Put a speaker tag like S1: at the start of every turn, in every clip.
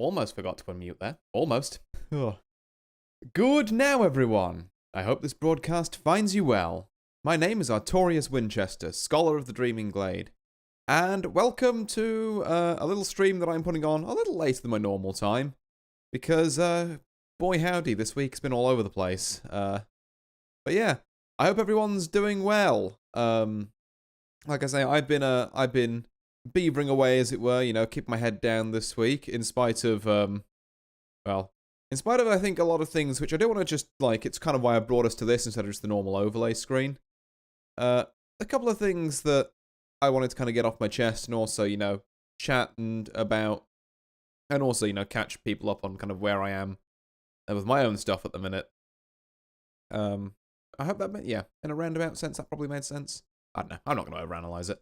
S1: almost forgot to unmute there. Almost. Ugh. Good now, everyone. I hope this broadcast finds you well. My name is Artorius Winchester, Scholar of the Dreaming Glade. And welcome to a little stream that I'm putting on a little later than my normal time. Because, boy howdy, this week's been all over the place. But yeah, I hope everyone's doing well. Like I say, I've been beavering away, as it were, keep my head down this week, in spite of, I think, a lot of things, which I don't want to just, it's kind of why I brought us to this instead of just the normal overlay screen. A couple of things that I wanted to kind of get off my chest, and also, chat about, and also, catch people up on kind of where I am with my own stuff at the minute. I hope that made, in a roundabout sense, that probably made sense. I don't know, I'm not going to overanalyze it.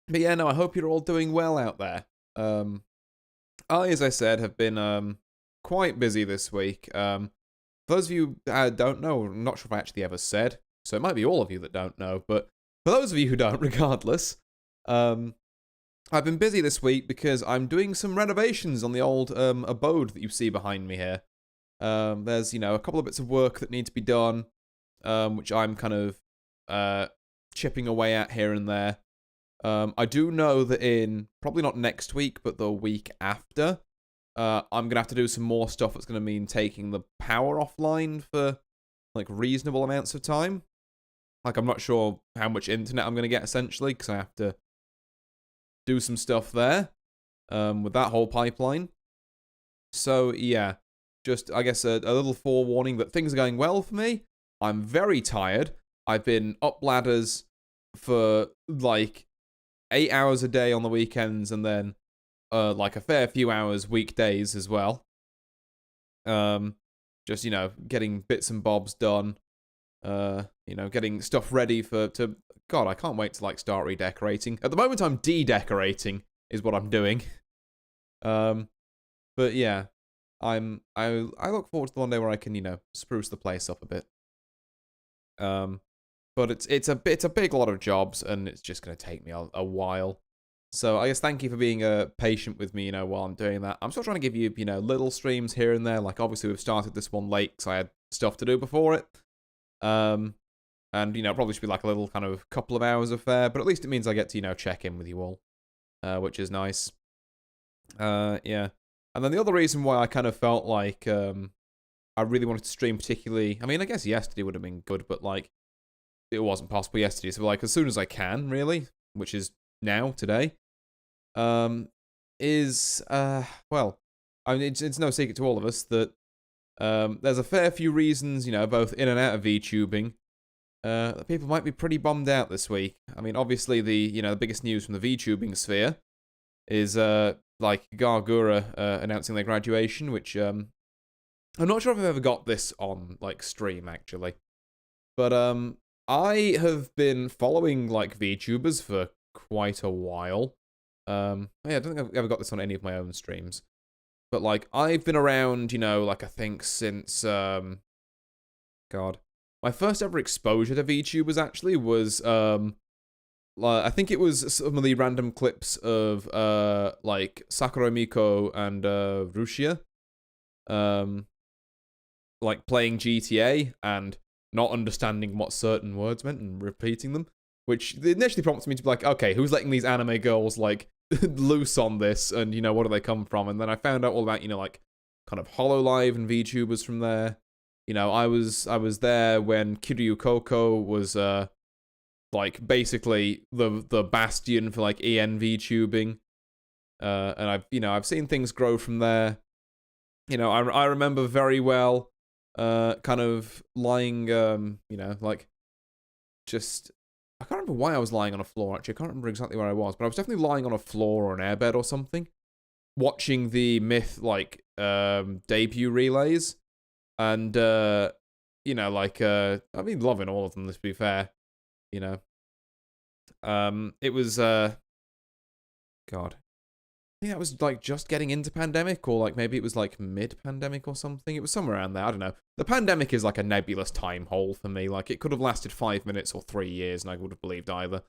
S1: But yeah, no, I hope you're all doing well out there. I, as I said, have been quite busy this week. For those of you who don't know, I'm not sure if I actually ever said, so it might be all of you that don't know, but for those of you who don't, regardless, I've been busy this week because I'm doing some renovations on the old abode that you see behind me here. There's, a couple of bits of work that need to be done, which I'm kind of chipping away at here and there. I do know that in, probably not next week, but the week after, I'm going to have to do some more stuff that's going to mean taking the power offline for, reasonable amounts of time. I'm not sure how much internet I'm going to get, essentially, because I have to do some stuff there, with that whole pipeline. So, yeah, just, I guess, a little forewarning that things are going well for me. I'm very tired. I've been up ladders for, 8 hours a day on the weekends, and then, a fair few hours weekdays as well. Just, getting bits and bobs done. Getting stuff ready to... God, I can't wait to, start redecorating. At the moment, I'm de-decorating, is what I'm doing. But, yeah. I look forward to the one day where I can, spruce the place up a bit. But it's a big lot of jobs, and it's just going to take me a while. So I guess thank you for being patient with me, while I'm doing that. I'm still trying to give you, little streams here and there. Obviously we've started this one late because I had stuff to do before it. And, probably should be a little kind of couple of hours affair, but at least it means I get to, check in with you all, which is nice. Yeah. And then the other reason why I kind of felt like I really wanted to stream particularly, I mean, I guess yesterday would have been good, but, it wasn't possible yesterday, so, as soon as I can, really, which is now, today, is, well, I mean, it's no secret to all of us that there's a fair few reasons, both in and out of VTubing, that people might be pretty bummed out this week. I mean, obviously, the biggest news from the VTubing sphere is, Gargura announcing their graduation, which, I'm not sure if I've ever got this on, stream, actually. But, I have been following, VTubers for quite a while. Yeah, I don't think I've ever got this on any of my own streams. But, I've been around, I think since, God. My first ever exposure to VTubers, actually, was, I think it was some of the random clips of, Sakurai Miko and, Rushia. Playing GTA, and not understanding what certain words meant and repeating them, which initially prompted me to be okay, who's letting these anime girls, loose on this, and, what do they come from? And then I found out all about, kind of HoloLive and VTubers from there. I was there when Kiryu Koko was, basically the bastion for, EN VTubing. And I've seen things grow from there. I remember very well, kind of lying, just, I can't remember why I was lying on a floor, actually. I can't remember exactly where I was, but I was definitely lying on a floor or an airbed or something, watching the Myth, debut relays, and, I've been loving all of them, to be fair, it was, God. I think that was, just getting into pandemic, or, maybe it was, mid-pandemic or something. It was somewhere around there, I don't know. The pandemic is, a nebulous time hole for me. It could have lasted 5 minutes or 3 years, and I would have believed either.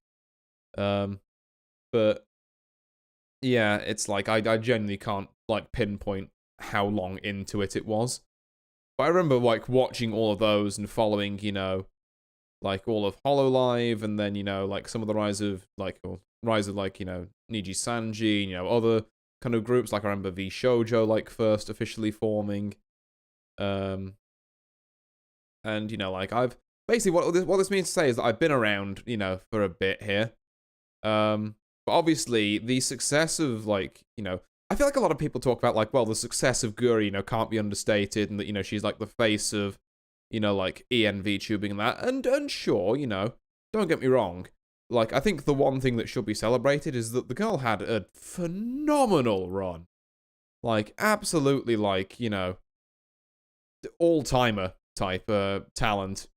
S1: But, yeah, it's I genuinely can't, like pinpoint how long into it was. But I remember like watching all of those and following, you know, like all of Hololive, and then, you know, like some of the rise of like, you know, Niji Sanji, you know, other kind of groups. Like I remember V Shoujo like first officially forming. And you know, like I've basically what this means to say is that I've been around, you know, for a bit here. But obviously the success of like, you know, I feel like a lot of people talk about like, well, the success of Guri, you know, can't be understated, and that, you know, she's like the face of, you know, like ENV tubing and that. And sure, you know, don't get me wrong. Like, I think the one thing that should be celebrated is that the girl had a phenomenal run. Like, absolutely, like, you know, all-timer type talent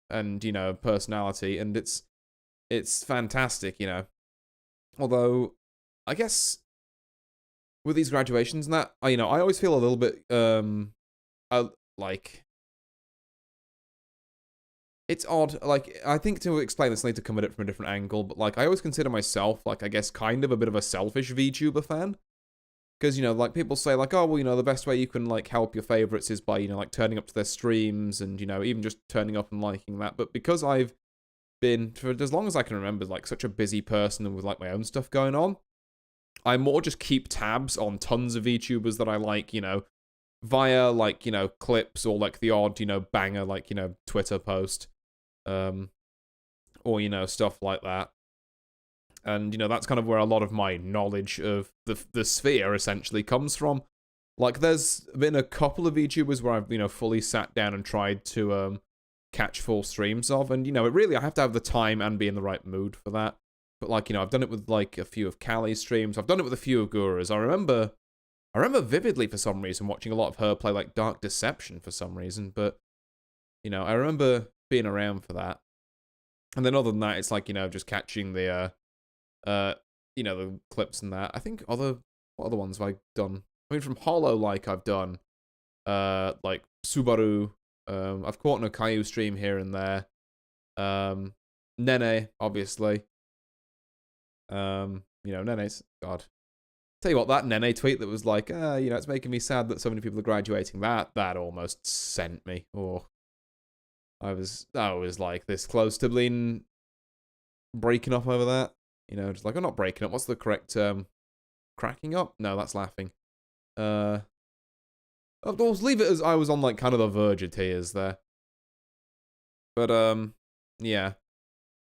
S1: and, you know, personality. And it's fantastic, you know. Although, I guess with these graduations and that, you know, I always feel a little bit, like, it's odd. Like, I think to explain this, I need to come at it from a different angle, but, like, I always consider myself, like, I guess kind of a bit of a selfish VTuber fan. Because, you know, like, people say, like, oh, well, you know, the best way you can, like, help your favorites is by, you know, like, turning up to their streams and, you know, even just turning up and liking that. But because I've been, for as long as I can remember, like, such a busy person and with, like, my own stuff going on, I more just keep tabs on tons of VTubers that I like, you know, via, like, you know, clips or, like, the odd, you know, banger, like, you know, Twitter post, or, you know, stuff like that. And, you know, that's kind of where a lot of my knowledge of the sphere essentially comes from. Like, there's been a couple of VTubers where I've, you know, fully sat down and tried to catch full streams of, and, you know, I have to have the time and be in the right mood for that. But, like, you know, I've done it with, like, a few of Callie's streams. I've done it with a few of Gura's. I remember vividly, for some reason, watching a lot of her play, like, Dark Deception for some reason. But, you know, I remember being around for that. And then other than that, it's like, you know, just catching the, you know, the clips and that. I think what other ones have I done? I mean, from Hollow, like, I've done, like, Subaru. I've caught an Okayu stream here and there. Nene, obviously. You know, Nene's, God. Tell you what, that Nene tweet that was like, you know, it's making me sad that so many people are graduating, that almost sent me. Or I was like this close to being breaking up over that. You know, just like, I'm not breaking up. What's the correct term? Cracking up? No, that's laughing. I'll leave it as I was on, like, kind of the verge of tears there. But, yeah.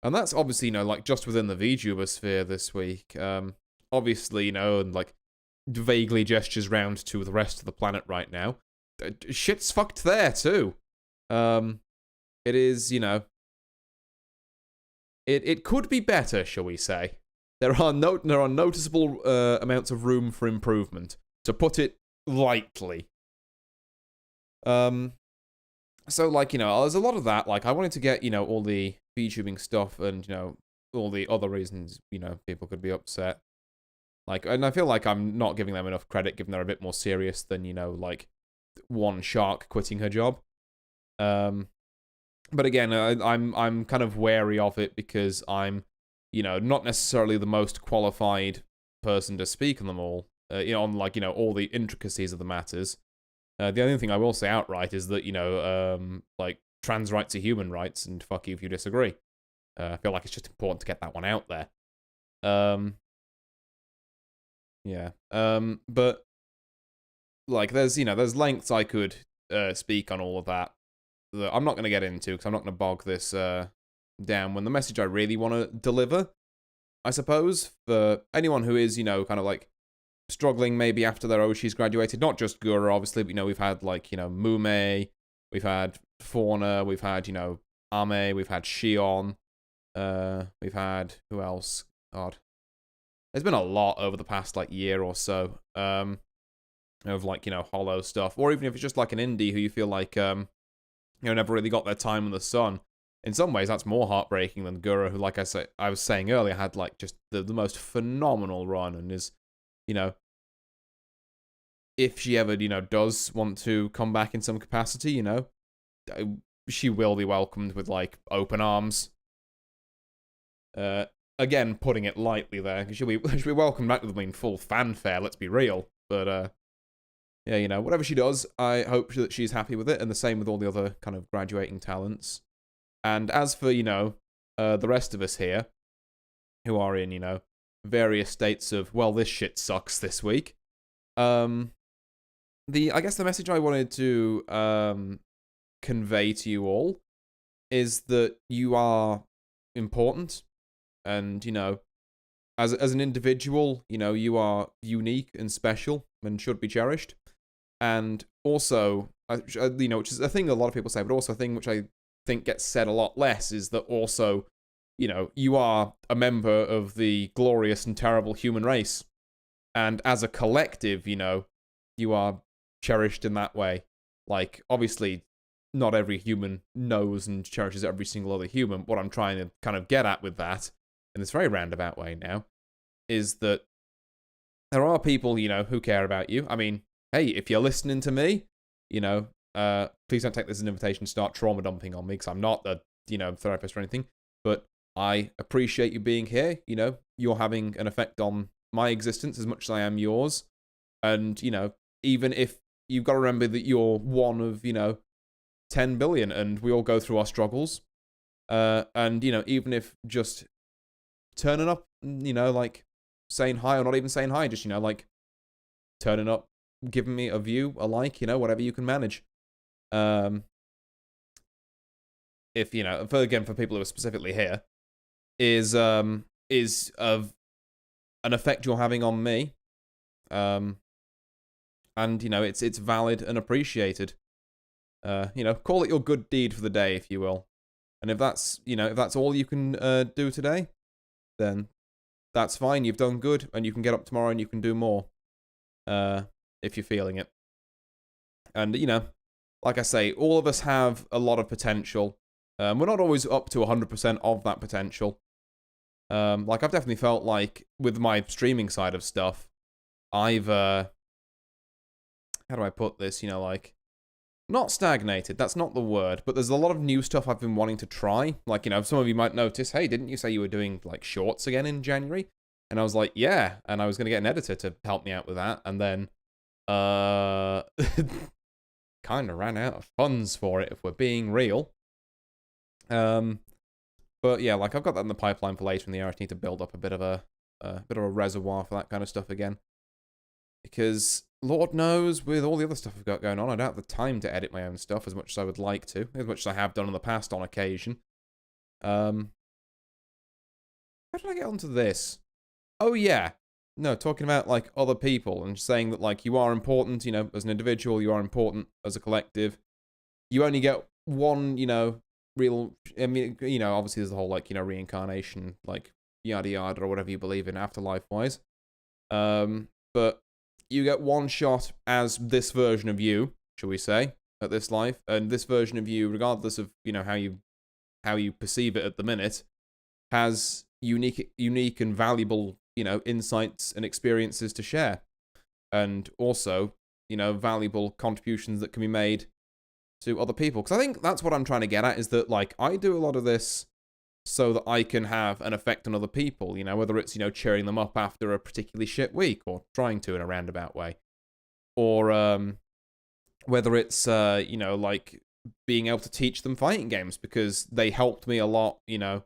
S1: And that's obviously, you know, like, just within the VTuber sphere this week. Obviously, you know, and, like, vaguely gestures round to the rest of the planet right now. Shit's fucked there, too. It is, you know, it could be better, shall we say. There are noticeable amounts of room for improvement, to put it lightly. So, like, you know, there's a lot of that. Like, I wanted to get, you know, all the VTubing stuff and, you know, all the other reasons, you know, people could be upset. Like, and I feel like I'm not giving them enough credit, given they're a bit more serious than, you know, like, one shark quitting her job. But again, I'm kind of wary of it because I'm, you know, not necessarily the most qualified person to speak on them all. You know, on, like, you know, all the intricacies of the matters. The only thing I will say outright is that, you know, like, trans rights are human rights, and fuck you if you disagree. I feel like it's just important to get that one out there. Yeah. But, like, there's, you know, there's lengths I could speak on all of that I'm not going to get into, because I'm not going to bog this down when the message I really want to deliver, I suppose, for anyone who is, you know, kind of, like, struggling maybe after their Oshi's graduated. Not just Gura, obviously, but, you know, we've had, like, you know, Mume, we've had Fauna, we've had, you know, Ame, we've had Shion, we've had, who else? God. There's been a lot over the past, like, year or so, of, like, you know, hollow stuff, or even if it's just, like, an indie who you feel like, you know, never really got their time in the sun. In some ways, that's more heartbreaking than Gura, who, like I was saying earlier, had, like, just the most phenomenal run, and is, you know, if she ever, you know, does want to come back in some capacity, you know, she will be welcomed with, like, open arms. Again, putting it lightly there, because she'll be welcomed back with, I mean, full fanfare, let's be real. But, yeah, you know, whatever she does, I hope that she's happy with it, and the same with all the other kind of graduating talents. And as for, you know, the rest of us here, who are in, you know, various states of, well, this shit sucks this week, I guess the message I wanted to convey to you all is that you are important, and, you know, as an individual, you know, you are unique and special and should be cherished. And also, you know, which is a thing a lot of people say, but also a thing which I think gets said a lot less, is that also, you know, you are a member of the glorious and terrible human race. And as a collective, you know, you are cherished in that way. Like, obviously, not every human knows and cherishes every single other human. What I'm trying to kind of get at with that, in this very roundabout way now, is that there are people, you know, who care about you. I mean, hey, if you're listening to me, you know, please don't take this as an invitation to start trauma dumping on me, because I'm not a, you know, therapist or anything. But I appreciate you being here. You know, you're having an effect on my existence as much as I am yours. And, you know, even if you've got to remember that you're one of, you know, 10 billion, and we all go through our struggles. And, you know, even if just turning up, you know, like saying hi, or not even saying hi, just, you know, like turning up, giving me a view, a like, you know, whatever you can manage. If, you know, for people who are specifically here, is of an effect you're having on me. And, you know, it's valid and appreciated. You know, call it your good deed for the day, if you will. And if that's, you know, if that's all you can do today, then that's fine. You've done good, and you can get up tomorrow and you can do more. If you're feeling it. And, you know, like I say, all of us have a lot of potential. We're not always up to 100% of that potential. Like, I've definitely felt like, with my streaming side of stuff, I've, how do I put this, you know, like, not stagnated, that's not the word, but there's a lot of new stuff I've been wanting to try. Like, you know, some of you might notice, hey, didn't you say you were doing, like, shorts again in January? And I was like, yeah, and I was going to get an editor to help me out with that, and then, kind of ran out of funds for it, if we're being real. But yeah, like, I've got that in the pipeline for later in the year. I just need to build up a bit of a reservoir for that kind of stuff again. Because, Lord knows, with all the other stuff I've got going on, I don't have the time to edit my own stuff as much as I would like to, as much as I have done in the past on occasion. How did I get onto this? Oh, yeah. No, talking about, like, other people and saying that, like, you are important, you know, as an individual, you are important as a collective. You only get one, you know, real, I mean, you know, obviously there's the whole, like, you know, reincarnation, like, yada yada, or whatever you believe in afterlife-wise. But you get one shot as this version of you, shall we say, at this life, and this version of you, regardless of, you know, how you perceive it at the minute, has unique and valuable, you know, insights and experiences to share, and also, you know, valuable contributions that can be made to other people. Because I think that's what I'm trying to get at, is that, like, I do a lot of this so that I can have an effect on other people, you know, whether it's, you know, cheering them up after a particularly shit week, or trying to in a roundabout way, or whether it's, you know, like, being able to teach them fighting games, because they helped me a lot, you know.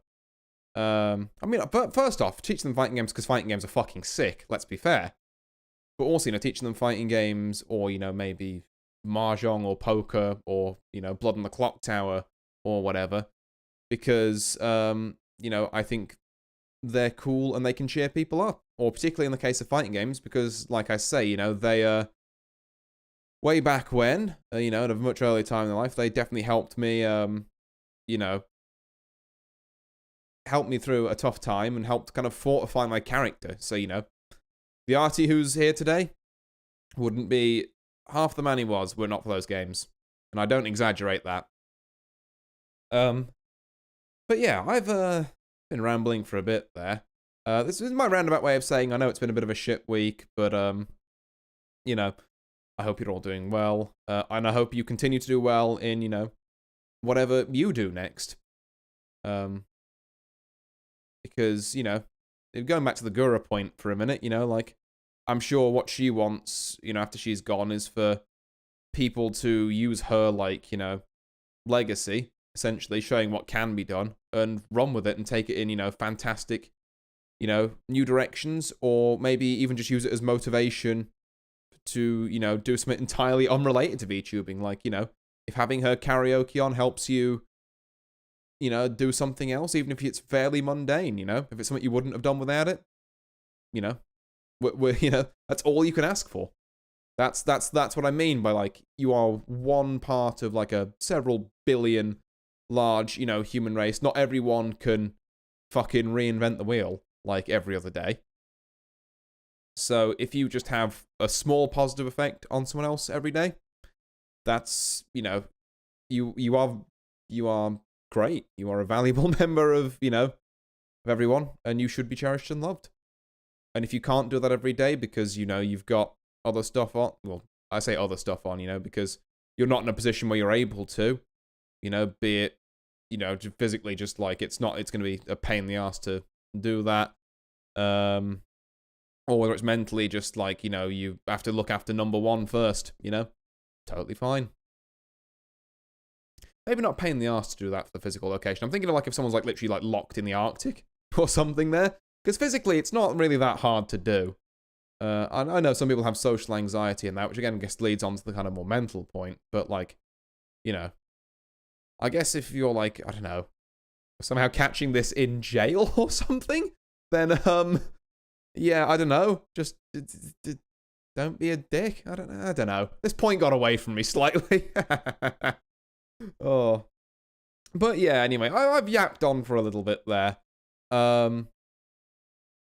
S1: I mean, first off, teach them fighting games because fighting games are fucking sick, let's be fair. But also, you know, teaching them fighting games, or, you know, maybe Mahjong or poker, or, you know, Blood on the Clock Tower, or whatever. Because, you know, I think they're cool and they can cheer people up. Or particularly in the case of fighting games, because, like I say, you know, they, way back when, you know, at a much earlier time in their life, they definitely helped me, you know, helped me through a tough time and helped kind of fortify my character. So, you know, the Artie who's here today wouldn't be half the man he was were not for those games. And I don't exaggerate that. But yeah, I've been rambling for a bit there. This is my roundabout way of saying I know it's been a bit of a shit week, but you know, I hope you're all doing well, and I hope you continue to do well in, you know, whatever you do next. Because, you know, going back to the Gura point for a minute, you know, like, I'm sure what she wants, you know, after she's gone is for people to use her, like, you know, legacy, essentially, showing what can be done, and run with it and take it in, you know, fantastic, you know, new directions, or maybe even just use it as motivation to, you know, do something entirely unrelated to VTubing. Like, you know, if having her karaoke on helps you, you know, do something else, even if it's fairly mundane, you know, if it's something you wouldn't have done without it, you know, you know, that's all you can ask for. That's what I mean by, like, you are one part of, like, a several billion large, you know, human race. Not everyone can fucking reinvent the wheel like every other day. So if you just have a small positive effect on someone else every day, that's, you know, you are great. You are a valuable member of, you know, of everyone, and you should be cherished and loved. And if you can't do that every day because, you know, you've got other stuff on, well, I say other stuff on, you know, because you're not in a position where you're able to, you know, be it, you know, physically, just like it's going to be a pain in the ass to do that. Or whether it's mentally, just like, you know, you have to look after number one first, you know, totally fine. Maybe not pain in the ass to do that for the physical location. I'm thinking of, like, if someone's, like, literally, like, locked in the Arctic or something there. Because physically, it's not really that hard to do. I know some people have social anxiety and that, which, again, I guess leads on to the kind of more mental point. But, like, you know, I guess if you're, like, I don't know, somehow catching this in jail or something, then, yeah, I don't know. Just don't be a dick. I don't know. This point got away from me slightly. Oh. But yeah, anyway, I've yapped on for a little bit there.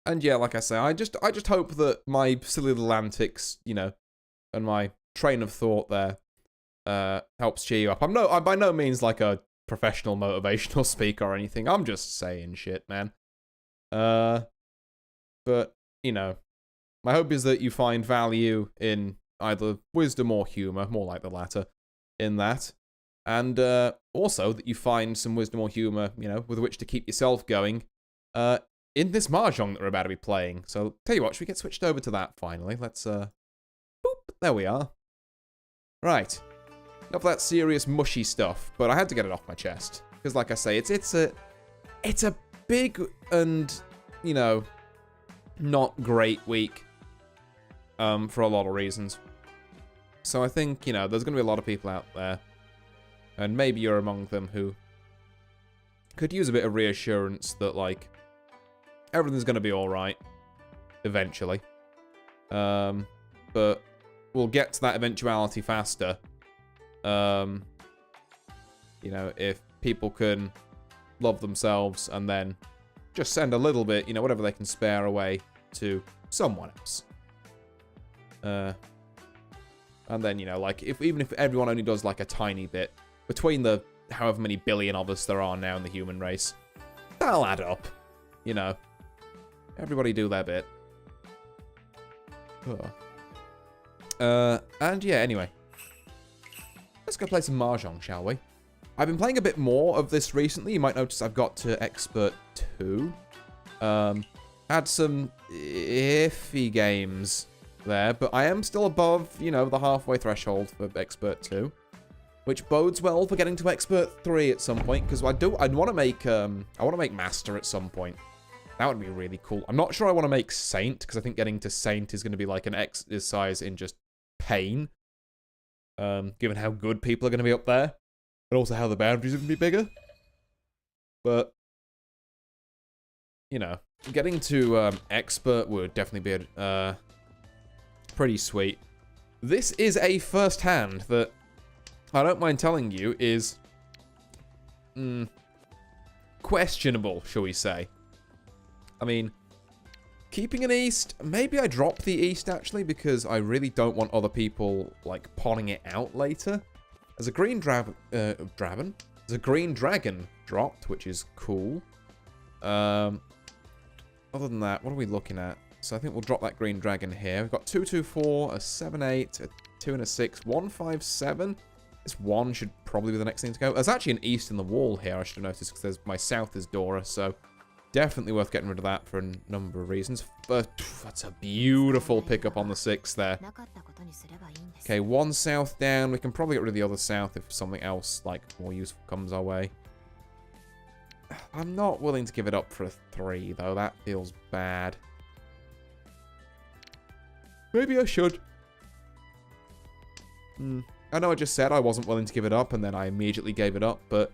S1: And yeah, like I say, I just hope that my silly little antics, you know, and my train of thought there helps cheer you up. I'm by no means like a professional motivational speaker or anything. I'm just saying shit, man. But, you know, my hope is that you find value in either wisdom or humor, more like the latter, in that. And also that you find some wisdom or humor, you know, with which to keep yourself going in this Mahjong that we're about to be playing. So, tell you what, should we get switched over to that finally? Let's, boop, there we are. Right. Enough of that serious, mushy stuff, but I had to get it off my chest. Because, like I say, it's a big and, you know, not great week for a lot of reasons. So I think, you know, there's going to be a lot of people out there, and maybe you're among them, who could use a bit of reassurance that, like, everything's going to be alright eventually. But we'll get to that eventuality faster. You know, if people can love themselves and then just send a little bit, you know, whatever they can spare away to someone else. And then, you know, like, even if everyone only does, like, a tiny bit, between the however many billion of us there are now in the human race, that'll add up, you know. Everybody do their bit. Oh. And yeah, anyway. Let's go play some Mahjong, shall we? I've been playing a bit more of this recently. You might notice I've got to Expert 2. Had some iffy games there, but I am still above, you know, the halfway threshold for Expert 2. Which bodes well for getting to Expert 3 at some point, because I'd want to make, Master at some point. That would be really cool. I'm not sure I want to make Saint, because I think getting to Saint is going to be like an exercise in just pain. Given how good people are going to be up there. And also how the boundaries are going to be bigger. But, you know, getting to Expert would definitely be pretty sweet. This is a first hand that I don't mind telling you is questionable, shall we say. I mean, keeping an East, maybe I drop the East actually, because I really don't want other people, like, pawning it out later. There's a green dragon. There's a green dragon dropped, which is cool. Other than that, what are we looking at? So I think we'll drop that green dragon here. We've got 224, a 78, a 2 and a 6, 157. This 1 should probably be the next thing to go. There's actually an East in the wall here, I should have noticed, because my south is Dora, so Definitely worth getting rid of that for a number of reasons. But that's a beautiful pickup on the 6 there. Okay, 1 south down. We can probably get rid of the other south if something else, like, more useful comes our way. I'm not willing to give it up for a 3, though. That feels bad. Maybe I should. I know I just said I wasn't willing to give it up, and then I immediately gave it up, but,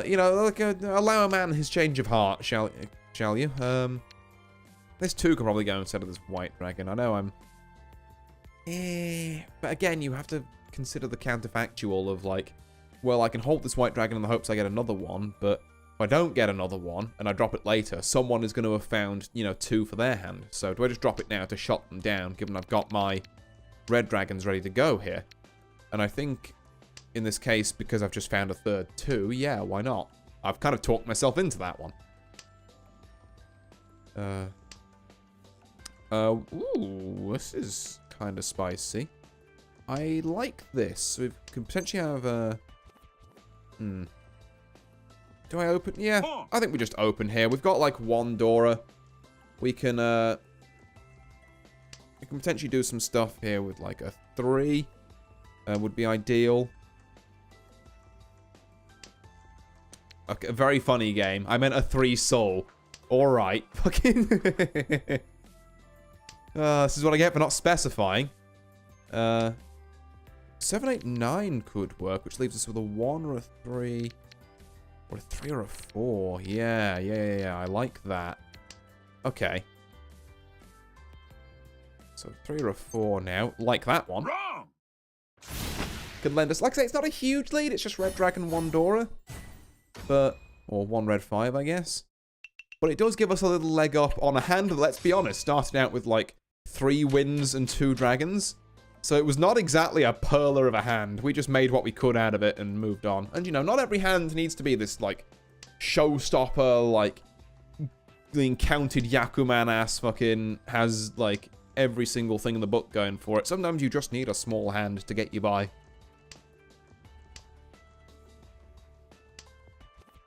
S1: you know, like, allow a man his change of heart, shall you? This 2 could probably go instead of this white dragon. I know I'm... But again, you have to consider the counterfactual of, like, well, I can hold this white dragon in the hopes I get another one, but if I don't get another one, and I drop it later, someone is going to have found, you know, 2 for their hand. So do I just drop it now to shut them down, given I've got my red dragons ready to go here? And I think, in this case, because I've just found a third 2, yeah, why not? I've kind of talked myself into that one. Ooh, this is kind of spicy. I like this. We could potentially have a... Do I open? Yeah, I think we just open here. We've got, like, 1 Dora. We can potentially do some stuff here with, like, a 3. Would be ideal. Okay, a very funny game. I meant a 3 soul. Alright. Fucking... this is what I get for not specifying. 7, 8, 9 could work, which leaves us with a 1 or a 3. Or a 3 or a 4. Yeah. I like that. Okay. So 3 or a 4 now. Like that one.
S2: Wrong!
S1: Could lend us... Like I say, it's not a huge lead. It's just red dragon, 1 Dora. But... Or 1 red 5, I guess. But it does give us a little leg up on a hand that, let's be honest, started out with, like, 3 wins and 2 dragons. So it was not exactly a perler of a hand. We just made what we could out of it and moved on. And, you know, not every hand needs to be this, like, showstopper, like, being counted Yakuman-ass fucking has, like, every single thing in the book going for it. Sometimes you just need a small hand to get you by.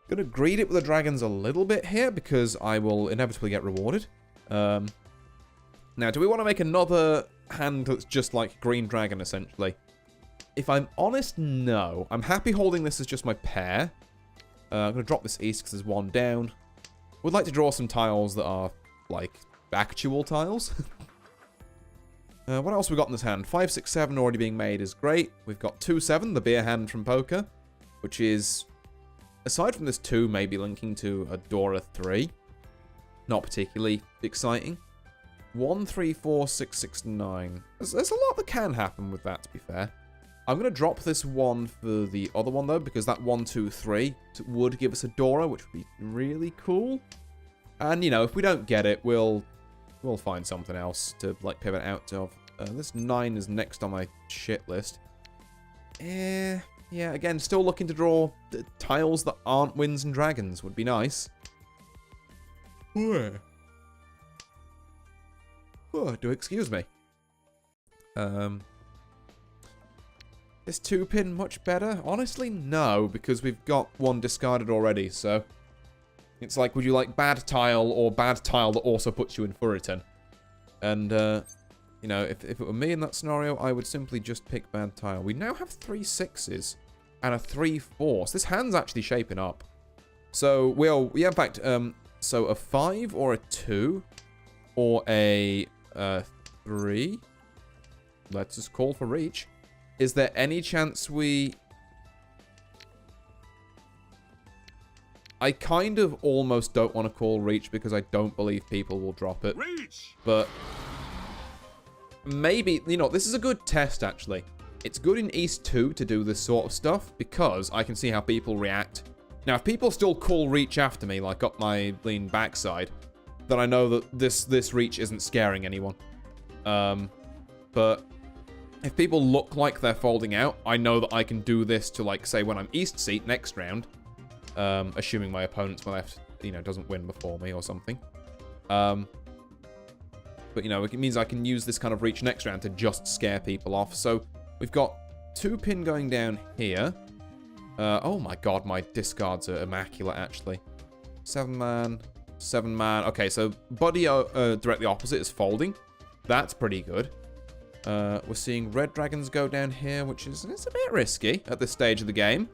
S1: Gonna greed it with the dragons a little bit here because I will inevitably get rewarded. Now, do we want to make another hand that's just like green dragon, essentially? If I'm honest, no. I'm happy holding this as just my pair. I'm going to drop this east because there's 1 down. Would like to draw some tiles that are, like, actual tiles. What else we got in this hand? 5, 6, 7 already being made is great. We've got 2, 7, the beer hand from poker, which is, aside from this 2, maybe linking to a Dora 3. Not particularly exciting. 1, 3, 4, 6, 6, 9. There's a lot that can happen with that, to be fair. I'm going to drop this 1 for the other one, though, because that 1, 2, 3 would give us a Dora, which would be really cool. And, you know, if we don't get it, we'll find something else to, like, pivot out of. This 9 is next on my shit list. Yeah, again, still looking to draw tiles that aren't wins and dragons would be nice. Do excuse me. Is 2-pin much better? Honestly, no, because we've got 1 discarded already, so... It's like, would you like bad tile or bad tile that also puts you in Furiton? And, you know, if it were me in that scenario, I would simply just pick bad tile. We now have 3 6s and a 3 4. So this hand's actually shaping up. So, in fact, so a 5 or a 2 or a 3. Let's just call for Riichi. Is there any chance we... I kind of almost don't want to call Riichi because I don't believe people will drop it.
S2: Riichi!
S1: But maybe, you know, this is a good test, actually. It's good in East 2 to do this sort of stuff because I can see how people react. Now, if people still call Riichi after me, like up my lean backside, then I know that this Riichi isn't scaring anyone. But if people look like they're folding out, I know that I can do this to, like, say, when I'm East seat next round. Assuming my opponent's left, you know, doesn't win before me or something. But, you know, it means I can use this kind of Riichi next round to just scare people off. So, we've got 2 pin going down here. Oh my god, my discards are immaculate, actually. 7-man. 7-man. Okay, so body directly opposite is folding. That's pretty good. We're seeing red dragons go down here, which is it's a bit risky at this stage of the game.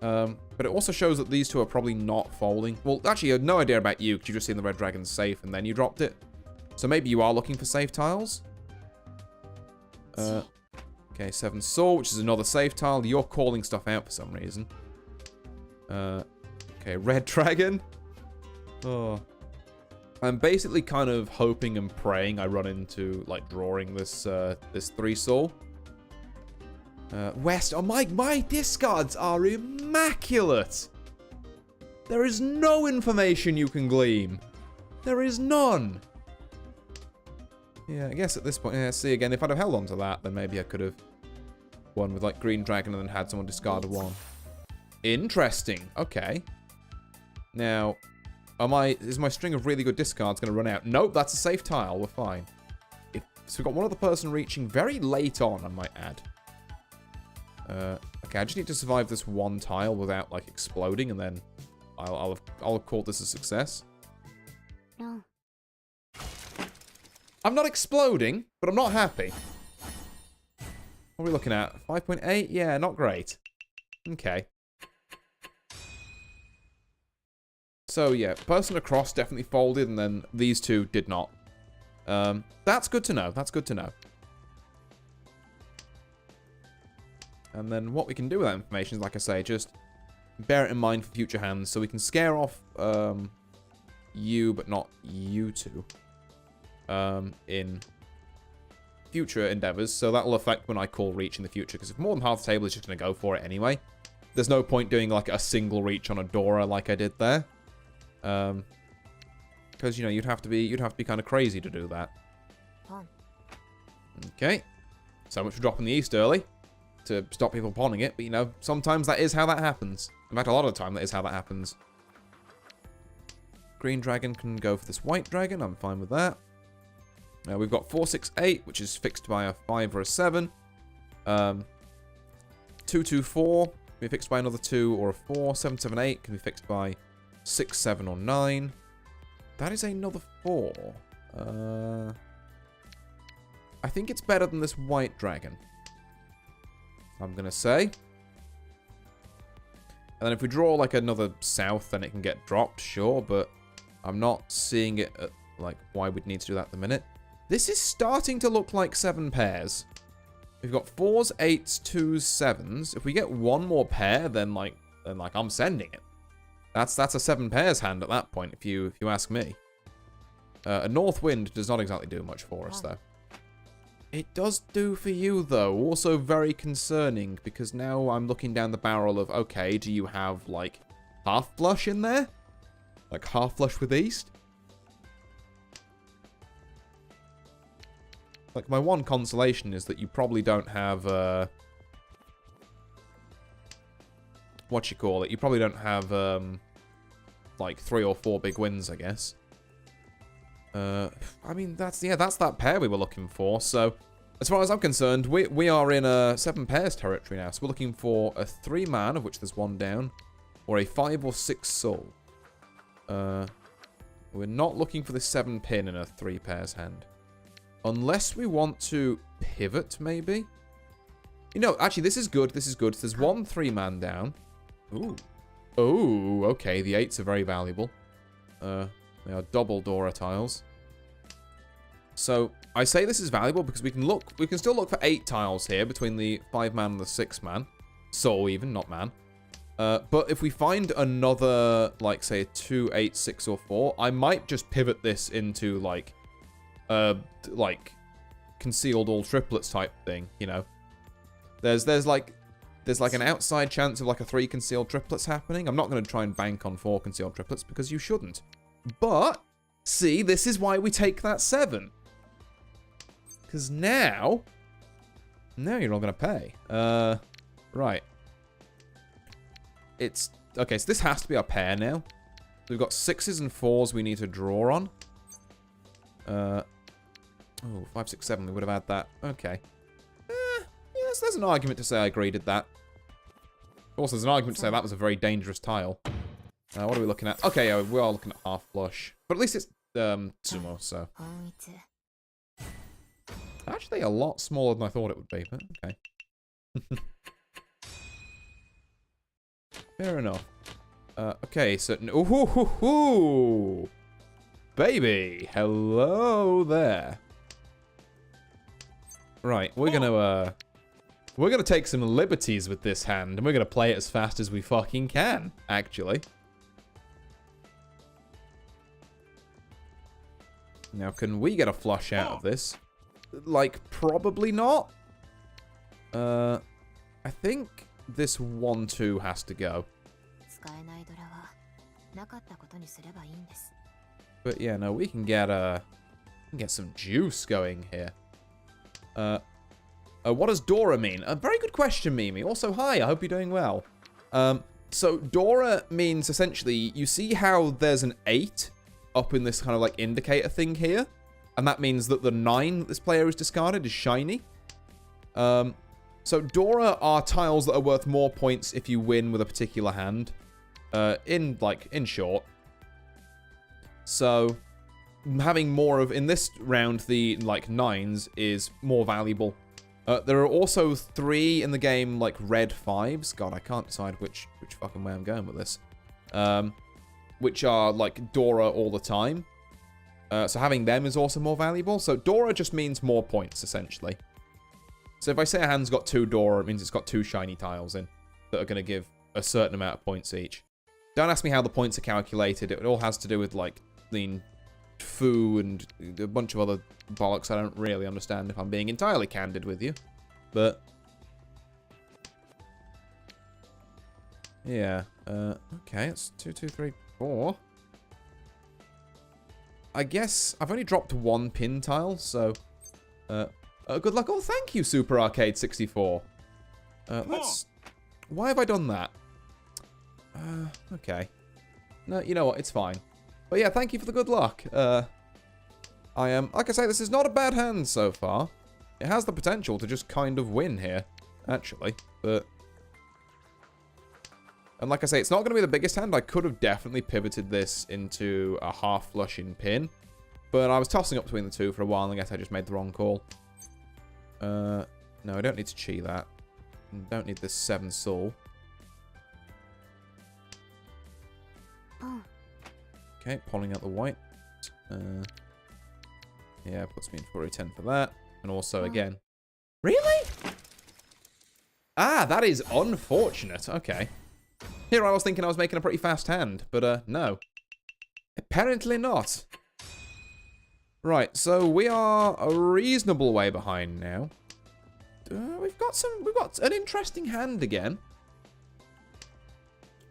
S1: But it also shows that these two are probably not folding. Well, actually, you had no idea about you, because you just seen the red dragon safe, and then you dropped it. So maybe you are looking for safe tiles. Okay, 7 soul, which is another safe tile. You're calling stuff out for some reason. Okay, red dragon. Oh. I'm basically kind of hoping and praying I run into, like, drawing this, this 3 soul. West. Oh, my discards are immaculate. There is no information you can glean. There is none. Yeah, I guess at this point, yeah, see, again, if I'd have held on to that, then maybe I could have won with, like, green dragon and then had someone discard a 1. Interesting. Okay. Now, is my string of really good discards going to run out? Nope, that's a safe tile. We're fine. So we've got one other person reaching very late on, I might add. Okay, I just need to survive this 1 tile without, like, exploding, and then I'll have called this a success.
S2: No.
S1: I'm not exploding, but I'm not happy. What are we looking at? 5.8? Yeah, not great. Okay. So, yeah, person across definitely folded, and then these two did not. That's good to know. That's good to know. And then what we can do with that information is, like I say, just bear it in mind for future hands, so we can scare off you, but not you two, in future endeavors. So that will affect when I call reach in the future, because if more than half the table is just going to go for it anyway, there's no point doing like a single reach on a Dora like I did there. Because, you know, you'd have to be kind of crazy to do that. Okay. So much for dropping the east early to stop people pawning it, but, you know, sometimes that is how that happens. In fact, a lot of the time that is how that happens. Green dragon can go for this white dragon. I'm fine with that. We've got 4, 6, 8, which is fixed by a 5 or a 7. 2, 2, 4 can be fixed by another 2 or a 4. 7, 7, 8 can be fixed by 6, 7, or 9. That is another 4. I think it's better than this white dragon, I'm going to say. And then if we draw like another south, then it can get dropped, sure. But I'm not seeing it at, like, why we'd need to do that at the minute. This is starting to look like 7 pairs. We've got 4s, 8s, 2s, 7s. If we get one more pair, then I'm sending it. That's a 7 pairs hand at that point, if you ask me. A north wind does not exactly do much for us, though. It does do for you, though. Also very concerning, because now I'm looking down the barrel of, okay, do you have, like, half flush in there? Like, half flush with east? Like, my one consolation is that you probably don't have, what you call it? You probably don't have, like, 3 or 4 big wins, I guess. I mean, that's that pair we were looking for. So, as far as I'm concerned, we are in a 7 pairs territory now. So we're looking for a 3-man, of which there's 1 down, or a 5 or 6 soul. We're not looking for the 7 pin in a 3 pairs hand. Unless we want to pivot, maybe? You know, actually, this is good. This is good. There's 1 3-man down. Ooh. Oh, okay. The 8s are very valuable. They are double Dora tiles. So, I say this is valuable because we can still look for 8 tiles here between the 5-man and the 6-man. Soul even, not man. But if we find another, like, say, a 2, 8, 6, or 4, I might just pivot this into, like, concealed all triplets type thing, you know. There's like an outside chance of, like, a 3 concealed triplets happening. I'm not going to try and bank on 4 concealed triplets because you shouldn't. But, see, this is why we take that 7. Because now you're not going to pay. Right. Okay, so this has to be our pair now. So we've got 6s and 4s we need to draw on. Oh, 5, 6, 7, we would have had that. Okay. Yes, there's an argument to say I greeted that. Also, there's an argument to say that was a very dangerous tile. What are we looking at? Okay, we're all looking at half flush. But at least it's sumo, so. Actually, a lot smaller than I thought it would be, but okay. Fair enough. Okay, so... Ooh, baby! Hello there. Right, we're gonna take some liberties with this hand, and we're gonna play it as fast as we fucking can, actually. Now, can we get a flush out of this? Like, probably not. I think this 1-2 has to go. But yeah, no, we can get some juice going here. What does Dora mean? A very good question, Mimi. Also, hi, I hope you're doing well. So Dora means essentially, you see how there's an 8 up in this kind of like indicator thing here? And that means that the 9 that this player has discarded is shiny. So Dora are tiles that are worth more points if you win with a particular hand. In short. So having more of, in this round, the like 9s is more valuable. There are also 3 in the game, like red 5s. God, I can't decide which fucking way I'm going with this. Which are like Dora all the time. So having them is also more valuable. So Dora just means more points, essentially. So if I say a hand's got 2 Dora, it means it's got 2 shiny tiles in that are going to give a certain amount of points each. Don't ask me how the points are calculated. It all has to do with, like, the foo and a bunch of other bollocks I don't really understand, if I'm being entirely candid with you. But yeah. Okay, it's 2, 2, 3, 4. I guess I've only dropped 1 pin tile, so good luck. Oh, thank you, Super Arcade 64. Why have I done that? Okay. No, you know what? It's fine. But yeah, thank you for the good luck. I am, like I say, this is not a bad hand so far. It has the potential to just kind of win here, actually. But, and like I say, it's not going to be the biggest hand. I could have definitely pivoted this into a half flush in pin. But I was tossing up between the two for a while, and I guess I just made the wrong call. No, I don't need to chi that. I don't need this 7 soul. Okay, pulling out the white. Yeah, puts me in 410 for that. And also, again... Really? Ah, that is unfortunate. Okay. Here I was thinking I was making a pretty fast hand, but no. Apparently not. Right, so we are a reasonable way behind now. We've got an interesting hand again.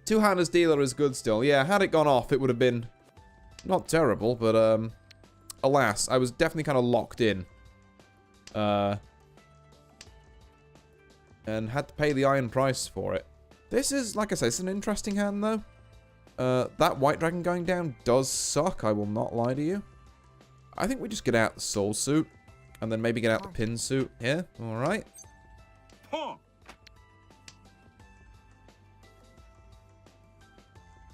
S1: 2-handers dealer is good still. Yeah, had it gone off, it would have been not terrible, but alas, I was definitely kind of locked in. And had to pay the iron price for it. This is, like I say, it's an interesting hand, though. That white dragon going down does suck, I will not lie to you. I think we just get out the soul suit, and then maybe get out the pin suit here. Alright.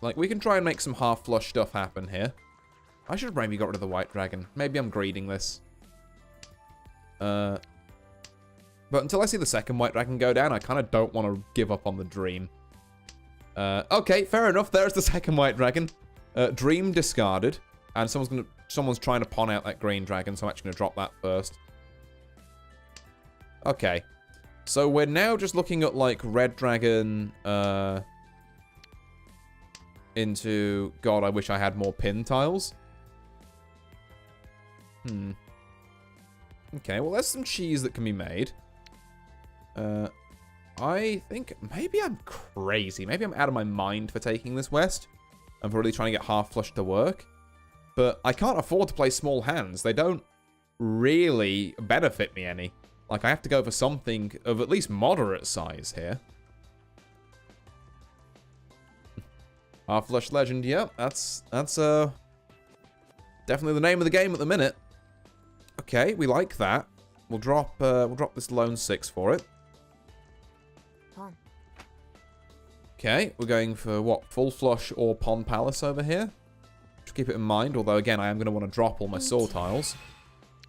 S1: Like, we can try and make some half-flush stuff happen here. I should have maybe got rid of the white dragon. Maybe I'm greeding this. But until I see the second white dragon go down, I kind of don't want to give up on the dream. Okay, fair enough. There's the second white dragon. Dream discarded. And someone's trying to pawn out that green dragon, so I'm actually going to drop that first. Okay. So we're now just looking at, like, red dragon, into... God, I wish I had more pin tiles. Okay, well, there's some cheese that can be made. I think maybe I'm crazy. Maybe I'm out of my mind for taking this west. I'm really trying to get half flush to work. But I can't afford to play small hands. They don't really benefit me any. Like, I have to go for something of at least moderate size here. Half flush legend, yep, that's definitely the name of the game at the minute. Okay, we like that. We'll drop this lone 6 for it. Okay, we're going for, what, full flush or pond palace over here. Just keep it in mind, although, again, I am going to want to drop all my soul tiles,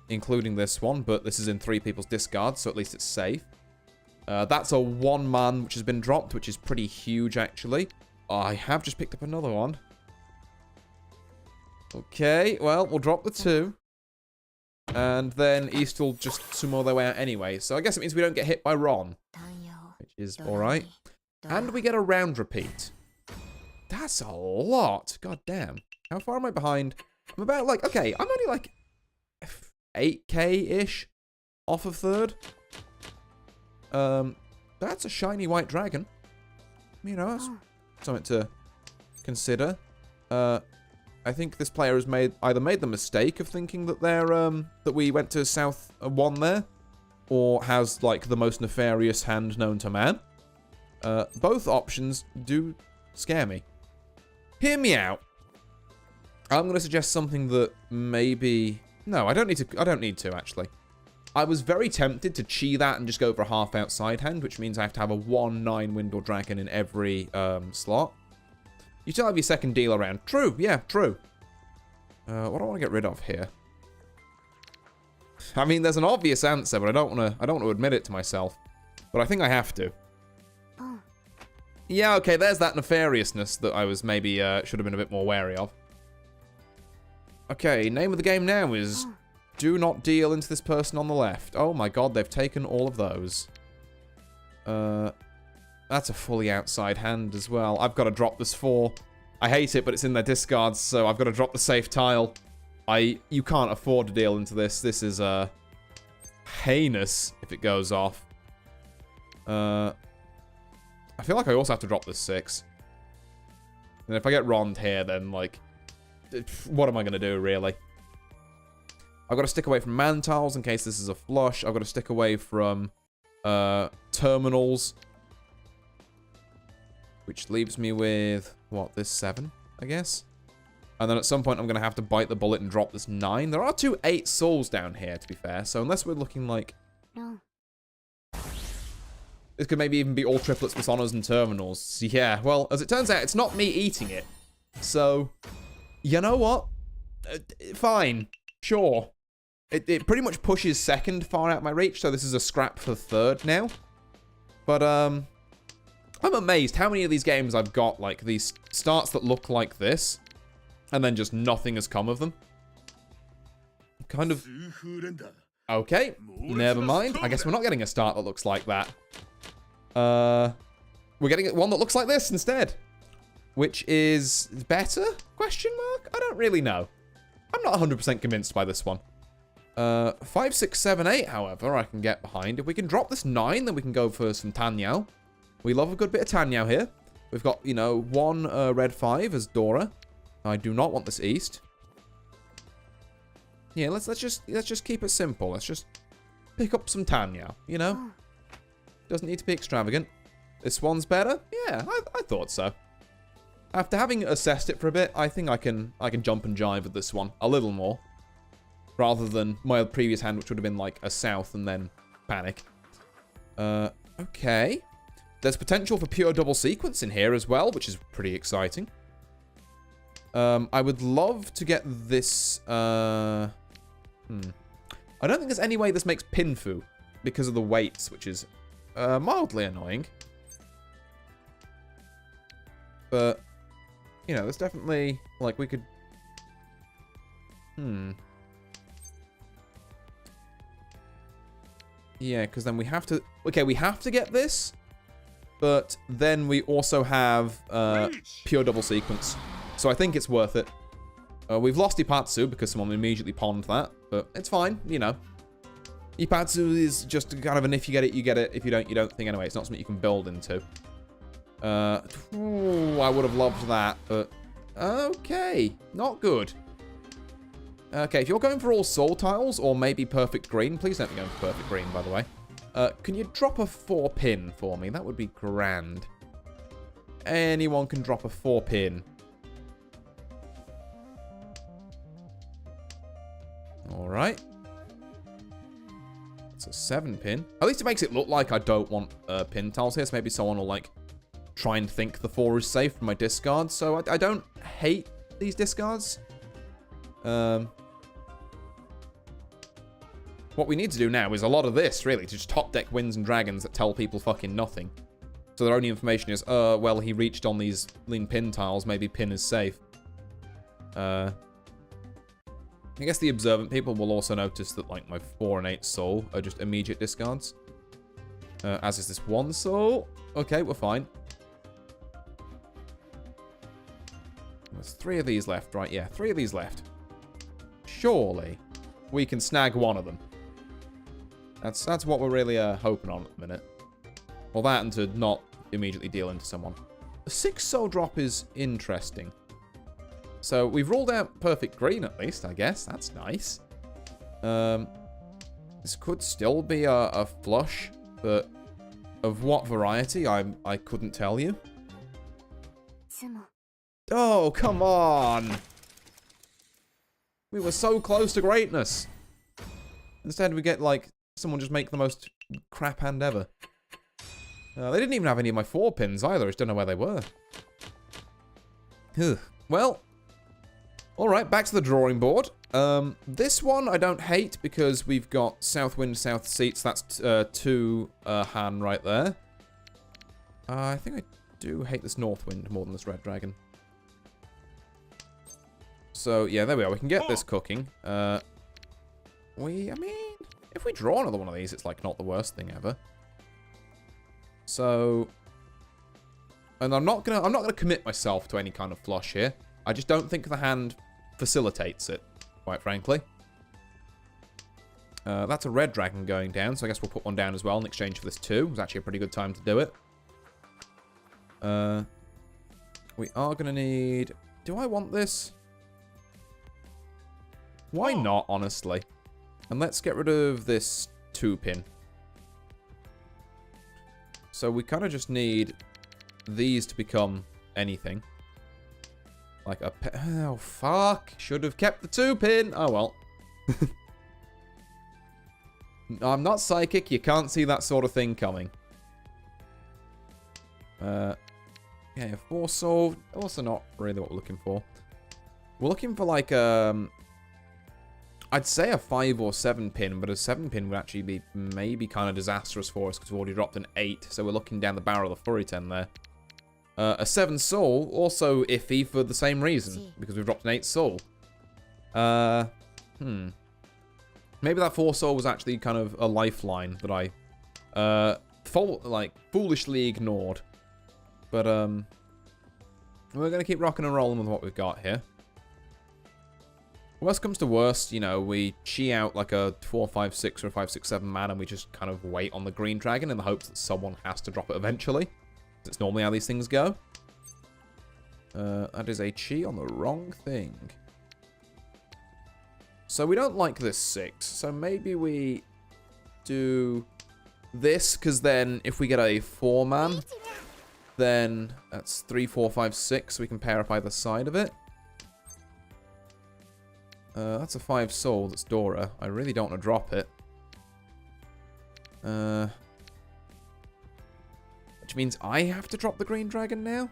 S1: including this one, but this is in 3 people's discards, so at least it's safe. That's a 1-man which has been dropped, which is pretty huge, actually. I have just picked up another one. Okay, well, we'll drop the 2. And then East will just sumo their way out anyway. So I guess it means we don't get hit by Ron, which is alright. And we get a round repeat. That's a lot. God damn. How far am I behind? I'm about like, okay, I'm only like 8k-ish off of 3rd. That's a shiny white dragon. You know, that's something to consider. I think this player has either made the mistake of thinking that they're that we went to South 1 there, or has like the most nefarious hand known to man. Both options do scare me. Hear me out. I'm going to suggest something that maybe... No, I don't need to, actually. I was very tempted to chi that and just go for a half outside hand, which means I have to have a 1/9 Windle Dragon in every slot. You still have your second deal around. True, yeah, true. What do I want to get rid of here? I mean, there's an obvious answer, but I don't want to admit it to myself. But I think I have to. Yeah, okay, there's that nefariousness that I was maybe should have been a bit more wary of. Okay, name of the game now is do not deal into this person on the left. Oh my god, they've taken all of those. That's a fully outside hand as well. I've got to drop this 4. I hate it, but it's in their discards, so I've got to drop the safe tile. You can't afford to deal into this. This is heinous if it goes off. I feel like I also have to drop this 6. And if I get Rond here, then, like, what am I going to do, really? I've got to stick away from man tiles in case this is a flush. I've got to stick away from terminals. Which leaves me with, what, this 7, I guess? And then at some point I'm going to have to bite the bullet and drop this 9. There are 2 8 souls down here, to be fair. So unless we're looking like... No. This could maybe even be all triplets, dishonors, and terminals. Yeah, well, as it turns out, it's not me eating it. So, you know what? Fine. Sure. It pretty much pushes 2nd far out my reach, so this is a scrap for 3rd now. But, I'm amazed how many of these games I've got, like, these starts that look like this, and then just nothing has come of them. Kind of... Okay, never mind. I guess we're not getting a start that looks like that. We're getting one that looks like this instead. Which is better? Question mark? I don't really know. I'm not 100% convinced by this one. 5, 6, 7, 8, however, I can get behind. If we can drop this 9, then we can go for some Tanyao. We love a good bit of Tanyao here. We've got, you know, 1 red 5 as Dora. I do not want this east. Yeah, let's just keep it simple. Let's just pick up some Tanyao, you know? Doesn't need to be extravagant. This one's better? Yeah, I thought so. After having assessed it for a bit, I think I can jump and jive with this one a little more. Rather than my previous hand, which would have been like a south and then panic. Okay. There's potential for pure double sequence in here as well, which is pretty exciting. I would love to get this... I don't think there's any way this makes Pinfu because of the weights, which is mildly annoying. But, you know, there's definitely, like, we could... Yeah, because then we have to... Okay, we have to get this, but then we also have pure double sequence. So I think it's worth it. We've lost Ipatsu because someone immediately pawned that, but it's fine, you know. Ipatsu is just kind of an if you get it, you get it. If you don't think anyway. It's not something you can build into. I would have loved that, but... Okay, not good. Okay, if you're going for all soul tiles, or maybe perfect green, please don't be going for perfect green, by the way. Can you drop a 4-pin for me? That would be grand. Anyone can drop a 4-pin. Alright. It's a 7-pin. At least it makes it look like I don't want pin tiles here, so maybe someone will, like, try and think the 4 is safe from my discards. So I don't hate these discards. What we need to do now is a lot of this, really, to just top deck wins and dragons that tell people fucking nothing. So their only information is, well, he reached on these lean pin tiles, maybe pin is safe. I guess the observant people will also notice that, like, my 4 and 8 soul are just immediate discards. As is this 1 soul. Okay, we're fine. There's 3 of these left, right? Yeah, 3 of these left. Surely we can snag one of them. That's what we're really hoping on at the minute. Well, that and to not immediately deal into someone. The 6 soul drop is interesting. So we've ruled out perfect green at least, I guess. That's nice. This could still be a flush, but of what variety, I couldn't tell you. Oh, come on! We were so close to greatness. Instead, we get, like, someone just make the most crap hand ever. They didn't even have any of my 4 pins either. I just don't know where they were. Well, alright, back to the drawing board. This one I don't hate because we've got south wind, south seats. That's 2 Han right there. I think I do hate this north wind more than this red dragon. So, yeah, there we are. We can get this cooking. I mean, if we draw another one of these, it's, like, not the worst thing ever. So, and I'm not gonna commit myself to any kind of flush here. I just don't think the hand facilitates it, quite frankly. That's a red dragon going down, so I guess we'll put one down as well in exchange for this 2. It was actually a pretty good time to do it. We are gonna need... Do I want this? Why not, honestly? And let's get rid of this 2 pin. So we kind of just need these to become anything. Like a oh, fuck. Should have kept the 2 pin. Oh, well. I'm not psychic. You can't see that sort of thing coming. Yeah, 4 soul. Also not really what we're looking for. We're looking for like, I'd say a 5 or 7 pin, but a 7 pin would actually be maybe kind of disastrous for us because we've already dropped an 8, so we're looking down the barrel of the Furry 10 there. A 7 soul, also iffy for the same reason, because we've dropped an 8 soul. Maybe that 4 soul was actually kind of a lifeline that I, foolishly ignored. But, we're going to keep rocking and rolling with what we've got here. Worst comes to worst, you know, we chi out like a 4/5/6 or a 5/6/7 man and we just kind of wait on the green dragon in the hopes that someone has to drop it eventually. That's normally how these things go. That is a chi on the wrong thing. So we don't like this 6, so maybe we do this, because then if we get a 4-man, then that's 3, 4, 5, 6, so we can pair up either side of it. That's a 5 soul, that's Dora. I really don't want to drop it. Which means I have to drop the green dragon now?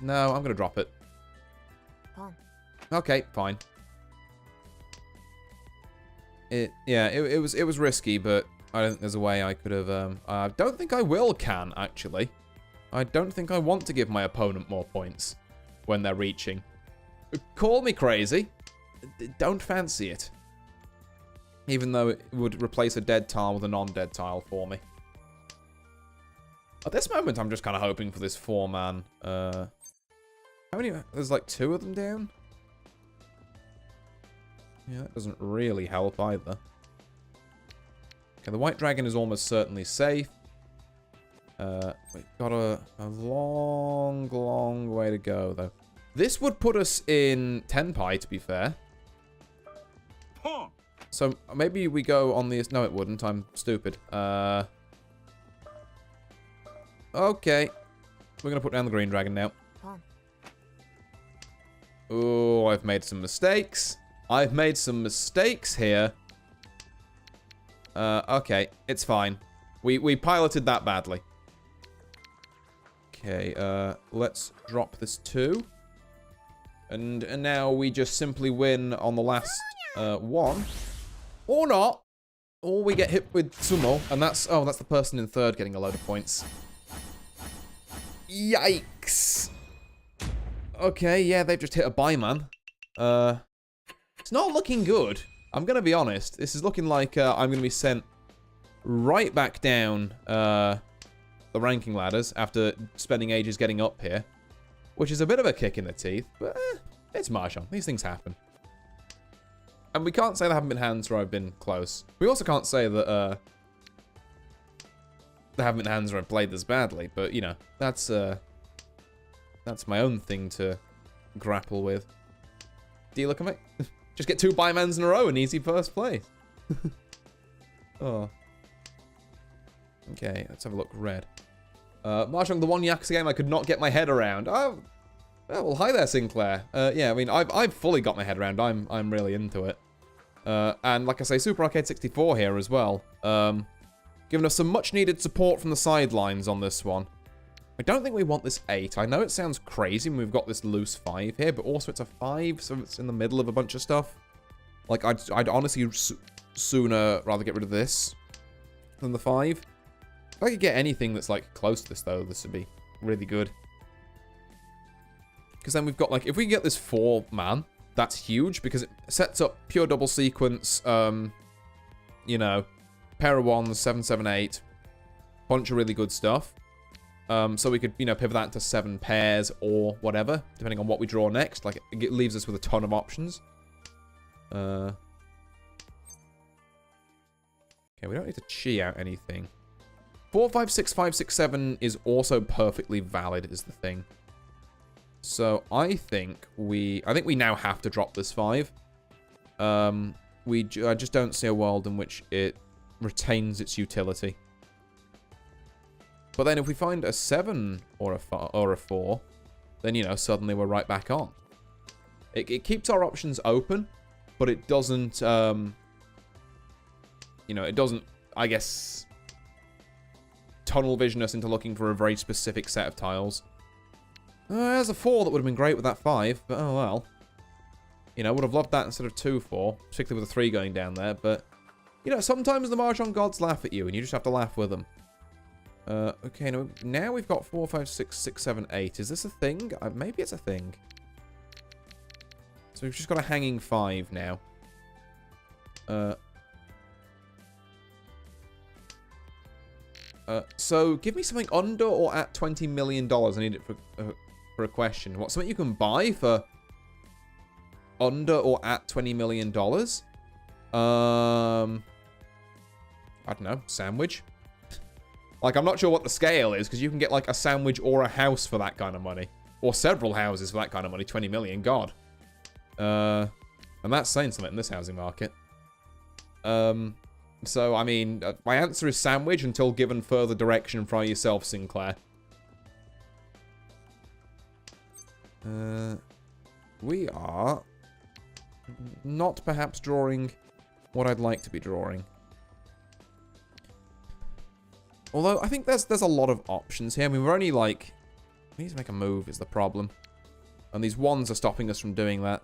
S1: No, I'm going to drop it. Okay, fine. It was risky, but I don't think there's a way I could have... I don't think I can, actually. I don't think I want to give my opponent more points when they're reaching. Call me crazy. Don't fancy it. Even though it would replace a dead tile with a non-dead tile for me. At this moment, I'm just kind of hoping for this 4-man. How many? There's like 2 of them down? Yeah, that doesn't really help either. Okay, the white dragon is almost certainly safe. We've got a long, long way to go, though. This would put us in Tenpai, to be fair. So maybe we go on the... No, it wouldn't. I'm stupid. Okay. We're going to put down the green dragon now. Oh, I've made some mistakes. I've made some mistakes here. Okay. It's fine. We piloted that badly. Okay, let's drop this 2. And now we just simply win on the last 1. Or not. Or we get hit with sumo. And that's the person in 3rd getting a load of points. Yikes. Okay, yeah, they've just hit a bye, man. It's not looking good. I'm going to be honest. This is looking like I'm going to be sent right back down the ranking ladders after spending ages getting up here. Which is a bit of a kick in the teeth, but it's Mahjong. These things happen. And we can't say there haven't been hands where I've been close. We also can't say that there haven't been hands where I've played this badly, but, you know, that's my own thing to grapple with. Dealer, come back. Just get 2 bymans in a row and easy first place. Oh. Okay, let's have a look. Red. Mahjong, the one Yakuza game I could not get my head around. Oh, well, hi there, Sinclair. Yeah, I mean, I've fully got my head around. I'm really into it. And like I say, Super Arcade 64 here as well. Giving us some much-needed support from the sidelines on this one. I don't think we want this 8. I know it sounds crazy when we've got this loose 5 here, but also it's a 5, so it's in the middle of a bunch of stuff. Like, I'd honestly sooner rather get rid of this than the 5. If I could get anything that's, like, close to this, though, this would be really good. Because then we've got, like, if we can get this 4-man, that's huge, because it sets up pure double sequence, you know, pair of 1s, 7, 7, 8, bunch of really good stuff. So we could, you know, pivot that into 7 pairs or whatever, depending on what we draw next. Like, it leaves us with a ton of options. Okay, we don't need to chi out anything. 4, 5, 6, 5, 6, 7 is also perfectly valid, is the thing. So I think we now have to drop this 5. I just don't see a world in which it retains its utility. But then if we find a 7 or a 4, then, you know, suddenly we're right back on. It keeps our options open, but it doesn't, you know, it doesn't, I guess, tunnel vision us into looking for a very specific set of tiles. There's a 4 that would have been great with that 5, but oh well. You know, would have loved that instead of 2, 4, particularly with a 3 going down there, but, you know, sometimes the Mahjong gods laugh at you, and you just have to laugh with them. Okay, now we've got 4, 5, 6, 6, 7, 8. Is this a thing? Maybe it's a thing. So we've just got a hanging 5 now. So give me something under or at $20 million. I need it for a question. What, something you can buy for under or at $20 million? I don't know, sandwich? Like, I'm not sure what the scale is, because you can get, like, a sandwich or a house for that kind of money. Or several houses for that kind of money. 20 million, God. And that's saying something in this housing market. So, I mean, my answer is sandwich until given further direction from yourself, Sinclair. We are not perhaps drawing what I'd like to be drawing. Although, I think there's a lot of options here. I mean, we're only, like... We need to make a move is the problem. And these 1s are stopping us from doing that.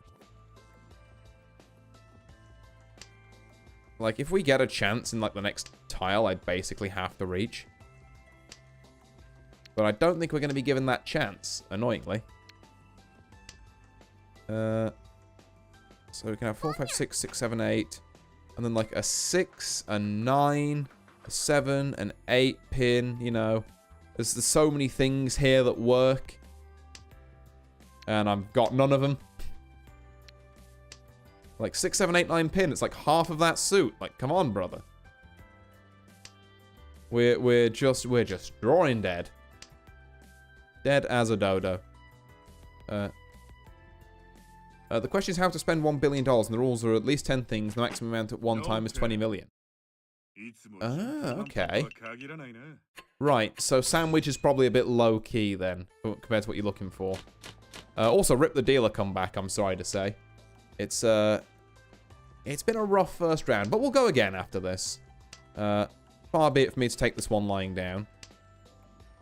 S1: Like, if we get a chance in, like, the next tile, I'd basically have to reach. But I don't think we're going to be given that chance, annoyingly. So we can have 4, 5, 6, 6, 7, 8. And then, like, a 6, a 9... 7, an 8 pin, you know. There's so many things here that work. And I've got none of them. Like 6, 7, 8, 9 pin. It's like half of that suit. Like, come on, brother. We're just drawing dead. Dead as a dodo. The question is how to spend $1 billion, and the rules are at least 10 things. The maximum amount at one time is 20 million. Ah, okay. Right, so sandwich is probably a bit low-key then, compared to what you're looking for. Also, Rip the Dealer come back, I'm sorry to say. It's been a rough first round, but we'll go again after this. Far be it for me to take this one lying down.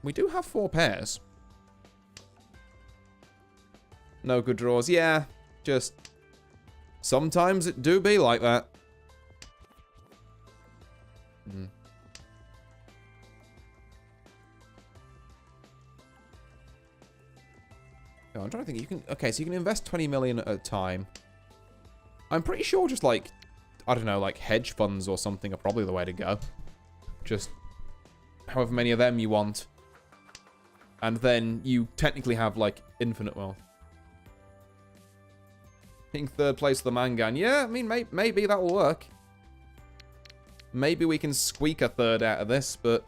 S1: We do have 4 pairs. No good draws. Yeah, just sometimes it do be like that. Oh, I'm trying to think. You can okay, so you can invest 20 million at a time. I'm pretty sure just like, I don't know, like hedge funds or something are probably the way to go. Just however many of them you want. And then you technically have like infinite wealth. Hitting third place for the Mangan. Yeah, I mean, maybe that'll work. Maybe we can squeak a third out of this, but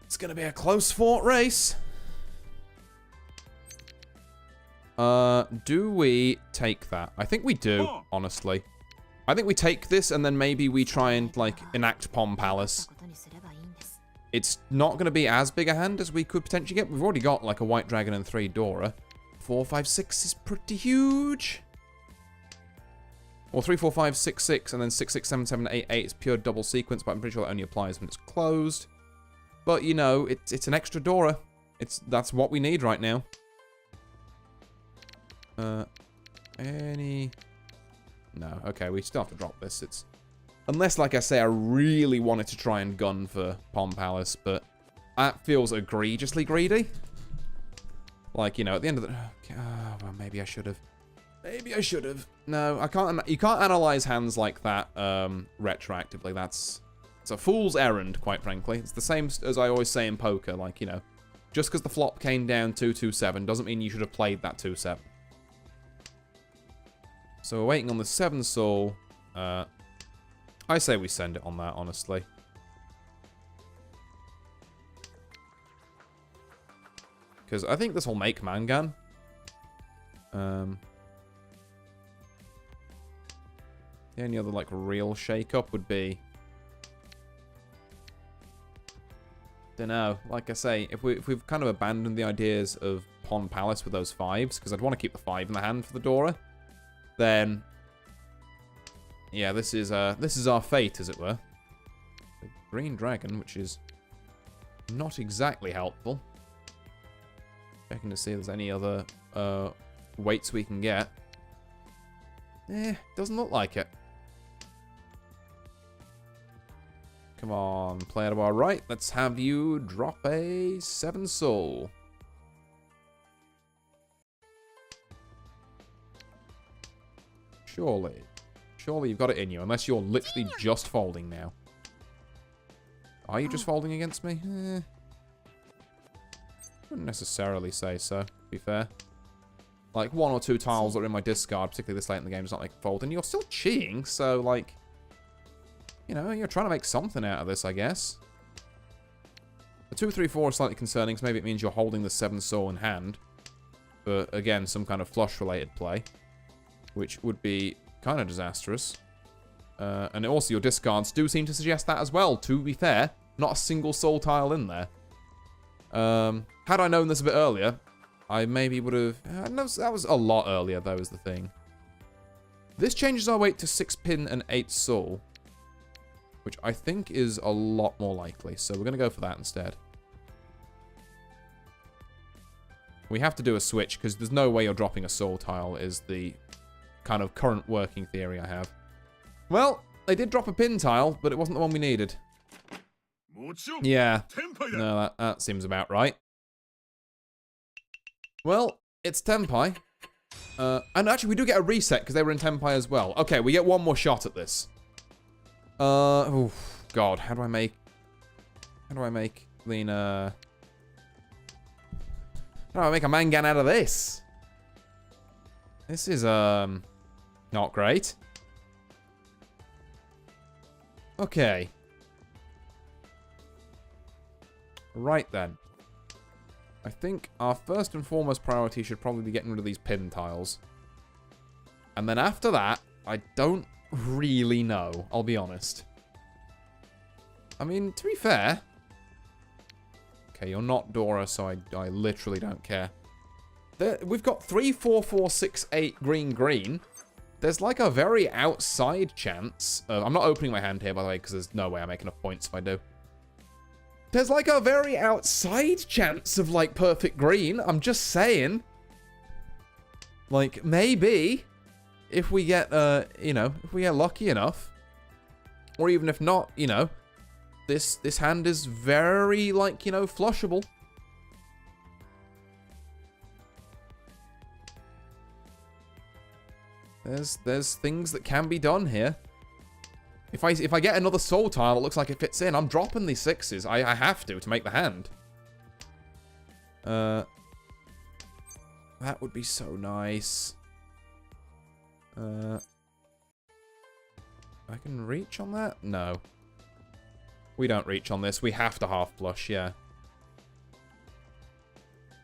S1: it's going to be a close fought race. Do we take that? I think we do, honestly. I think we take this and then maybe we try and, like, enact Pom Palace. It's not going to be as big a hand as we could potentially get. We've already got, like, a White Dragon and 3 Dora. 4, 5, 6 is pretty huge. Or 3, 4, 5, 6, 6, and then 6, 6, 7, 7, 8, 8 is pure double sequence, but I'm pretty sure that only applies when it's closed. But, you know, it's an extra Dora. That's what we need right now. No, okay, we still have to drop this. It's unless, like I say, I really wanted to try and gun for Pom Palace, but that feels egregiously greedy. Like, you know, at the end of the... well, maybe I should have. Maybe I should have. No, I can't. You can't analyze hands like that retroactively. It's a fool's errand, quite frankly. It's the same as I always say in poker. Like, you know, just because the flop came down 2-2-7 doesn't mean you should have played that 2-7. So we're waiting on the 7 soul. I say we send it on that, honestly. Because I think this will make Mangan. The only other, like, real shake-up would be... Dunno. Like I say, if we've kind of abandoned the ideas of Pom Palace with those 5s, because I'd want to keep the 5 in the hand for the Dora, then... Yeah, this is our fate, as it were. The Green Dragon, which is not exactly helpful. Checking to see if there's any other weights we can get. Doesn't look like it. Come on, player to our right. Let's have you drop a 7 soul. Surely. Surely you've got it in you, unless you're literally just folding now. Are you just folding against me? Wouldn't necessarily say so, to be fair. Like, 1 or 2 tiles that are in my discard, particularly this late in the game, is not like fold. And you're still cheating, so, like... You know, you're trying to make something out of this, I guess. The 2, 3, 4 is slightly concerning, because maybe it means you're holding the 7 soul in hand. But, again, some kind of flush-related play. Which would be kind of disastrous. And also, your discards do seem to suggest that as well, to be fair. Not a single soul tile in there. Had I known this a bit earlier, I maybe would have... that was a lot earlier, though, is the thing. This changes our weight to 6 pin and 8 soul, which I think is a lot more likely. So we're going to go for that instead. We have to do a switch, because there's no way you're dropping a soul tile, is the kind of current working theory I have. Well, they did drop a pin tile, but it wasn't the one we needed. Yeah. No, that seems about right. Well, it's Tenpai. And actually, we do get a reset because they were in Tenpai as well. Okay, we get one more shot at this. Oh, God. How do I make Lena... How do I make a Mangan out of this? This is, not great. Okay. Right then. I think our first and foremost priority should probably be getting rid of these pin tiles. And then after that, I don't really know, I'll be honest. I mean, to be fair... Okay, you're not Dora, so I literally don't care. We've got 3, 4, 4, 6, 8 green, green. There's like a very outside chance. I'm not opening my hand here, by the way, because there's no way I make enough points if I do. There's like a very outside chance of like perfect green. I'm just saying. Like, maybe if we get, you know, if we get lucky enough, or even if not, you know, this hand is very, like, you know, flushable. There's things that can be done here. If I get another soul tile that looks like it fits in, I'm dropping these 6s. I have to make the hand. That would be so nice. I can reach on that? No. We don't reach on this. We have to half flush, yeah.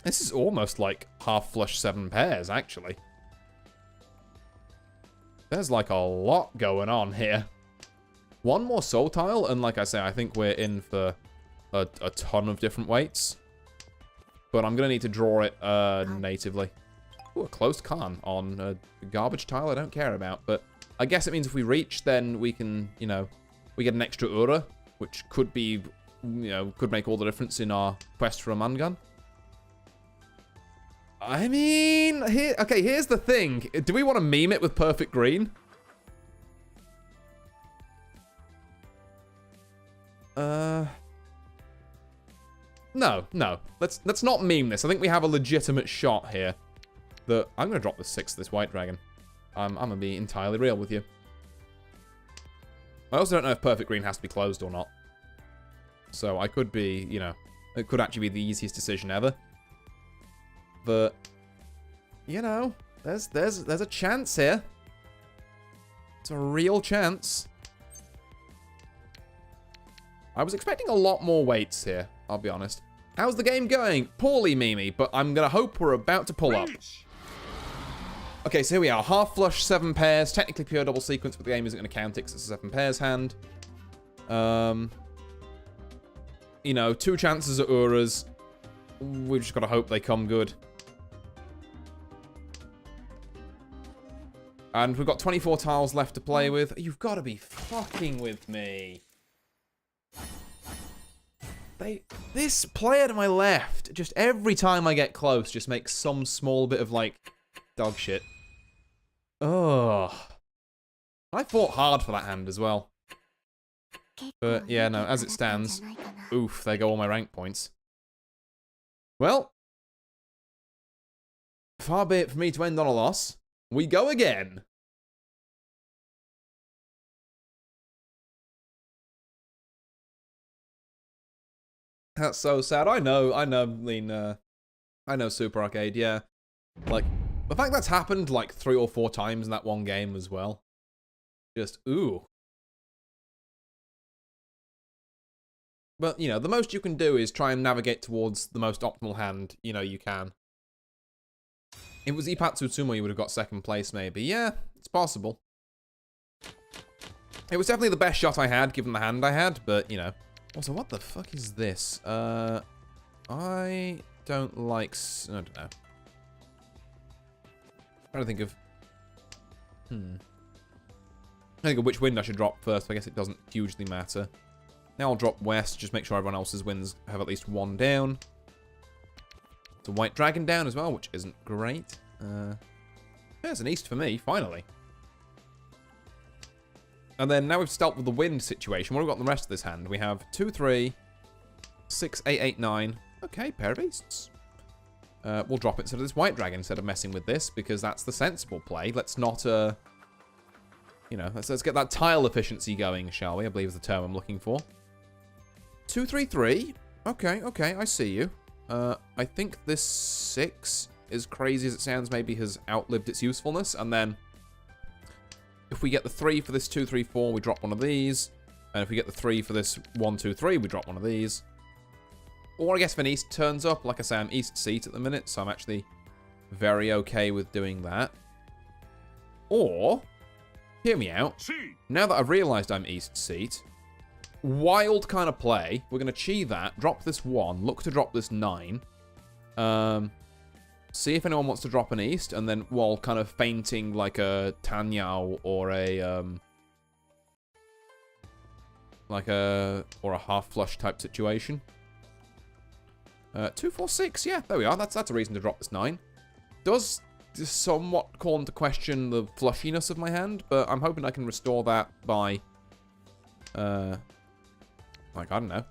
S1: This is almost like half flush 7 pairs, actually. There's like a lot going on here. One more soul tile, and like I say, I think we're in for a ton of different weights. But I'm going to need to draw it natively. Ooh, a closed con on a garbage tile I don't care about. But I guess it means if we reach, then we can, you know, we get an extra ura, which could be, you know, could make all the difference in our quest for a man gun. I mean, okay, here's the thing. Do we want to meme it with perfect green? No. Let's not meme this. I think we have a legitimate shot here. I'm gonna drop the 6 of this white dragon. I'm gonna be entirely real with you. I also don't know if perfect green has to be closed or not. So I could be, you know, it could actually be the easiest decision ever. But, you know, there's a chance here. It's a real chance. I was expecting a lot more weights here, I'll be honest. How's the game going? Poorly, Mimi, but I'm gonna hope we're about to pull up. Okay, so here we are. Half flush, 7 pairs. Technically pure double sequence, but the game isn't gonna count it because it's a 7 pairs hand. You know, 2 chances at Uras. We've just gotta hope they come good. And we've got 24 tiles left to play with. You've got to be fucking with me. This player to my left, just every time I get close, just makes some small bit of, like, dog shit. Ugh. I fought hard for that hand as well. But, yeah, no, as it stands, oof, there go all my rank points. Well, far be it for me to end on a loss. We go again. That's so sad. I know, Lean, I know Super Arcade, yeah. Like, the fact that's happened like 3 or 4 times in that one game as well. Just, ooh. But, you know, the most you can do is try and navigate towards the most optimal hand, you know, you can. If it was Ipatsu Tsumo, you would have got 2nd place, maybe. Yeah, it's possible. It was definitely the best shot I had, given the hand I had, but, you know. Also, what the fuck is this? I don't like... I don't know. I'm trying to think of... I think of which wind I should drop first, but I guess it doesn't hugely matter. Now I'll drop west, just make sure everyone else's winds have at least 1 down. It's a white dragon down as well, which isn't great. There's an east for me, finally. And then now we've dealt with the wind situation. What have we got in the rest of this hand? We have 2, 3, 6, 8, 8, 9. Okay, pair of easts. We'll drop it instead of this white dragon instead of messing with this, because that's the sensible play. Let's not, you know, let's get that tile efficiency going, shall we? I believe is the term I'm looking for. 2, 3, 3. Okay, I see you. I think this 6, as crazy as it sounds, maybe has outlived its usefulness. And then if we get the 3 for this 2, 3, 4, we drop one of these. And if we get the 3 for this 1, 2, 3, we drop one of these. Or I guess if an east turns up, like I say, I'm east seat at the minute, so I'm actually very okay with doing that. Or, hear me out, now that I've realised I'm east seat, wild kind of play, we're going to chi that, drop this 1, look to drop this 9, see if anyone wants to drop an east, and then while kind of feinting like a Tanyao or a half flush type situation. 2, 4, 6, yeah, there we are. That's a reason to drop this 9. Does somewhat call into question the flushiness of my hand, but I'm hoping I can restore that by, like, I don't know,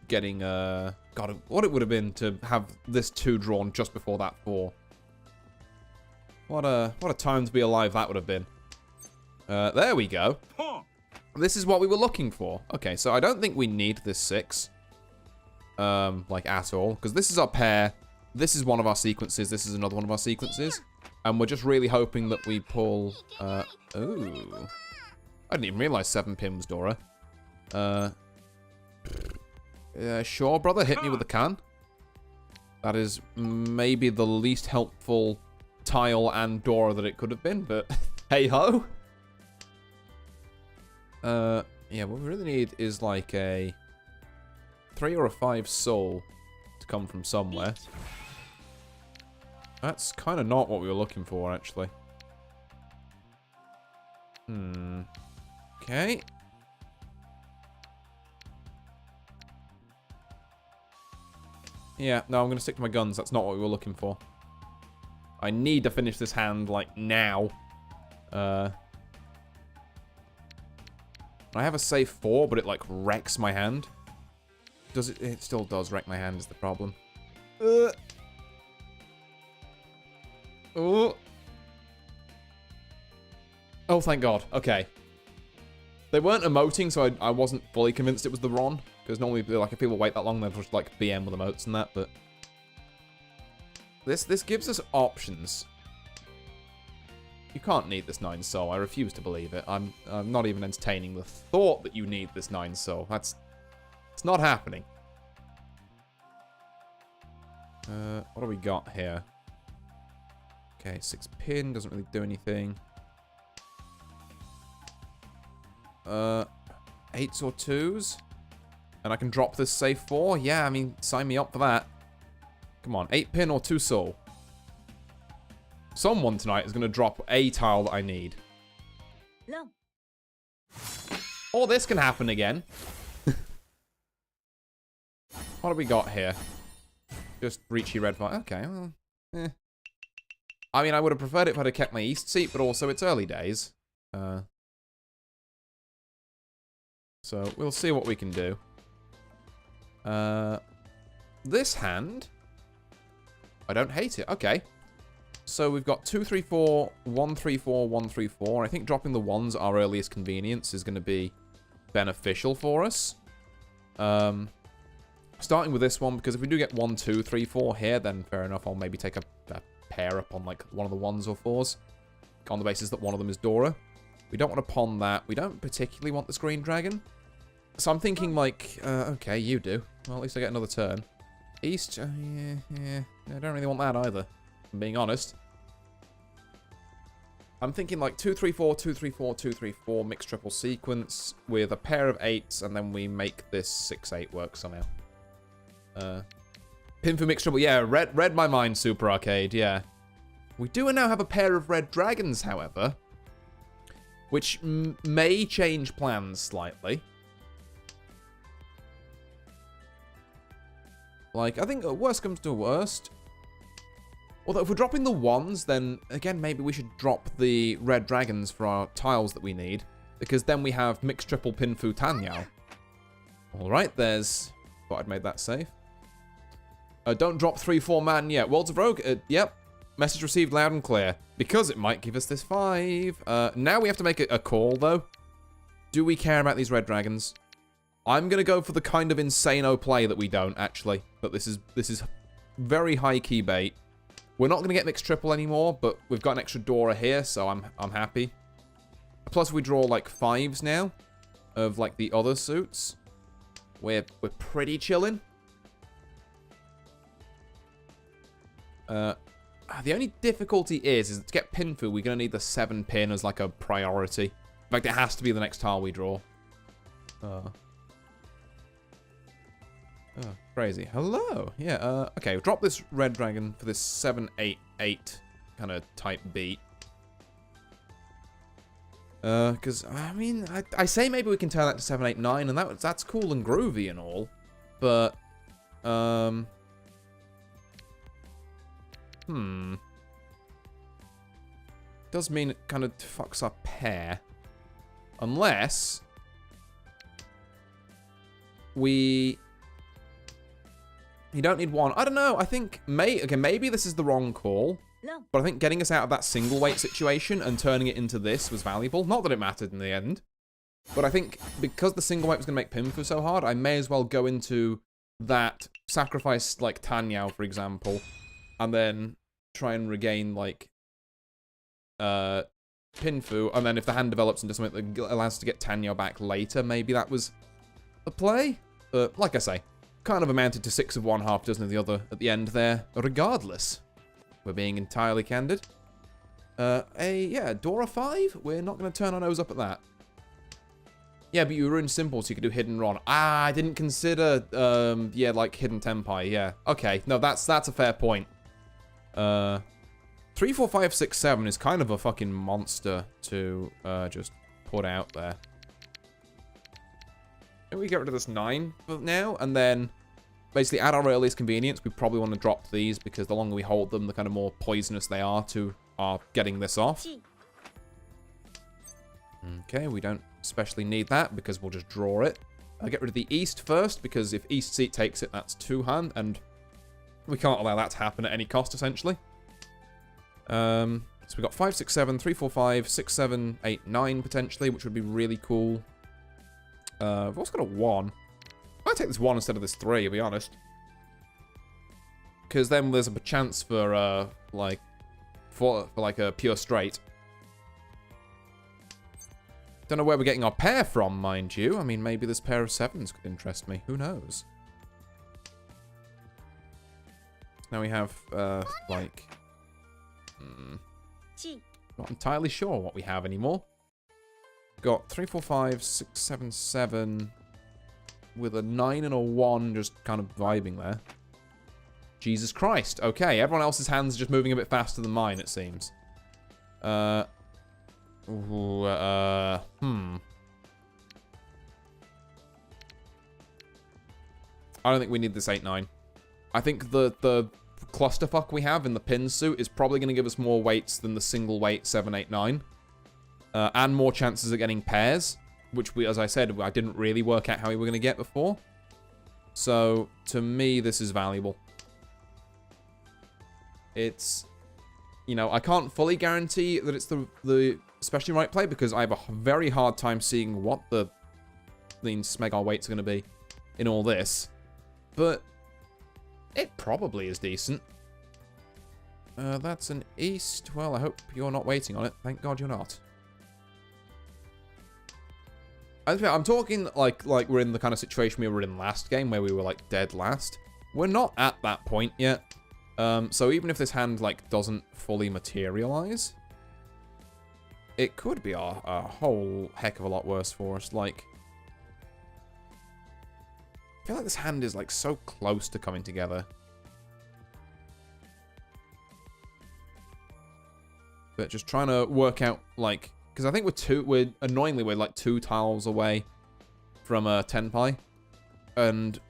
S1: getting, God, what it would have been to have this 2 drawn just before that 4. What a time to be alive that would have been. There we go. This is what we were looking for. Okay, so I don't think we need this 6. Like, at all. Because this is our pair. This is one of our sequences. This is another one of our sequences. And we're just really hoping that we pull... ooh. I didn't even realize 7 pin was Dora. Sure, brother. Hit me with a can. That is maybe the least helpful tile and Dora that it could have been, but hey-ho. Yeah, what we really need is like a 3 or a 5 soul to come from somewhere. That's kind of not what we were looking for, actually. Okay. Yeah, no, I'm going to stick to my guns. That's not what we were looking for. I need to finish this hand, like, now. I have a save 4, but it, like, wrecks my hand. Does it? It still does wreck my hand, is the problem. Oh. Oh, thank God. Okay. They weren't emoting, so I wasn't fully convinced it was the Ron. Because normally, like, if people wait that long, they'll just, like, BM with emotes and that, but... This gives us options. You can't need this 9 soul. I refuse to believe it. I'm not even entertaining the thought that you need this 9 soul. It's not happening. What do we got here? Okay, 6 pin. Doesn't really do anything. 8s or 2s. And I can drop this save 4. Yeah, I mean, sign me up for that. Come on, 8 pin or 2 soul. Someone tonight is going to drop a tile that I need. No. Or this can happen again. What have we got here? Just Riichi red fire. Okay, well, I mean, I would have preferred it if I'd have kept my east seat, but also it's early days. So we'll see what we can do. This hand, I don't hate it. Okay. So we've got 2, 3, 4, 1, 3, 4, 1, 3, 4. I think dropping the 1s at our earliest convenience is going to be beneficial for us. Starting with this one, because if we do get 1, 2, 3, 4 here, then fair enough. I'll maybe take a pair up on like one of the 1s or 4s. On the basis that one of them is Dora. We don't want to pawn that. We don't particularly want this green dragon. So I'm thinking like, okay, you do. Well, at least I get another turn. East, yeah. I don't really want that either, if I'm being honest. I'm thinking like 2, 3, 4, 2, 3, 4, 2, 3, 4 mixed triple sequence with a pair of 8s, and then we make this 6, 8 work somehow. Pin for mixed triple, yeah, read my mind, Super Arcade, yeah. We do now have a pair of red dragons, however, which may change plans slightly. Like, I think worst comes to worst. Although if we're dropping the 1s, then again, maybe we should drop the red dragons for our tiles that we need. Because then we have mixed triple Pinfu Tanyao. Alright, there's... Thought I'd made that safe. Don't drop 3-4 man yet. Worlds of Rogue, yep. Message received loud and clear. Because it might give us this 5. Now we have to make a call, though. Do we care about these red dragons? I'm going to go for the kind of insano play that we don't, actually. But this is very high-key bait. We're not going to get mixed triple anymore, but we've got an extra Dora here, so I'm happy. Plus, we draw, like, 5s now of, like, the other suits. We're pretty chilling. The only difficulty is to get Pinfu, we're going to need the 7 pin as, like, a priority. In fact, it has to be the next tile we draw. Oh, crazy. Hello. Yeah, okay. Drop this red dragon for this 7-8-8 kind of type beat. Because, I mean, I say maybe we can turn that to 7-8-9, and that's cool and groovy and all. But, Does mean it kind of fucks our pair. Unless we... You don't need one. I don't know. I think maybe this is the wrong call.
S2: No.
S1: But I think getting us out of that single weight situation and turning it into this was valuable. Not that it mattered in the end. But I think because the single weight was going to make Pinfu so hard, I may as well go into that, sacrifice, like, Tanyao, for example, and then try and regain, like, Pinfu, and then if the hand develops into something that allows us to get Tanyao back later, maybe that was the play. Like I say, kind of amounted to 6 of one, half dozen of the other at the end there. Regardless, we're being entirely candid. Dora 5? We're not going to turn our nose up at that. Yeah, but you ruined simple, so you could do Hidden Ron. Ah, I didn't consider, like Hidden Tenpai, yeah. Okay, no, that's a fair point. 3, 4, 5, 6, 7 is kind of a fucking monster to just put out there. Maybe we get rid of this 9 for now, and then basically at our earliest convenience, we probably want to drop these because the longer we hold them, the kind of more poisonous they are to our getting this off. Okay, we don't especially need that because we'll just draw it. I'll get rid of the East first because if East Seat takes it, that's 2 hand, and we can't allow that to happen at any cost, essentially. So we got 5, 6, 7, 3, 4, 5, 6, 7, 8, 9 potentially, which would be really cool. We've also got a 1. I'll take this 1 instead of this 3, to be honest. Because then there's a chance for, like a pure straight. Don't know where we're getting our pair from, mind you. I mean, maybe this pair of 7s could interest me. Who knows? Now we have, like... not entirely sure what we have anymore. Got 3, 4, 5, 6, 7, 7... with a 9 and a 1 just kind of vibing there. Jesus Christ. Okay, everyone else's hands are just moving a bit faster than mine, it seems. I don't think we need this 8-9. I think the clusterfuck we have in the pin suit is probably going to give us more weights than the single weight 7, 8, 9. And more chances of getting pairs, which we, as I said, I didn't really work out how we were going to get before. So, to me, this is valuable. It's, you know, I can't fully guarantee that it's the especially right play because I have a very hard time seeing what the smeg our weights are going to be in all this. But it probably is decent. That's an East. Well, I hope you're not waiting on it. Thank God you're not. I'm talking like we're in the kind of situation we were in last game where we were like dead last. We're not at that point yet. So even if this hand like doesn't fully materialize, it could be a whole heck of a lot worse for us. Like, I feel like this hand is like so close to coming together. But just trying to work out like, because I think we're annoyingly we're like 2 tiles away from a Tenpai, and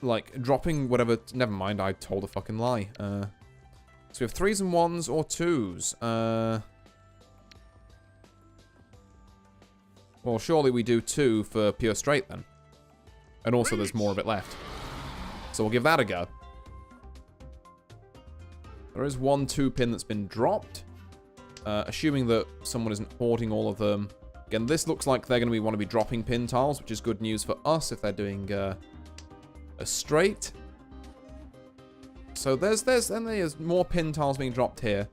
S1: like dropping whatever. Never mind, I told a fucking lie. So we have 3s and 1s or 2s. Well, surely we do 2 for pure straight then. And also there's more of it left. So we'll give that a go. There is 1 2-pin that's been dropped. Assuming that someone isn't hoarding all of them. Again, this looks like they're going to want to be dropping pin tiles, which is good news for us if they're doing a straight. So there's more pin tiles being dropped here.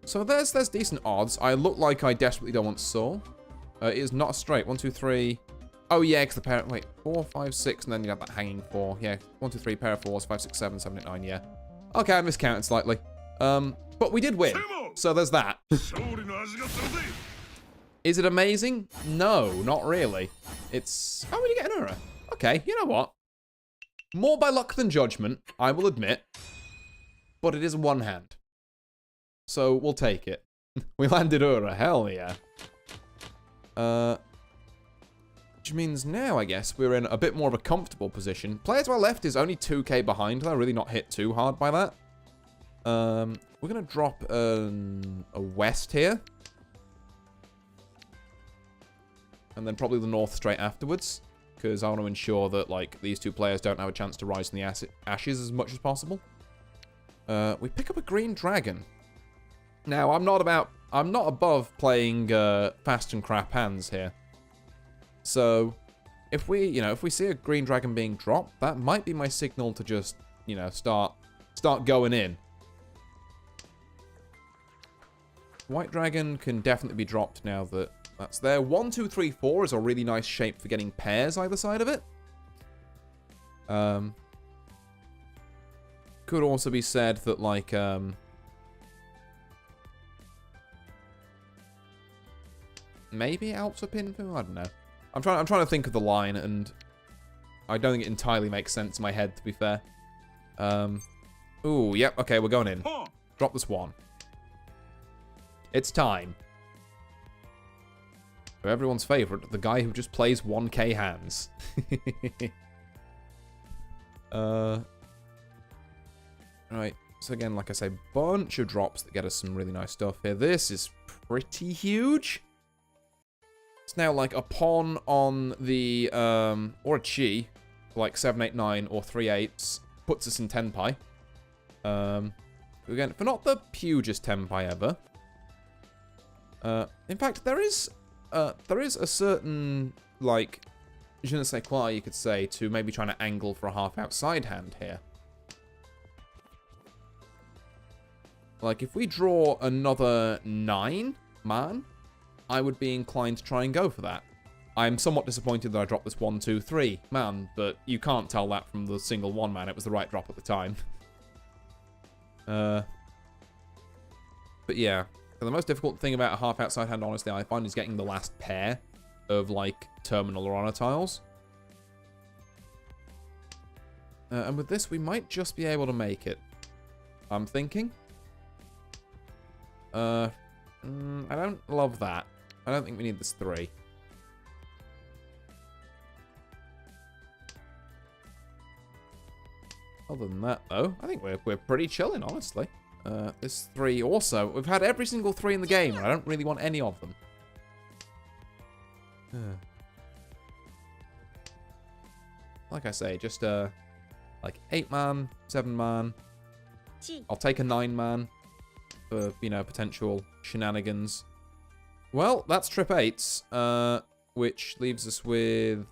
S1: So there's decent odds. I look like I desperately don't want Soul. It is not a straight. 1, 2, 3. Oh yeah, because the pair. Wait, 4, 5, 6, and then you have that hanging 4. Yeah, 1, 2, 3, pair of 4s, 5, 6, 7, 7, 8, 9. Yeah. Okay, I miscounted slightly. But we did win. So there's that. Is it amazing? No, not really. It's... Oh, we did get an error. Okay, you know what? More by luck than judgment, I will admit. But it is one hand. So we'll take it. We landed Ura, hell yeah. Which means now, I guess, we're in a bit more of a comfortable position. Player to our left is only 2k behind, though. Really not hit too hard by that. We're going to drop a west here. And then probably the north straight afterwards. Because I want to ensure that, like, these two players don't have a chance to rise in the ashes as much as possible. We pick up a green dragon. Now, I'm not above playing fast and crap hands here. So, if we see a green dragon being dropped, that might be my signal to just, start going in. White dragon can definitely be dropped now that that's there. 1, 2, 3, 4 is a really nice shape for getting pairs either side of it. Could also be said that, like, maybe Alps are Pinfu? I don't know. I'm trying to think of the line, and I don't think it entirely makes sense in my head, to be fair. Ooh, yep, okay, we're going in. Drop this one. It's time. For everyone's favorite, the guy who just plays 1k hands. Right, so again, like I say, bunch of drops that get us some really nice stuff here. This is pretty huge. It's now like a pawn on the, or a chi, like 7, 8, 9, or 3 8s, puts us in tenpai. Again, for not the hugest tenpai ever. In fact, there is a certain, like, je ne sais quoi, you could say, to maybe trying to angle for a half outside hand here. Like, if we draw another 9 man, I would be inclined to try and go for that. I'm somewhat disappointed that I dropped this 1, 2, 3 man, but you can't tell that from the single 1 man. It was the right drop at the time. But yeah. So the most difficult thing about a half outside hand, honestly, I find is getting the last pair of, like, terminal or honor tiles. And with this, we might just be able to make it. I'm thinking. I don't love that. I don't think we need this 3. Other than that, though, I think we're pretty chilling, honestly. This 3 also. We've had every single 3 in the game, and I don't really want any of them. Like I say, just, like 8 man, 7 man. I'll take a 9 man for, potential shenanigans. Well, that's trip 8s, which leaves us with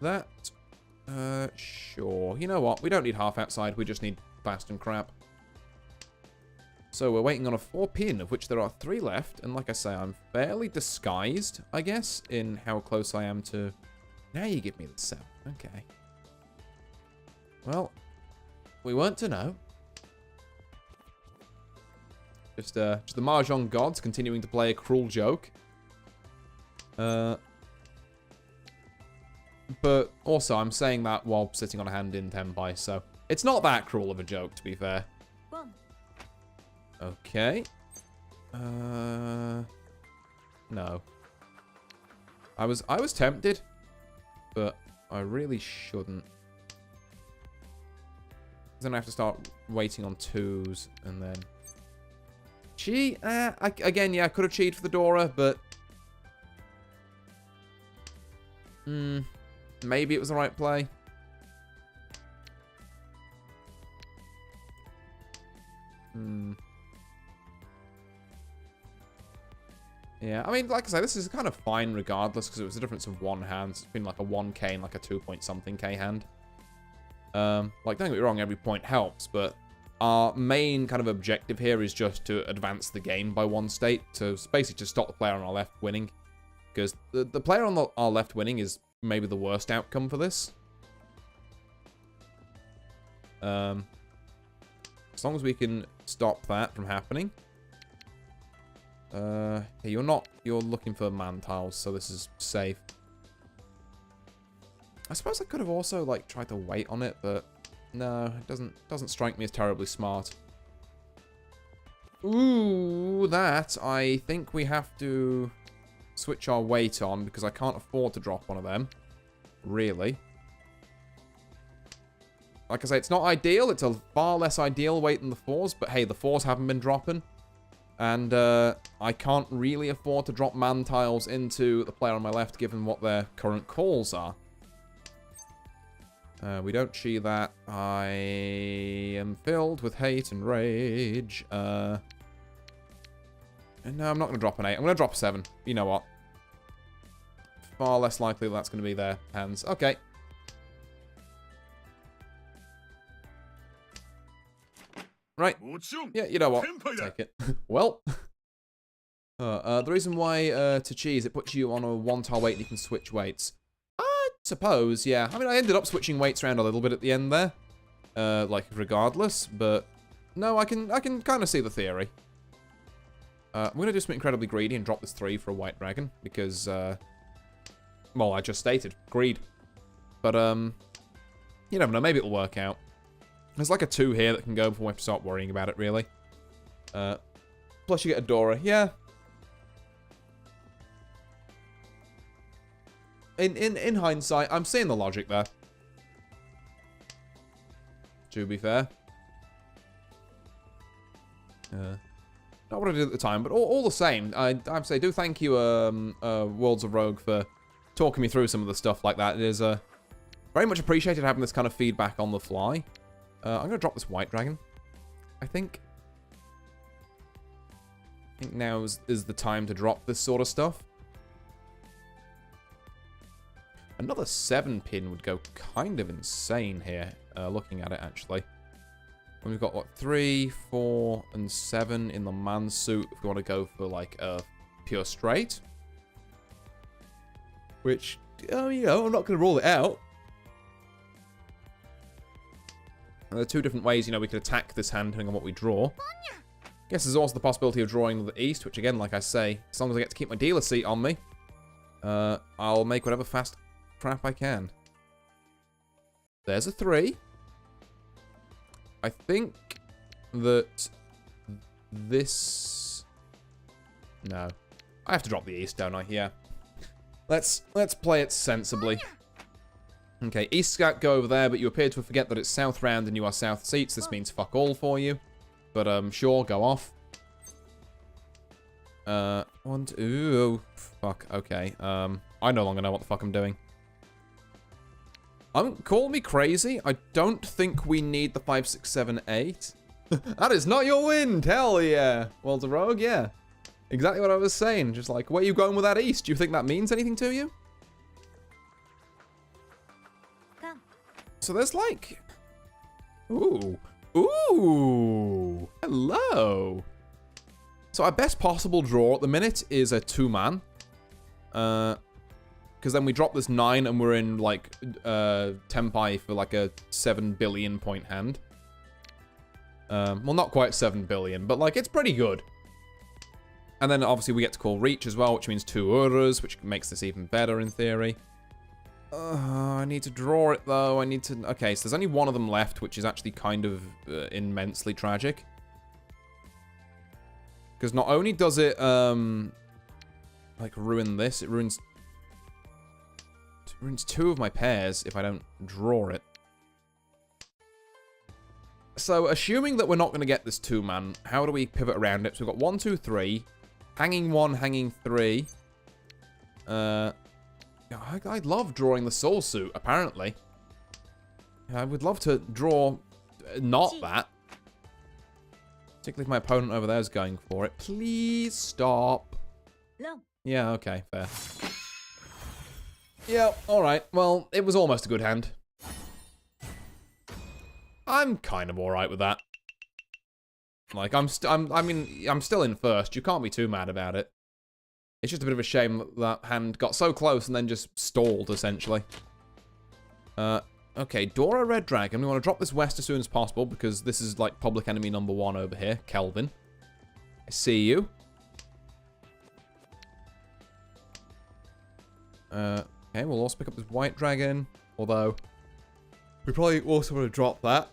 S1: that. Sure. You know what? We don't need half outside. We just need fast and crap. So we're waiting on a 4-pin, of which there are 3 left. And like I say, I'm fairly disguised, I guess, in how close I am to... Now you give me the 7. Okay. Well, we weren't to know. Just the Mahjong gods continuing to play a cruel joke. But also, I'm saying that while sitting on a hand in tenpai, so it's not that cruel of a joke, to be fair. Okay. No. I was tempted, but I really shouldn't. Then I have to start waiting on 2s, and then... again, yeah, I could have cheated for the Dora, but... maybe it was the right play. Yeah, I mean, like I say, this is kind of fine regardless, because it was a difference of 1 hand. It's been like a 1k and like a 2-point-something-k hand. Like, don't get me wrong, every point helps, but our main kind of objective here is just to advance the game by 1 state, to basically just stop the player on our left winning. Because the player on our left winning is maybe the worst outcome for this. As long as we can stop that from happening. You're looking for man tiles, so this is safe. I suppose I could have also, like, tried to wait on it, but no, it doesn't strike me as terribly smart. Ooh, that, I think we have to switch our weight on, because I can't afford to drop one of them. Really. Like I say, it's not ideal. It's a far less ideal weight than the 4s. But hey, the 4s haven't been dropping. And I can't really afford to drop man tiles into the player on my left, given what their current calls are. We don't chi that. I am filled with hate and rage. No, I'm not going to drop an 8. I'm going to drop a 7. You know what? Far less likely that's going to be their hands. Okay. Right. Yeah, you know what? Take it. Well. The reason why to chi is it puts you on a 1-tile weight and you can switch weights. I suppose, yeah. I mean, I ended up switching weights around a little bit at the end there. Like, regardless. But, no, I can kind of see the theory. I'm going to do something incredibly greedy and drop this 3 for a white dragon. Because, well, I just stated. Greed. But, you never know. Maybe it'll work out. There's like a 2 here that can go before we have to start worrying about it, really. Plus you get a Dora. Yeah. In hindsight, I'm seeing the logic there. To be fair. Not what I did at the time, but all the same, I have to say, do thank you, Worlds of Rogue, for talking me through some of the stuff like that. It is very much appreciated having this kind of feedback on the fly. I'm going to drop this white dragon, I think. I think now is the time to drop this sort of stuff. Another 7-pin would go kind of insane here, looking at it, actually. And we've got, what, 3, 4, and 7 in the man suit if we want to go for, like, a pure straight. Which, you know, I'm not going to rule it out. And there are 2 different ways, you know, we could attack this hand depending on what we draw. Guess there's also the possibility of drawing the east, which again, like I say, as long as I get to keep my dealer seat on me, I'll make whatever fast crap I can. There's a 3. I think that this... No. I have to drop the east, don't I? Yeah. Let's play it sensibly. Okay, East Scout, go over there, but you appear to forget that it's south round and you are south seats. This means fuck all for you. But, sure, go off. 1, 2... Fuck, okay. I no longer know what the fuck I'm doing. Call me crazy. I don't think we need the 5, 6, 7, 8. That is not your wind! Hell yeah! Worlds of Rogue, yeah. Exactly what I was saying. Just like, where are you going with that east? Do you think that means anything to you? So there's like... Ooh. Ooh. Hello. So our best possible draw at the minute is a 2-man. Because then we drop this 9 and we're in, like, Tempai for, like, a 7 billion point hand. Well, not quite 7 billion, but, like, it's pretty good. And then, obviously, we get to call Reach as well, which means 2 Uras, which makes this even better in theory. I need to draw it, though. I need to... Okay, so there's only one of them left, which is actually kind of immensely tragic. Because not only does it, like, ruin this, it ruins 2 of my pairs if I don't draw it. So, assuming that we're not going to get this 2-man, how do we pivot around it? So, we've got 1, 2, 3. Hanging 1, hanging 3. I love drawing the soul suit, apparently. I would love to draw not that. Particularly if my opponent over there is going for it. Please stop. No. Yeah, okay, fair. Yeah, alright. Well, it was almost a good hand. I'm kind of alright with that. Like, I'm still in first. You can't be too mad about it. It's just a bit of a shame that that hand got so close and then just stalled, essentially. Okay, Dora Red Dragon. We want to drop this west as soon as possible because this is, like, public enemy number 1 over here. Kelvin. I see you. Okay, we'll also pick up this white dragon. Although, we probably also want to drop that.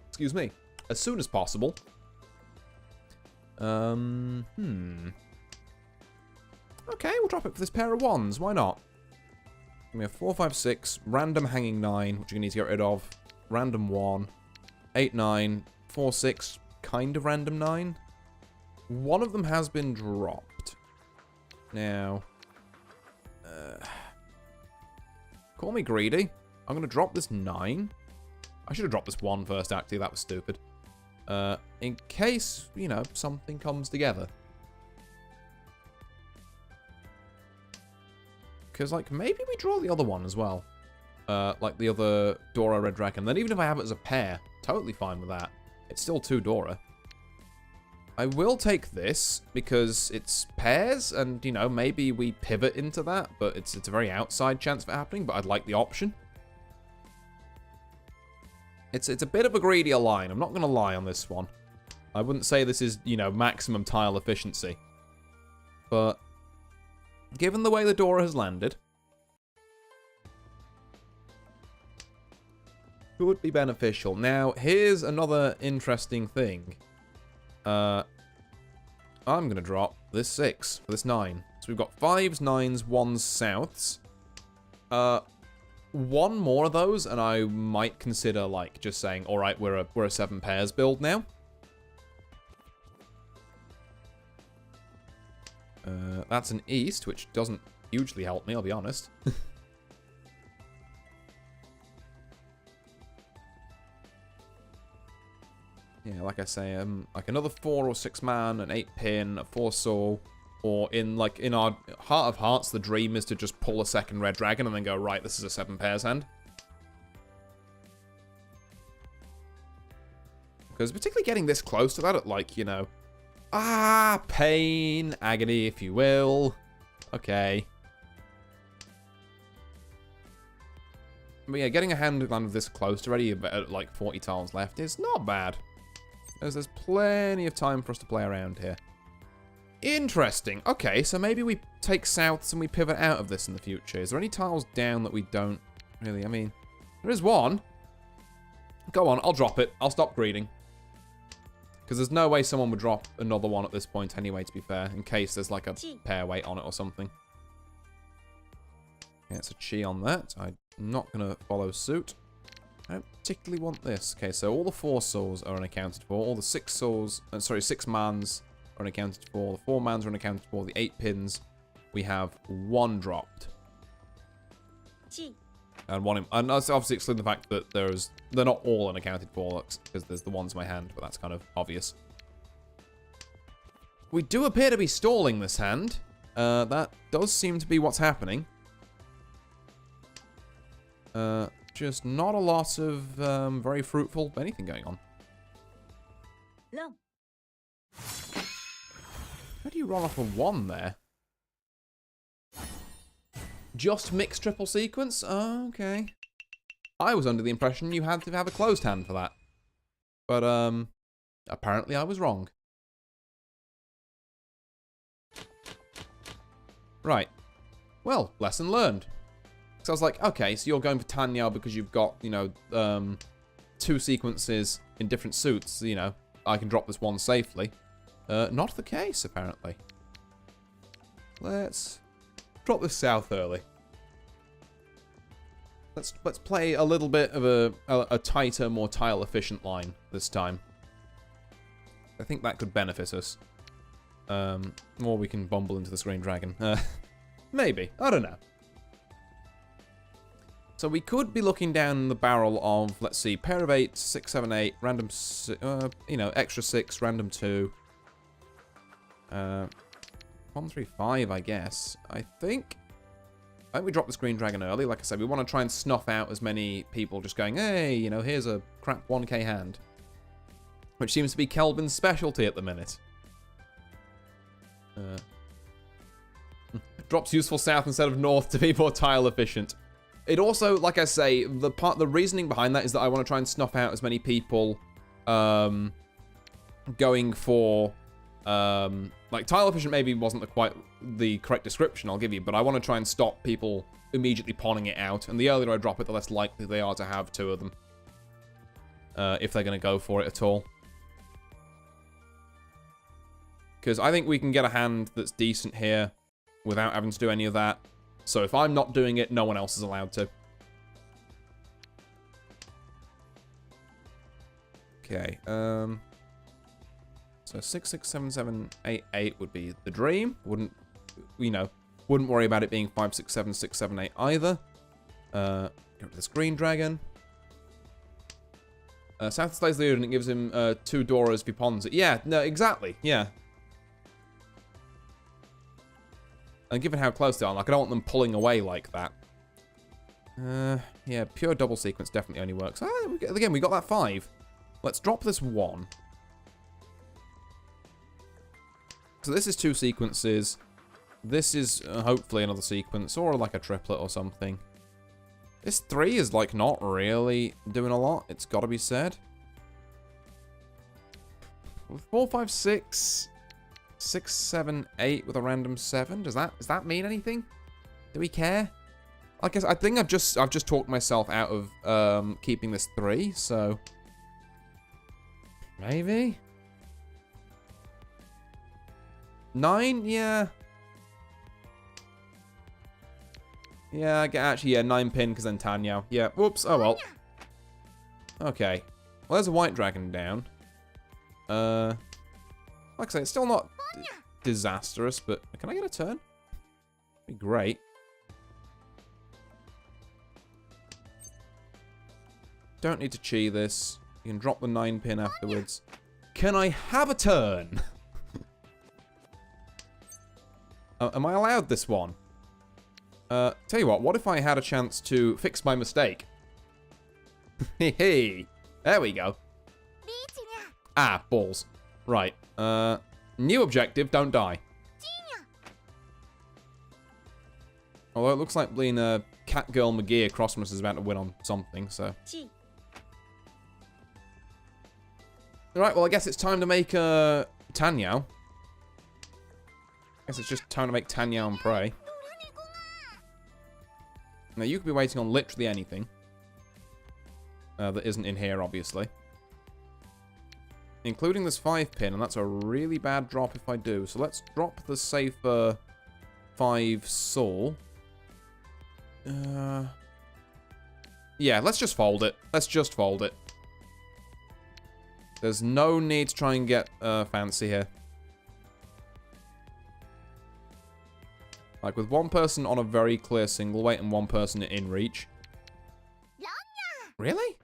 S1: Excuse me. As soon as possible. Okay, we'll drop it for this pair of 1s. Why not? Give me a 4, 5, 6, random hanging 9, which you're going to need to get rid of. Random 1, 8, 9, 4, 6, kind of random 9. One of them has been dropped. Now, call me greedy. I'm going to drop this 9. I should have dropped this 1 first, actually. That was stupid. In case, you know, something comes together. Because, like, maybe we draw the other one as well. Like the other Dora Red Dragon. Then even if I have it as a pair, totally fine with that. It's still 2 Dora. I will take this because it's pairs and, you know, maybe we pivot into that. But it's a very outside chance of it happening, but I'd like the option. It's a bit of a greedier line. I'm not going to lie on this one. I wouldn't say this is, you know, maximum tile efficiency. But given the way the Dora has landed, it would be beneficial. Now, here's another interesting thing. I'm going to drop this 6 for this 9. So we've got 5s, 9s, 1s, souths. One more of those, and I might consider, like, just saying, all right, we're a 7 pairs build now. That's an east, which doesn't hugely help me, I'll be honest. Yeah, like I say, like another 4 or 6 man, an 8 pin, a 4 soul, or in our heart of hearts, the dream is to just pull a second red dragon and then go, right, this is a 7 pairs hand. Because particularly getting this close to that at, like, you know, pain, agony, if you will. Okay. But yeah, getting a hand kind of this close already, at like 40 tiles left, is not bad. There's plenty of time for us to play around here. Interesting. Okay, so maybe we take souths and we pivot out of this in the future. Is there any tiles down that we don't really? I mean, there is one. Go on, I'll drop it. I'll stop greeting. Because there's no way someone would drop another one at this point anyway, to be fair. In case there's like a pair weight on it or something. Yeah, it's a chi on that. I'm not going to follow suit. I don't particularly want this. Okay, so all the 4 souls are unaccounted for. All the 6 souls, 6 mans are unaccounted for. The 4 mans are unaccounted for. The 8 pins, we have 1 dropped. And and that's obviously excluding the fact that they're not all unaccounted for, because there's the ones in my hand, but that's kind of obvious. We do appear to be stalling this hand. That does seem to be what's happening. Just not a lot of very fruitful anything going on.
S2: No.
S1: How do you roll off a 1 there? Just mixed triple sequence? Oh, okay. I was under the impression you had to have a closed hand for that. But, apparently I was wrong. Right. Well, lesson learned. So I was like, okay, so you're going for Tanya because you've got, you know, 2 sequences in different suits, you know, I can drop this 1 safely. Not the case, apparently. Let's drop this south early. Let's play a little bit of a tighter, more tile-efficient line this time. I think that could benefit us. Or we can bumble into this green dragon. Maybe. I don't know. So we could be looking down the barrel of, let's see, pair of 8, 6, 7, 8, random, you know, extra 6, random 2. 1, 3, 5, I guess. I think we dropped this green dragon early. Like I said, we want to try and snuff out as many people just going, hey, you know, here's a crap 1k hand. Which seems to be Kelvin's specialty at the minute. Drops useful south instead of north to be more tile efficient. It also, like I say, the reasoning behind that is that I want to try and snuff out as many people going for like tile efficient maybe wasn't quite the correct description I'll give you, but I want to try and stop people immediately pawning it out, and the earlier I drop it, the less likely they are to have 2 of them. If they're going to go for it at all. Because I think we can get a hand that's decent here without having to do any of that. So if I'm not doing it, no one else is allowed to. Okay, so 6, 6, 7, 7, 8, 8 would be the dream. Wouldn't, you know, wouldn't worry about it being 5, 6, 7, 6, 7, 8 either. Get rid of this green dragon. South stays leader and it gives him 2 Doras if he pawns it. Yeah, no, exactly, yeah. And given how close they are, like, I don't want them pulling away like that. Yeah, pure double sequence definitely only works. Oh, again, we got that 5. Let's drop this 1. So this is 2 sequences. This is hopefully another sequence, or like a triplet or something. This 3 is, like, not really doing a lot, it's got to be said. 4, 5, 6... 6, 7, 8 with a random 7. Does that mean anything? Do we care? I guess I think I've just talked myself out of keeping this 3, so maybe 9. Yeah, I get actually 9 pin because then Tanyao. Yeah, whoops. Oh well. Okay. Well, there's a white dragon down. Like I say, it's still not disastrous, but can I get a turn? Be great. Don't need to chi this. You can drop the 9 pin afterwards. Can I have a turn? Am I allowed this one? Tell you what if I had a chance to fix my mistake? Hey, there we go. Ah, balls. Right. New objective, don't die. Although it looks like being a Catgirl McGee Crossmas is about to win on something, so. Alright, well I guess it's time to make Tanyao. I guess it's just time to make Tanyao and pray. Now you could be waiting on literally anything. That isn't in here, obviously. Including this 5 pin, and that's a really bad drop if I do. So let's drop the safer 5 soul. Yeah, let's just fold it. Let's just fold it. There's no need to try and get fancy here. Like with one person on a very clear single weight and one person in reach. Really?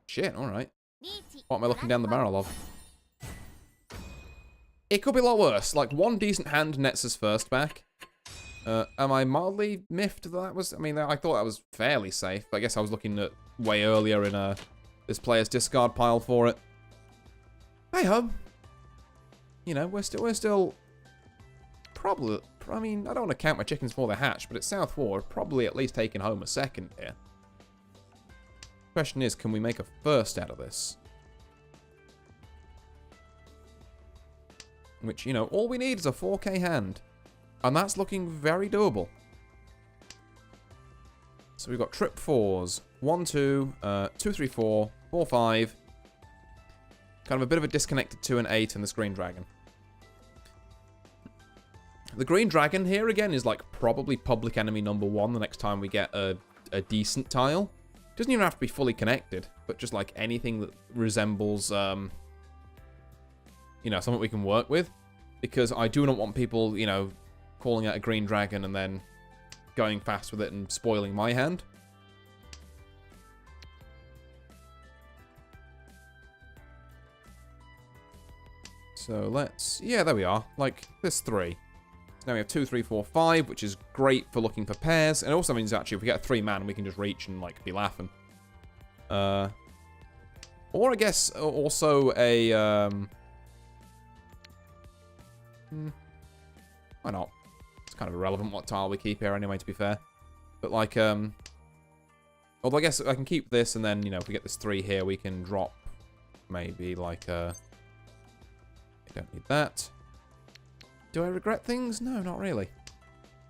S1: Shit, alright. What am I looking down the barrel of? It could be a lot worse. Like, one decent hand nets us first back. Am I mildly miffed that was... I mean, I thought that was fairly safe. But I guess I was looking at way earlier in this player's discard pile for it. Hey-ho. You know, we're still... Probably... I mean, I don't want to count my chickens before they hatch, but it's South 4. Probably at least taking home a second here. Question is, can we make a first out of this? Which, you know, all we need is a 4K hand. And that's looking very doable. So we've got trip 4s. 1, 2, 2, 3, 4, 4, 5. Kind of a bit of a disconnected 2 and 8 in this green dragon. The green dragon here, again, is like probably public enemy number 1 the next time we get a decent tile. Doesn't even have to be fully connected, but just like anything that resembles, you know, something we can work with. Because I do not want people, you know, calling out a green dragon and then going fast with it and spoiling my hand. So let's, yeah, there we are. Like this 3. So now we have 2, 3, 4, 5, which is great for looking for pairs. And it also means actually if we get a 3-man, we can just reach and like be laughing. Or I guess also a, why not? It's kind of irrelevant what tile we keep here anyway, to be fair. But like, although I guess I can keep this and then, you know, if we get this 3 here, we can drop maybe like, I don't need that. Do I regret things? No, not really.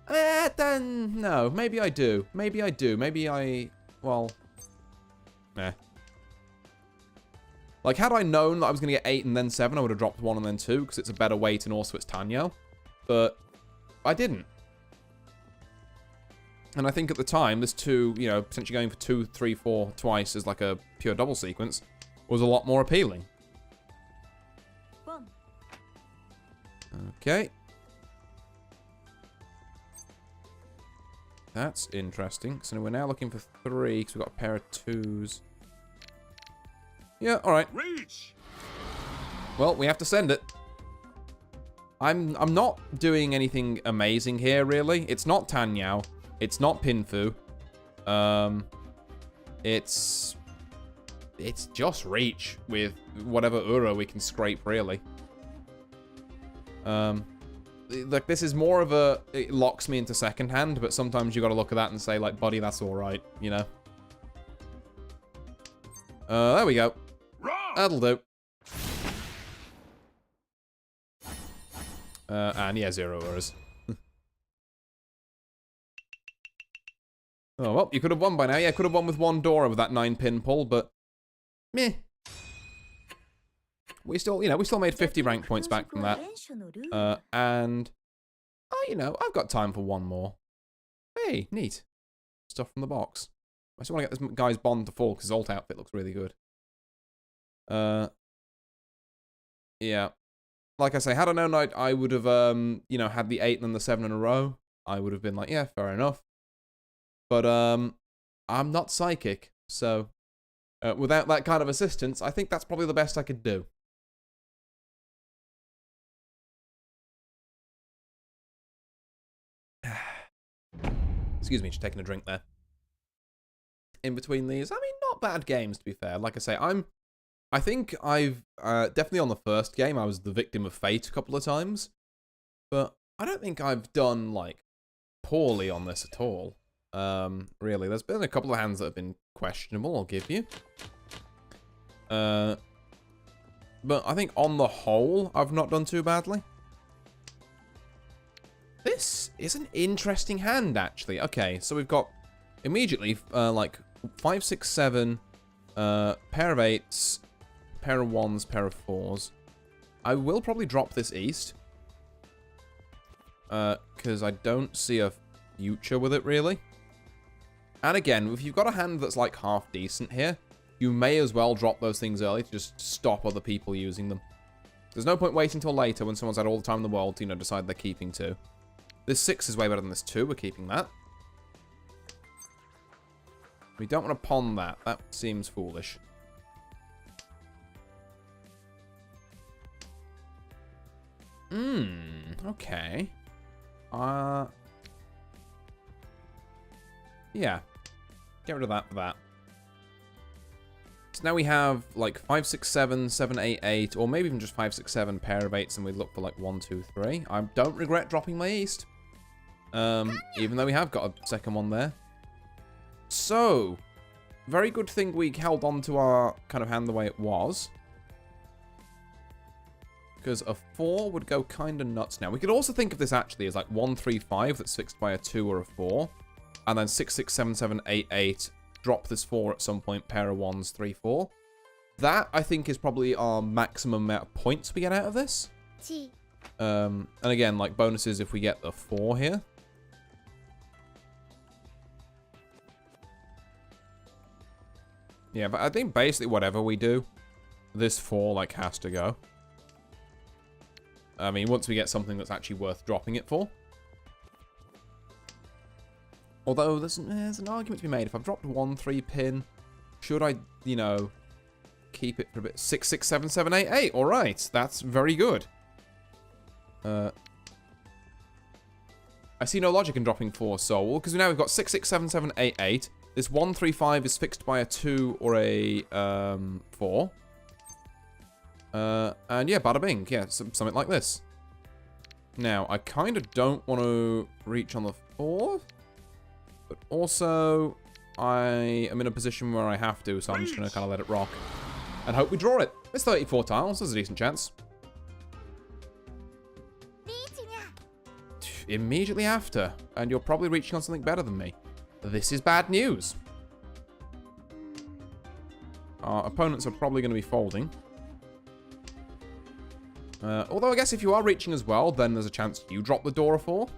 S1: Then, no, maybe I do. Maybe I do. Maybe I, well, nah. Like, had I known that I was going to get 8 and then 7, I would have dropped 1 and then 2, because it's a better weight and also it's Tanyao. But I didn't. And I think at the time, this 2, you know, potentially going for 2, 3, 4 twice as like a pure double sequence was a lot more appealing.
S2: 1.
S1: Okay. That's interesting. So we're now looking for 3 because we've got a pair of 2s. Yeah, alright.
S3: Reach!
S1: Well, we have to send it. I'm not doing anything amazing here, really. It's not Tanyao. It's not Pinfu. It's just Reach with whatever Uro we can scrape, really. Like, this is more of a... It locks me into second hand, but sometimes you gotta look at that and say, like, buddy, that's alright, you know? There we go. That'll do. And yeah, 0 Uros. Oh, well, you could have won by now. Yeah, could have won with 1 Dora with that 9-pin pull, but... Meh. We still, you know, we still made 50 rank points back from that. And... Oh, you know, I've got time for 1 more. Hey, neat. Stuff from the box. I just want to get this guy's bond to fall, because his alt outfit looks really good. Yeah. Like I say, had I known I would have, you know, had the 8 and then the 7 in a row, I would have been like, yeah, fair enough. But, I'm not psychic, so without that kind of assistance, I think that's probably the best I could do. Excuse me, just taking a drink there. In between these, I mean, not bad games, to be fair. Like I say, I think I've, definitely on the first game, I was the victim of fate a couple of times. But I don't think I've done, like, poorly on this at all. Really. There's been a couple of hands that have been questionable, I'll give you. But I think on the whole, I've not done too badly. This is an interesting hand, actually. Okay, so we've got immediately, like, 5, 6, 7, pair of 8s, pair of 1s, pair of 4s. I will probably drop this east. Because I don't see a future with it, really. And again, if you've got a hand that's, like, half decent here, you may as well drop those things early to just stop other people using them. There's no point waiting until later when someone's had all the time in the world to, you know, decide they're keeping 2. This 6 is way better than this 2. We're keeping that. We don't want to pawn that. That seems foolish. Okay. Yeah. Get rid of that for that. So now we have, like, 5, 6, 7, 7, 8, 8, or maybe even just 5, 6, 7, pair of 8s, and we look for, like, 1, 2, 3. I don't regret dropping my east. Even though we have got a second one there. So, very good thing we held on to our kind of hand the way it was. Because a 4 would go kind of nuts now. We could also think of this actually as like 1, 3, 5 that's fixed by a 2 or a 4. And then 6, 6, 7, 7, 8, 8. Drop this 4 at some point, pair of 1s, 3, 4. That, I think, is probably our maximum amount of points we get out of this. And again, like bonuses if we get the 4 here. Yeah, but I think basically whatever we do, this 4, like, has to go. I mean, once we get something that's actually worth dropping it for. Although, there's an argument to be made. If I've dropped 1, 3 pin, should I, you know, keep it for a bit? 6, 6, 7, 7, 8, 8. All right, that's very good. I see no logic in dropping 4 soul, because now we've got 6, 6, 7, 7, 8, 8. This 1, 3, 5 is fixed by a 2 or a 4. And yeah, bada bing. Yeah, something like this. Now, I kind of don't want to reach on the 4. But also, I am in a position where I have to, so I'm just going to kind of let it rock. And hope we draw it. It's 34 tiles. There's a decent chance. Immediately after. And you're probably reaching on something better than me. This is bad news. Our opponents are probably going to be folding. Although I guess if you are reaching as well, then there's a chance you drop the Dora 4.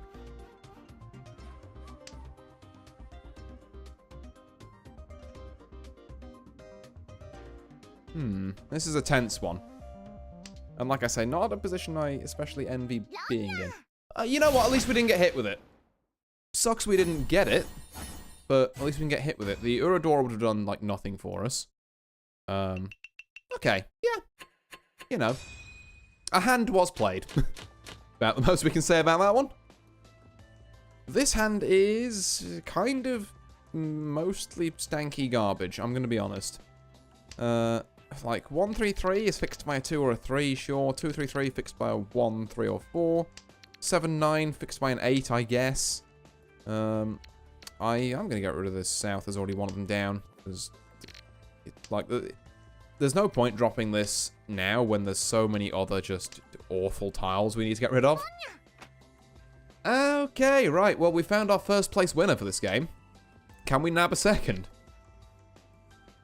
S1: This is a tense one. And like I say, not a position I especially envy being in. You know what? At least we didn't get hit with it. Sucks we didn't get it, but at least we didn't get hit with it. The Urador would have done, like, nothing for us. Okay. Yeah. You know. A hand was played. About the most we can say about that one. This hand is kind of mostly stanky garbage, I'm going to be honest. Like 1-3-3 is fixed by a 2 or a 3, sure. 2-3-3 fixed by a 1, 3 or 4. 7-9 fixed by an 8, I guess. I'm going to get rid of this south. There's already one of them down. There's no point dropping this now when there's so many other just awful tiles we need to get rid of. Okay, right. Well, we found our first place winner for this game. Can we nab a second?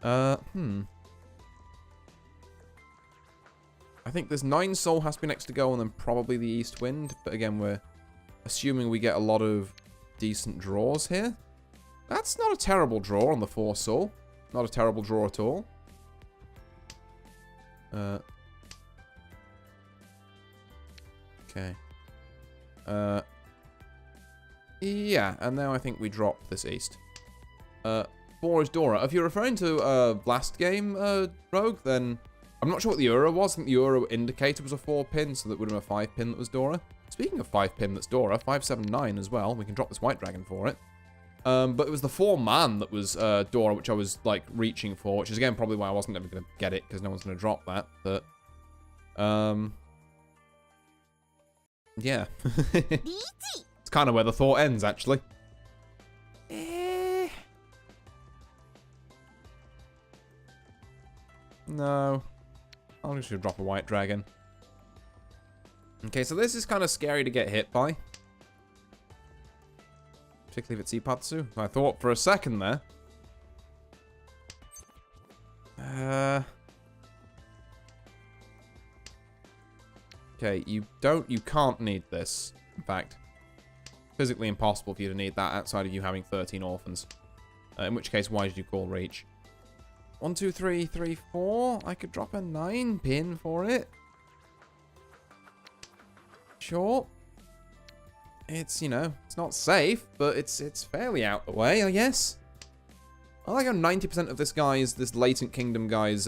S1: I think there's 9 soul has to be next to go, and then probably the east wind. But again, we're assuming we get a lot of decent draws here. That's not a terrible draw on the 4 soul. Not a terrible draw at all. Okay. Yeah, and now I think we drop this east. 4 is Dora. If you're referring to last game, Rogue, then I'm not sure what the Euro was. I think the Euro indicator was a 4-pin, so that would have been a 5-pin that was Dora. Speaking of 5-pin that's Dora, 5-7-9 as well. We can drop this white dragon for it. But it was the 4-man that was Dora, which I was, like, reaching for, which is, again, probably why I wasn't ever going to get it, because no one's going to drop that, but... yeah. It's kind of where the thought ends, actually. No. I'm just going to drop a white dragon. Okay, so this is kind of scary to get hit by. Particularly if it's Ipatsu. I thought for a second there. Okay, you can't need this. In fact, physically impossible for you to need that outside of you having 13 orphans. In which case, why did you call Reach? 1, 2, 3, 3, 4. I could drop a 9-pin for it. Sure. It's, you know, it's not safe, but it's fairly out the way, I guess. I like how 90% of this Latent Kingdom guy's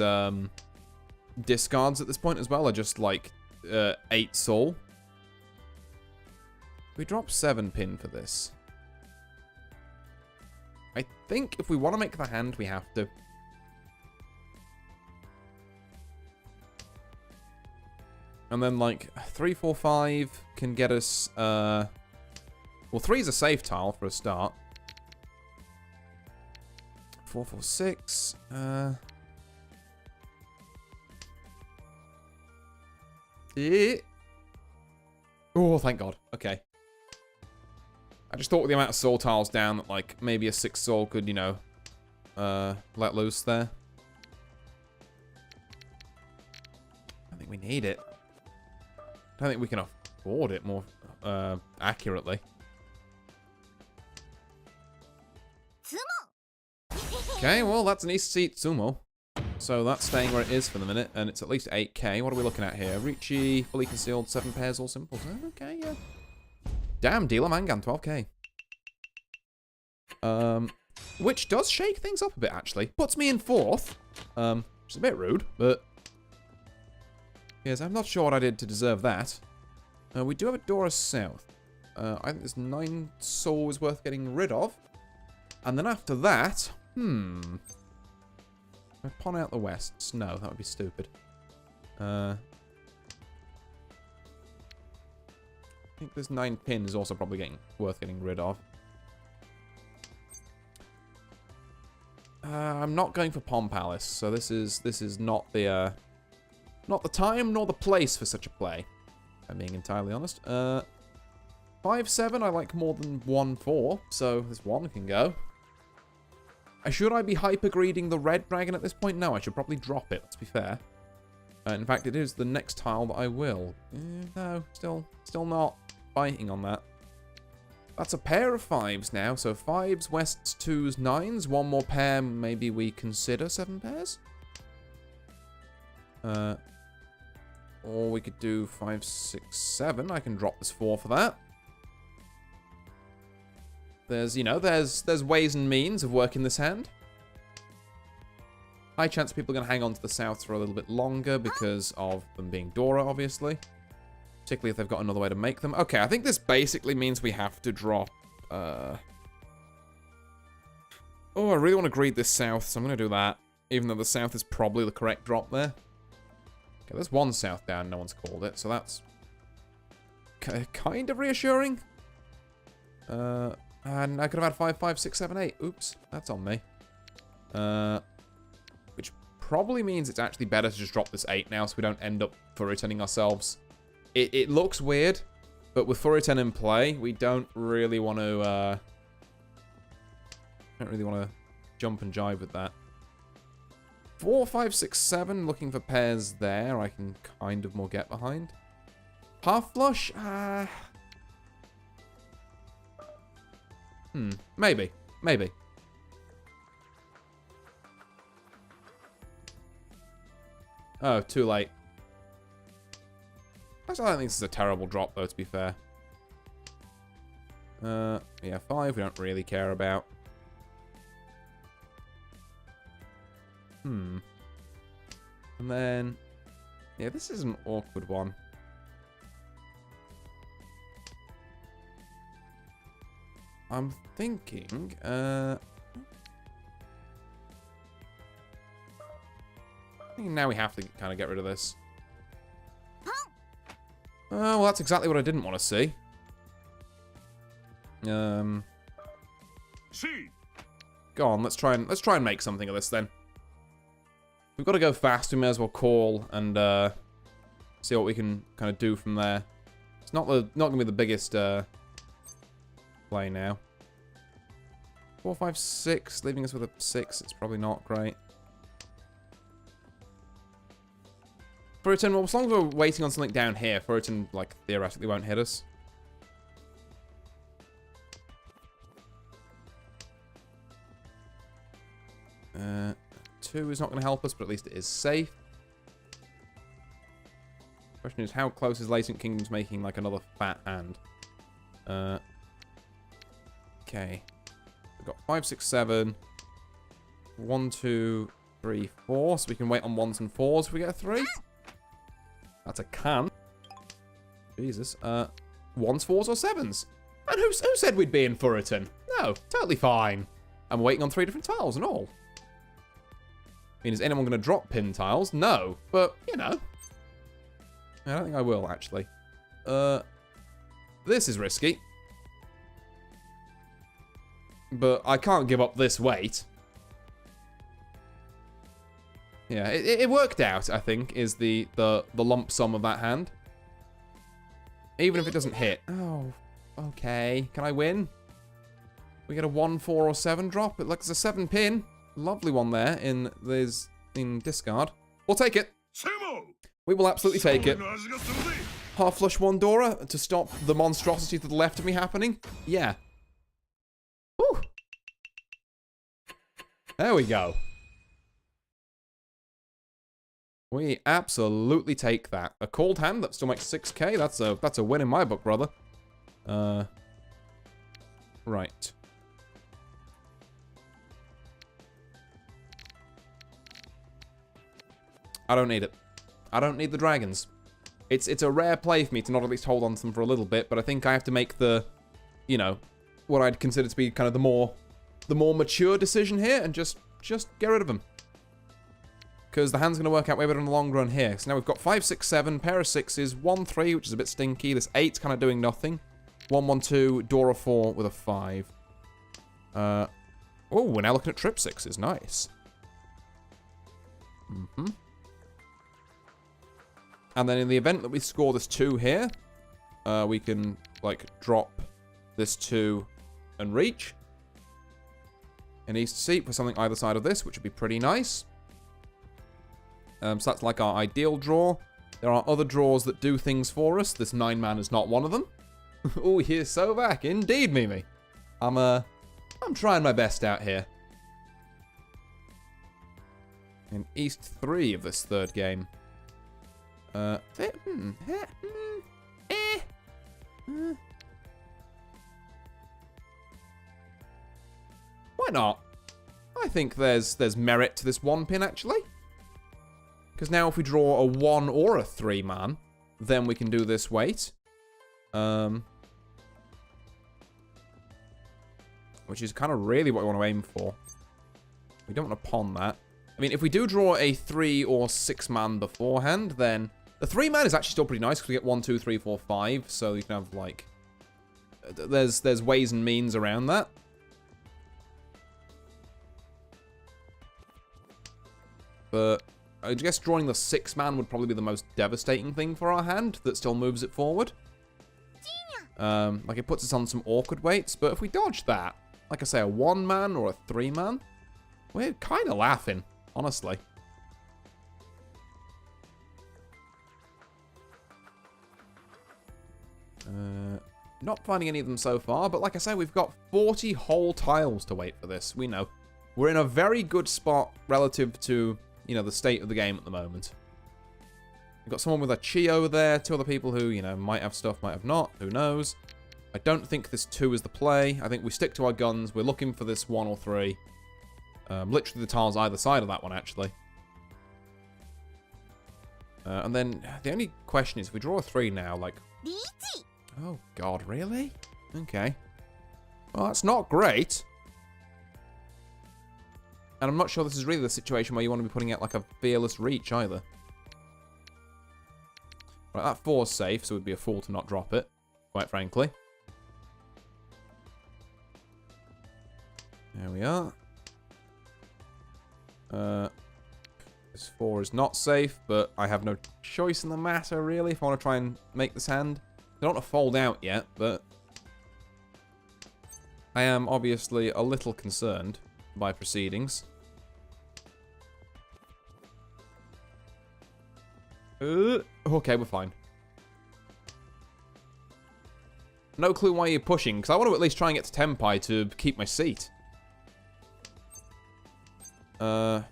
S1: discards at this point as well are just like 8 soul. We drop 7-pin for this. I think if we want to make the hand, we have to. And then like 3, 4, 5 can get us well, 3 is a safe tile for a start. 4, 4, 6. Oh, thank God. Okay. I just thought with the amount of soul tiles down that, like, maybe a 6 soul could, you know, let loose there. I think we need it. I don't think we can afford it more accurately. Okay, well, that's an East Seat Sumo. So that's staying where it is for the minute, and it's at least 8k. What are we looking at here? Riichi, fully concealed, 7 pairs, all simples. Okay, yeah. Damn, dealer Mangan, 12k. Which does shake things up a bit, actually. Puts me in 4th, which is a bit rude, but... yes, I'm not sure what I did to deserve that. We do have a Dora South. I think there's 9 souls worth getting rid of. And then after that, I pawn out the Wests. No, that would be stupid. I think this 9 pin is also probably worth getting rid of. I'm not going for Pom Palace, so this is not the time nor the place for such a play. If I'm being entirely honest. 5-7 I like more than 1-4, so this one can go. Should I be hyper-greeding the red dragon at this point? No, I should probably drop it, let's be fair. In fact, it is the next tile that I will. No, still not biting on that. That's a pair of 5s now, so 5s, Wests, 2s, 9s. One more pair, maybe we consider 7 pairs? Or we could do 5, 6, 7. I can drop this 4 for that. There's, you know, there's ways and means of working this hand. High chance people are going to hang on to the souths for a little bit longer because of them being Dora, obviously. Particularly if they've got another way to make them. Okay, I think this basically means we have to drop... Oh, I really want to greed this south, so I'm going to do that. Even though the south is probably the correct drop there. Okay, there's one south down, no one's called it, so that's... kind of reassuring. And I could have had 5, 5, 6, 7, 8. Oops, that's on me. Which probably means it's actually better to just drop this 8 now so we don't end up furry turning ourselves. It looks weird, but with furry turn in play, we don't really want to jump and jive with that. 4, 5, 6, 7, looking for pairs there. I can kind of more get behind. Half flush? Maybe. Maybe. Oh, too late. Actually, I don't think this is a terrible drop, though, to be fair. Yeah, 5 we don't really care about. And then... yeah, this is an awkward one. I'm thinking, I think now we have to kind of get rid of this. Well, that's exactly what I didn't want to see. Go on, let's try and make something of this then. We've got to go fast. We may as well call and see what we can kind of do from there. It's not gonna be the biggest play now. 4, 5, 6, leaving us with a 6. It's probably not great. Furriton, well, as long as we're waiting on something down here, Furriton, like, theoretically won't hit us. Two is not going to help us, but at least it is safe. Question is, how close is Latent Kingdom to making, like, another fat hand? Okay. We've got 5, 6, 7. 1, 2, 3, 4. So we can wait on 1s and 4s if we get a 3. That's a can. Jesus. 1s, 4s, or 7s? And who said we'd be in Furriton? No, totally fine. I'm waiting on 3 different tiles and all. I mean, is anyone going to drop pin tiles? No, but, you know. I don't think I will, actually. This is risky. But I can't give up this weight. Yeah, it worked out, I think, is the lump sum of that hand. Even if it doesn't hit. Oh, okay. Can I win? We get a 1, 4, or 7 drop. It looks a 7 pin. Lovely one there in discard. We'll take it. We will absolutely take it. Half flush 1 Dora to stop the monstrosity to the left of me happening. Yeah. Whew. There we go. We absolutely take that. A called hand that still makes 6k. That's a win in my book, brother. Right. I don't need it. I don't need the dragons. It's a rare play for me to not at least hold on to them for a little bit, but I think I have to make the, you know, what I'd consider to be kind of the more mature decision here and just get rid of them. Because the hand's going to work out way better in the long run here. So now we've got 5, 6, 7, pair of 6s, 1, 3, which is a bit stinky. This 8's kind of doing nothing. 1, 1, 2, Dora 4 with a 5. Oh, we're now looking at trip 6s. Nice. And then in the event that we score this 2 here, we can, like, drop this 2 and reach. An east seat for something either side of this, which would be pretty nice. So that's like our ideal draw. There are other draws that do things for us. This 9-man is not one of them. Oh, here's so back. Indeed, Mimi. I'm trying my best out here. In East 3 of this third game. Why not? I think there's merit to this 1 pin, actually. Because now if we draw a 1 or a 3 man, then we can do this weight. Which is kind of really what we want to aim for. We don't want to pawn that. I mean, if we do draw a 3 or 6 man beforehand, then the 3 man is actually still pretty nice because we get 1, 2, 3, 4, 5. So you can have, like, there's ways and means around that. But I guess drawing the 6 man would probably be the most devastating thing for our hand that still moves it forward. Like, it puts us on some awkward weights, but if we dodge that, like I say, a 1 man or a 3 man, we're kind of laughing, honestly. Not finding any of them so far, but like I say, we've got 40 whole tiles to wait for this. We know. We're in a very good spot relative to, you know, the state of the game at the moment. We've got someone with a chi over there, 2 other people who, you know, might have stuff, might have not, who knows. I don't think this 2 is the play. I think we stick to our guns. We're looking for this 1 or 3. Literally the tiles either side of that one, actually. And then the only question is, if we draw a 3 now, like...
S2: Riichi.
S1: Oh, God, really? Okay. Well, that's not great. And I'm not sure this is really the situation where you want to be putting out, like, a fearless reach, either. Right, that 4's safe, so it would be a fool to not drop it, quite frankly. There we are. This 4 is not safe, but I have no choice in the matter, really, if I want to try and make this hand. I don't want to fold out yet, but I am obviously a little concerned by proceedings. Okay, we're fine. No clue why you're pushing, because I want to at least try and get to Tenpai to keep my seat. Brother,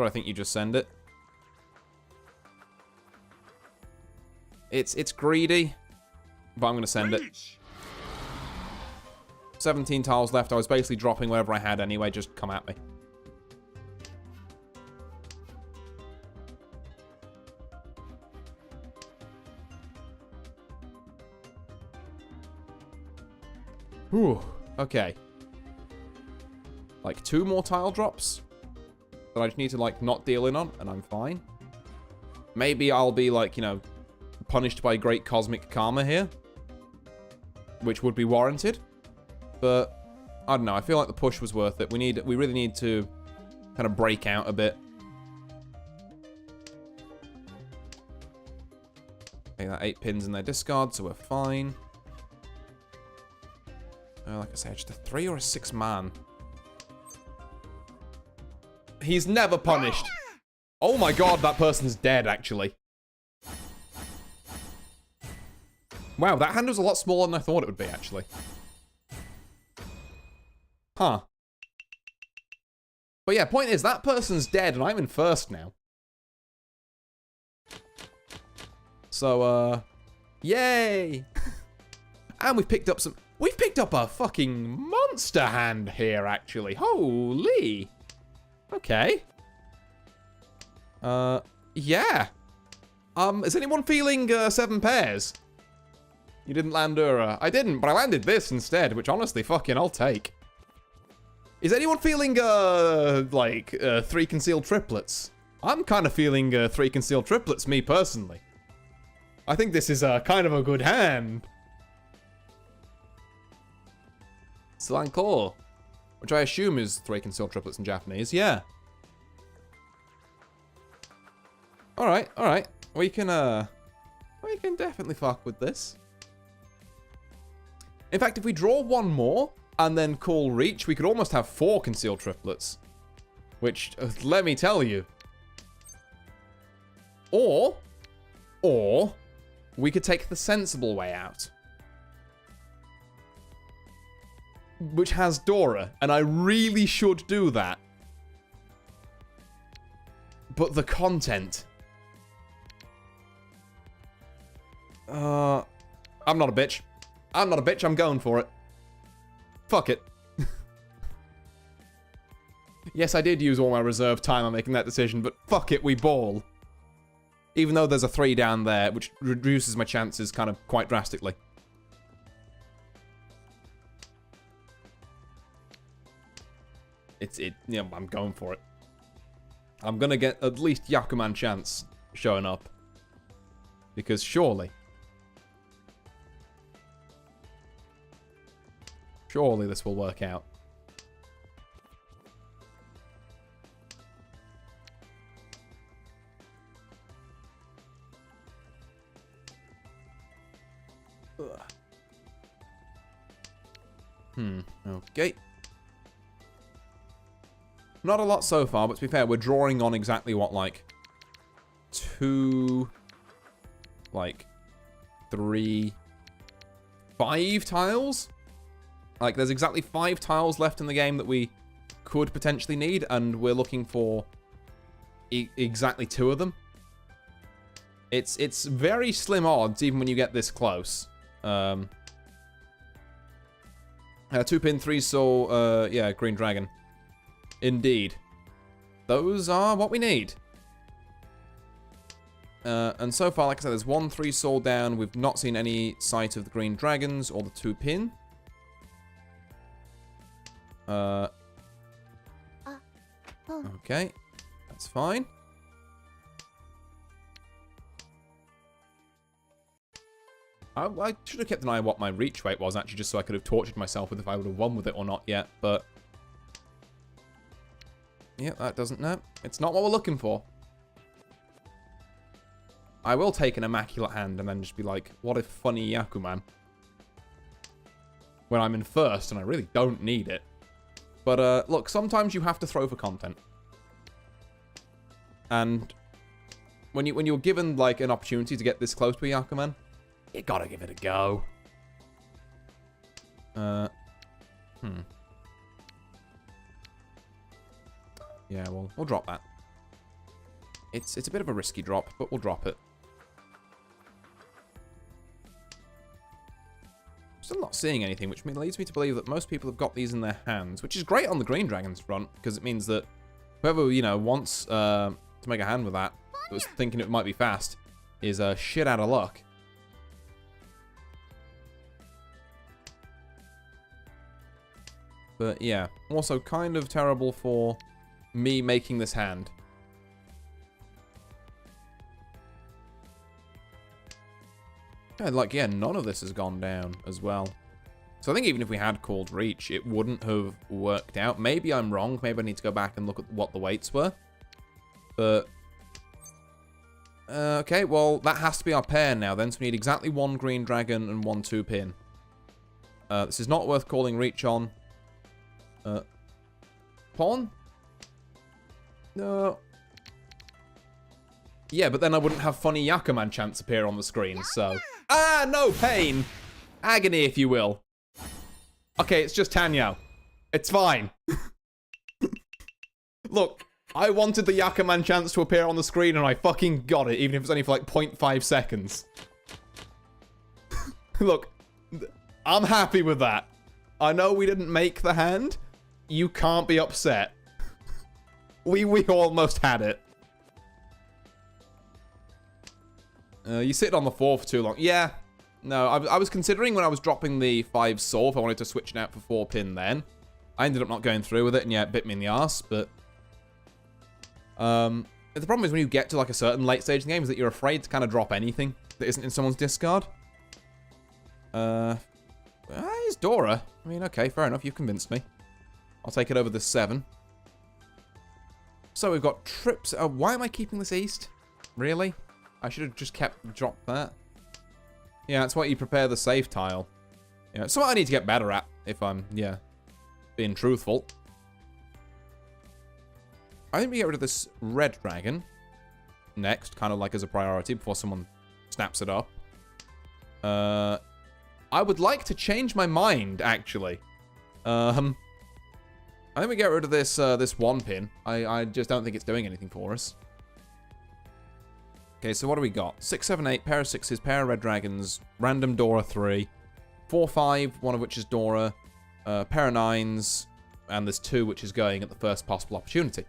S1: I think you just send it. It's greedy, but I'm going to send it. 17 tiles left. I was basically dropping whatever I had anyway. Just come at me. Whew. Okay. Like 2 more tile drops that I just need to, like, not deal in on, and I'm fine. Maybe I'll be, like, you know, punished by great cosmic karma here, which would be warranted. But I don't know. I feel like the push was worth it. We really need to kind of break out a bit. Okay, that 8 pins in their discard, so we're fine. Like I say, just a 3 or a 6 man. He's never punished. Oh my god, that person's dead, actually. Wow, that hand was a lot smaller than I thought it would be, actually. Huh. But yeah, point is, that person's dead, and I'm in first now. So, yay! And we've picked up some... We've picked up a fucking monster hand here, actually. Holy! Okay. Yeah. Is anyone feeling 7 pairs? You didn't land Ura. I didn't, but I landed this instead, which honestly, fucking, I'll take. Is anyone feeling, 3 concealed triplets? I'm kind of feeling 3 concealed triplets, me personally. I think this is kind of a good hand. Slankor, which I assume is 3 concealed triplets in Japanese. Yeah. All right. We can definitely fuck with this. In fact, if we draw 1 more and then call Reach, we could almost have 4 concealed triplets. Which, let me tell you. Or we could take the sensible way out. Which has Dora, and I really should do that. But the content. I'm not a bitch. I'm not a bitch. I'm going for it. Fuck it. Yes, I did use all my reserve time on making that decision, but fuck it, we ball. Even though there's a 3 down there, which reduces my chances kind of quite drastically. Yeah, I'm going for it. I'm gonna get at least Yakuman chance showing up. Because surely this will work out. Okay. Not a lot so far, but to be fair, we're drawing on exactly what, like, 2, like, 3, 5 tiles? Like, there's exactly 5 tiles left in the game that we could potentially need, and we're looking for exactly 2 of them. It's very slim odds, even when you get this close. 2-pin, 3 soul, yeah, green dragon. Indeed. Those are what we need. And so far, like I said, there's 1 3 soul down. We've not seen any sight of the green dragons or the 2-pin. Okay. That's fine. I should have kept an eye on what my reach weight was, actually, just so I could have tortured myself with if I would have won with it or not yet, but... yeah, that doesn't... no, it's not what we're looking for. I will take an immaculate hand and then just be like, what a funny Yakuman. When I'm in first and I really don't need it. But, look, sometimes you have to throw for content. And when you're given, like, an opportunity to get this close to a Yakuman, you gotta give it a go. Yeah, we'll drop that. It's a bit of a risky drop, but we'll drop it. Still not seeing anything, which leads me to believe that most people have got these in their hands, which is great on the green dragon's front, because it means that whoever, you know, wants to make a hand with that was thinking it might be fast, is shit out of luck. But yeah, also kind of terrible for me making this hand. Yeah, like, yeah, none of this has gone down as well. So I think even if we had called Reach, it wouldn't have worked out. Maybe I'm wrong. Maybe I need to go back and look at what the weights were. But... okay, well, that has to be our pair now then. So we need exactly 1 green dragon and 1 2-pin. This is not worth calling Reach on. Pawn? No. Yeah, but then I wouldn't have funny Yakuman chants appear on the screen, so... ah, no pain! Agony, if you will. Okay, it's just Tanyo. It's fine. Look, I wanted the Yakuman chants to appear on the screen, and I fucking got it, even if it's only for like 0.5 seconds. Look, I'm happy with that. I know we didn't make the hand. You can't be upset. We almost had it. You sit on the 4 for too long. Yeah. No, I was considering when I was dropping the 5 soul if I wanted to switch it out for 4-pin then. I ended up not going through with it, and yeah, it bit me in the arse, but... the problem is when you get to like a certain late stage in the game is that you're afraid to kind of drop anything that isn't in someone's discard. It's Dora. I mean, okay, fair enough, you've convinced me. I'll take it over the 7. So we've got trips. Why am I keeping this east? Really? I should have just dropped that. Yeah, that's why you prepare the save tile. Yeah, so I need to get better at, if I'm, yeah, being truthful. I think we get rid of this red dragon next, kind of like as a priority before someone snaps it up. I would like to change my mind, actually. I think we get rid of this this 1-pin. I just don't think it's doing anything for us. Okay, so what do we got? 6, 7, 8, pair of 6s, pair of red dragons, random Dora 3, 4, 5, one of which is Dora, pair of 9s, and there's 2 which is going at the first possible opportunity.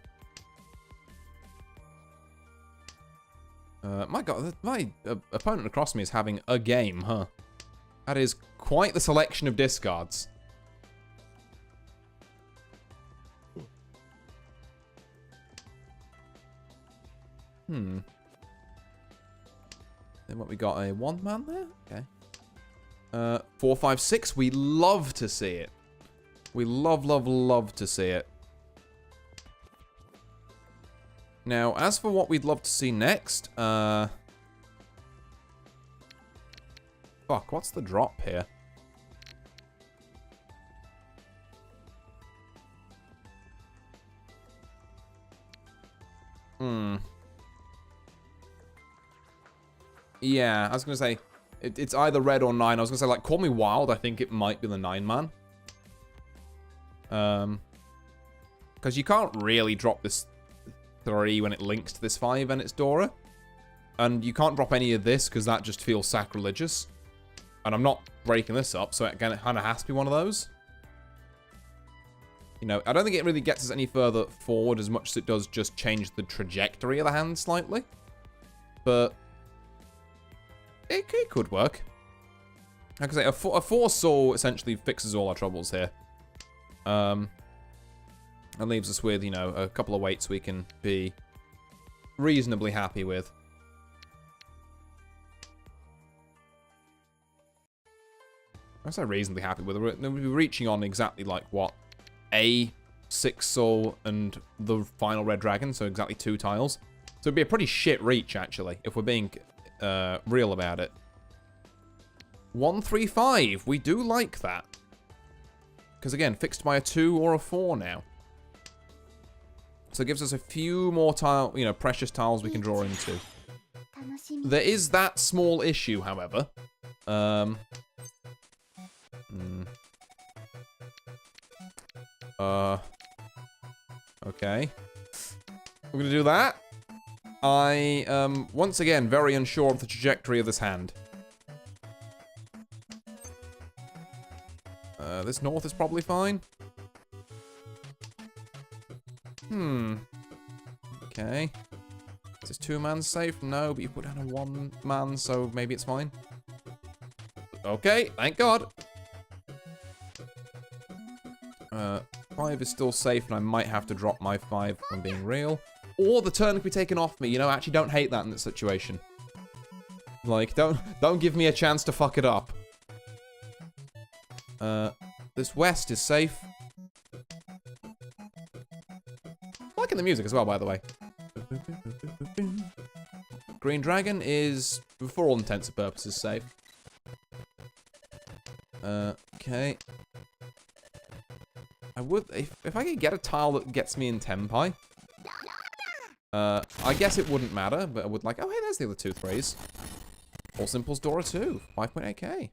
S1: My god, my opponent across me is having a game, huh? That is quite the selection of discards. Then what we got, a 1-man there? Okay. 4, 5, 6, we love to see it. We love, love, love to see it. Now, as for what we'd love to see next, fuck, what's the drop here? Yeah, I was going to say, it's either red or 9. I was going to say, like, call me wild. I think it might be the 9-man. Because you can't really drop this 3 when it links to this 5 and it's Dora. And you can't drop any of this because that just feels sacrilegious. And I'm not breaking this up, so again, it kind of has to be one of those. You know, I don't think it really gets us any further forward as much as it does just change the trajectory of the hand slightly. But it could work. Like I say, a 4 soul essentially fixes all our troubles here. And leaves us with, you know, a couple of weights we can be reasonably happy with. I say reasonably happy with it. We'll be reaching on exactly like what? A 6 soul and the final red dragon, so exactly 2 tiles. So it'd be a pretty shit reach, actually, if we're being real about it. 1, 3, 5. We do like that. Because again, fixed by a 2 or a 4 now. So it gives us a few more tile, you know, precious tiles we can draw into. There is that small issue, however. Okay. We're gonna do that. I once again very unsure of the trajectory of this hand. This north is probably fine. Okay. Is this 2-man safe? No, but you put down a 1-man, so maybe it's fine. Okay, thank God. 5 is still safe, and I might have to drop my 5 if I'm being real. Or the turn could be taken off me. You know, I actually don't hate that in this situation. Like, don't give me a chance to fuck it up. This west is safe. Liking the music as well, by the way. Green dragon is, for all intents and purposes, safe. Okay. I would, if I could get a tile that gets me in Tempai. I guess it wouldn't matter, but I would like, oh hey, there's the other 2 3s. All Simples Dora 2, 5.8k.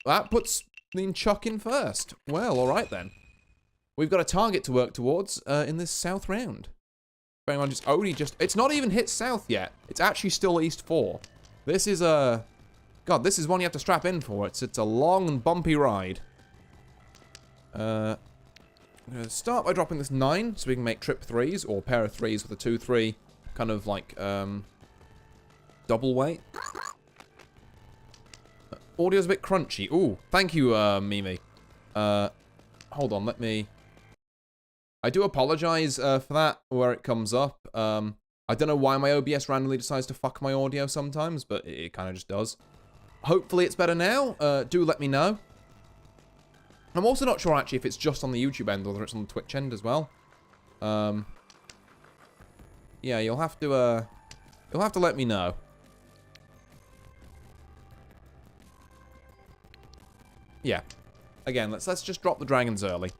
S1: That puts the Chuck in first. Well, alright then. We've got a target to work towards in this south round. Bearing on it's not even hit south yet. It's actually still east 4. This is a, God, this is one you have to strap in for. It's a long and bumpy ride. I'm gonna start by dropping this 9 so we can make trip 3s or pair of 3s with a 2 3 kind of like double weight. Audio's a bit crunchy. Ooh, thank you, Mimi. Hold on, let me. I do apologize for that where it comes up. I don't know why my OBS randomly decides to fuck my audio sometimes, but it kind of just does. Hopefully it's better now. Do let me know. I'm also not sure actually if it's just on the YouTube end or whether it's on the Twitch end as well. Yeah, you'll have to let me know. Yeah. Again, let's just drop the dragons early.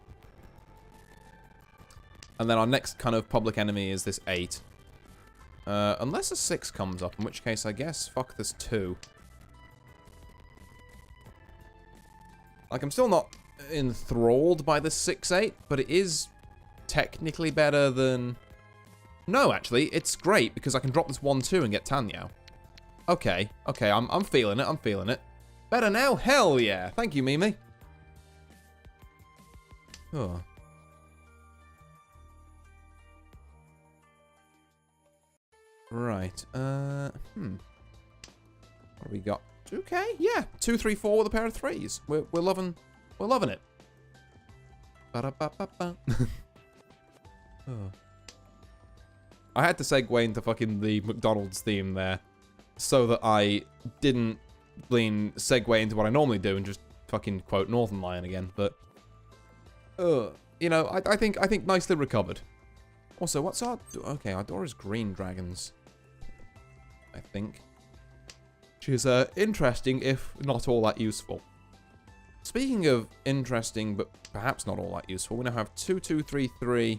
S1: And then our next kind of public enemy is this 8. Unless a 6 comes up, in which case I guess fuck this 2. Like, I'm still not enthralled by the 6-8, but it is technically better than... No, actually, it's great because I can drop this 1-2 and get Tanyao. Okay, okay, I'm feeling it, I'm feeling it. Better now? Hell yeah. Thank you, Mimi. Oh. Right, What do we got? 2K? Yeah, 2, 3, 4 with a pair of threes. We're loving it. Ba-da-ba-ba-ba. Oh. I had to segue into fucking the McDonald's theme there, so that I didn't segue into what I normally do and just fucking quote Northern Lion again. But, you know, I think nicely recovered. Also, what's our... Okay, our door is green dragons, I think. Which is interesting, if not all that useful. Speaking of interesting, but perhaps not all that useful, we now have 2, 2, 3, 3,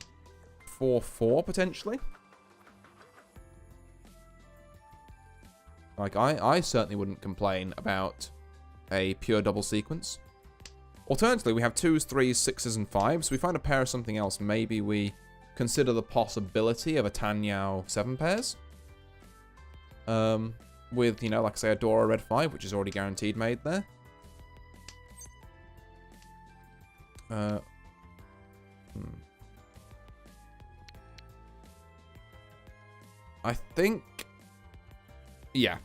S1: 4, 4, potentially. Like, I certainly wouldn't complain about a pure double sequence. Alternatively, we have 2s, 3s, 6s, and 5s. So we find a pair of something else. Maybe we consider the possibility of a Tanyao 7 pairs. With, you know, like I say, a Dora red 5, which is already guaranteed made there. I think... Yeah.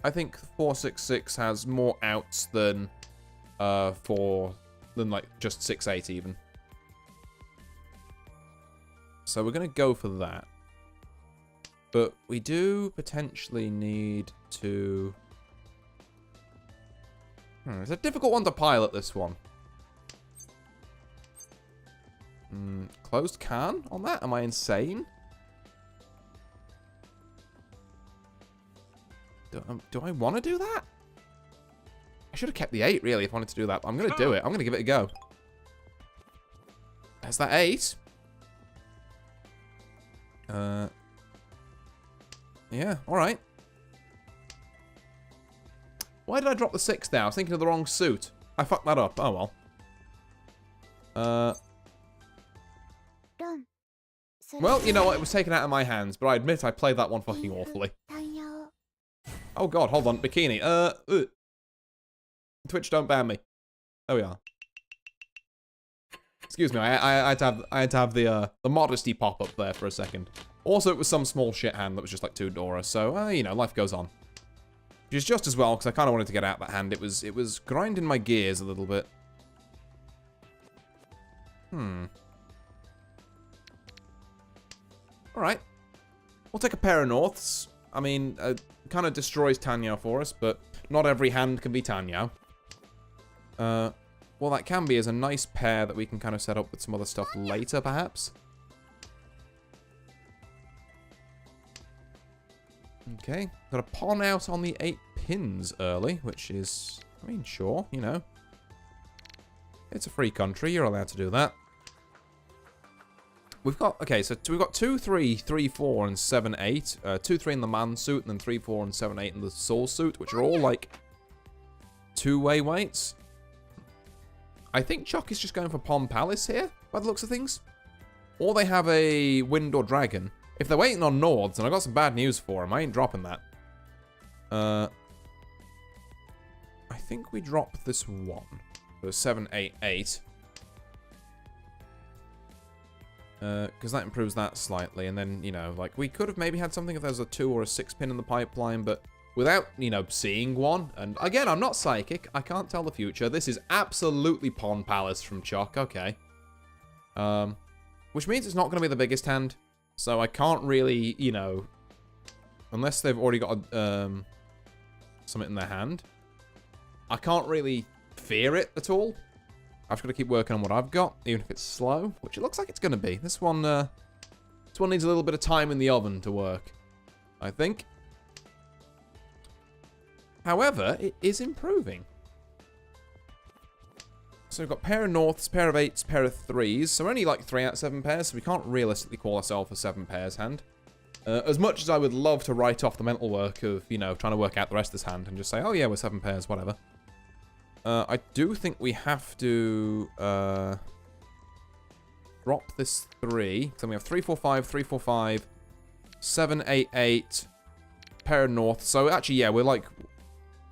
S1: I think 466 has more outs than like just 68 even. So we're gonna go for that. But we do potentially need to... it's a difficult one to pilot, this one. Closed can on that? Am I insane? Do I want to do that? I should have kept the 8, really, if I wanted to do that. But I'm going to do it. I'm going to give it a go. There's that 8. Yeah, alright. Why did I drop the 6 there? I was thinking of the wrong suit. I fucked that up. Oh, well. Well, you know what? It was taken out of my hands, but I admit I played that one fucking awfully. Oh god, hold on. Bikini. Twitch, don't ban me. There we are. Excuse me, I had to have the modesty pop up there for a second. Also, it was some small shit hand that was just like 2 Dora, so, you know, life goes on. Which is just as well, because I kind of wanted to get out that hand. It was grinding my gears a little bit. Alright. We'll take a pair of Norths. I mean, kind of destroys Tanyao for us, but not every hand can be Tanyao. Well, that can be as a nice pair that we can kind of set up with some other stuff later, perhaps. Okay, got a pawn out on the 8 pins early, which is, I mean, sure, you know. It's a free country, you're allowed to do that. We've got, okay, so we've got 2, 3, 3, 4, and 7, 8. 2, 3 in the man suit, and then 3, 4, and 7, 8 in the soul suit, which are all, like, two-way weights. I think Chuck is just going for Pawn Palace here, by the looks of things. Or they have a Wind or Dragon. If they're waiting on Nords, then I've got some bad news for them. I ain't dropping that. I think we drop this one. So 7, 8, 8. Because that improves that slightly. And then, you know, like, we could have maybe had something if there's a 2 or a 6 pin in the pipeline, but without, you know, seeing one. And again, I'm not psychic. I can't tell the future. This is absolutely Pawn Palace from Chuck. Okay. Which means it's not going to be the biggest hand. So I can't really, you know, unless they've already got something in their hand, I can't really fear it at all. I've just got to keep working on what I've got, even if it's slow, which it looks like it's going to be. This one needs a little bit of time in the oven to work, I think. However, it is improving. So we've got pair of Norths, pair of 8s, pair of 3s. So we're only like 3 out of 7 pairs, so we can't realistically call ourselves a 7 pairs hand. As much as I would love to write off the mental work of, you know, trying to work out the rest of this hand and just say, oh yeah, we're 7 pairs, whatever. I do think we have to drop this 3. So we have 3, 4, 5, 3, 4, 5, 7, 8, 8, pair of north. So actually, yeah, we're like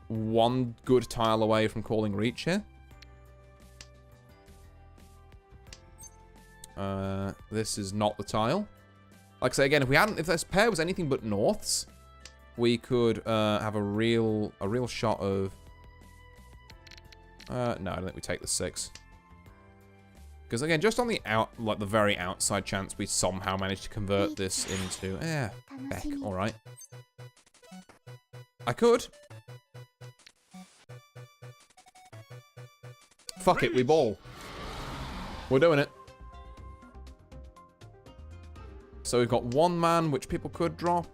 S1: one good tile away from calling Reach here. This is not the tile. Like I say again, if this pair was anything but norths, we could have a real shot of. No, I don't think we take the 6. Because again, just on the the very outside chance we somehow manage to convert this into, Beck, all right. I could. Fuck it, we ball. We're doing it. So we've got 1 man, which people could drop,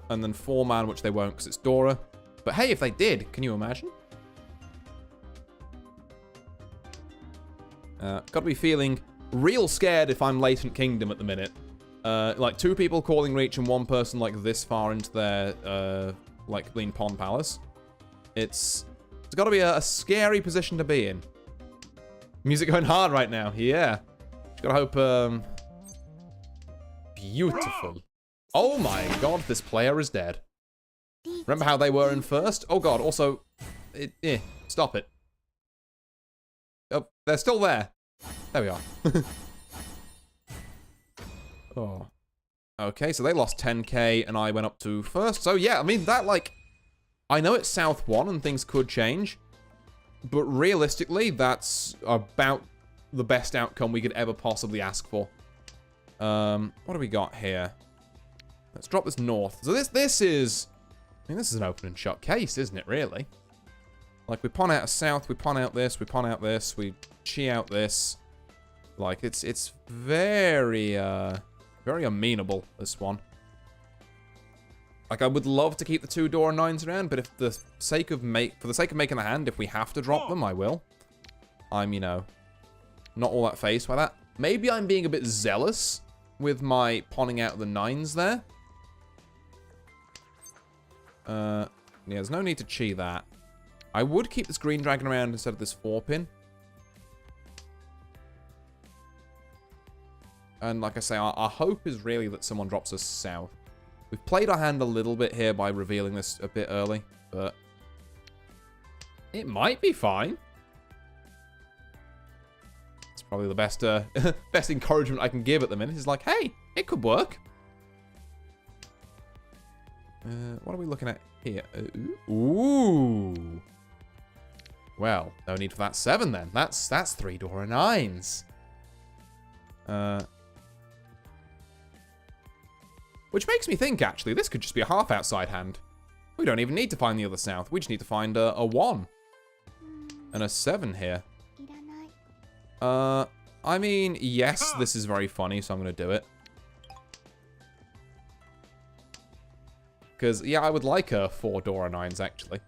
S1: and then 4 man, which they won't because it's Dora. But hey, if they did, can you imagine? Gotta be feeling real scared if I'm Latent Kingdom at the minute. Like 2 people calling Reach and 1 person like this far into their like Lean Pond Palace. It's gotta be a scary position to be in. Music going hard right now, yeah. Just gotta hope beautiful. Oh my god, this player is dead. Remember how they were in first? Oh god, also stop it. Oh, they're still there. There we are. Oh. Okay, so they lost 10k and I went up to first. So yeah, I mean, that like... I know it's South 1 and things could change. But realistically, that's about the best outcome we could ever possibly ask for. What do we got here? Let's drop this north. So this is... I mean, this is an open and shut case, isn't it, really? Like, we pawn out a south, we pawn out this, we pawn out this, we chi out this. Like, it's very, very amenable, this one. Like, I would love to keep the 2 Dora 9s around, but if for the sake of making the hand, if we have to drop them, I will. I'm, you know, not all that phased by that. Maybe I'm being a bit zealous with my pawning out the 9s there. Yeah, there's no need to chi that. I would keep this green dragon around instead of this 4-pin. And like I say, our hope is really that someone drops us south. We've played our hand a little bit here by revealing this a bit early, but it might be fine. It's probably the best best encouragement I can give at the minute. Is like, hey, it could work. What are we looking at here? Ooh. Well, no need for that 7 then. That's 3 Dora 9s. Which makes me think, actually, this could just be a half outside hand. We don't even need to find the other south. We just need to find a 1. And a 7 here. I mean, yes, this is very funny, so I'm going to do it. Because, yeah, I would like 4 Dora 9s, actually.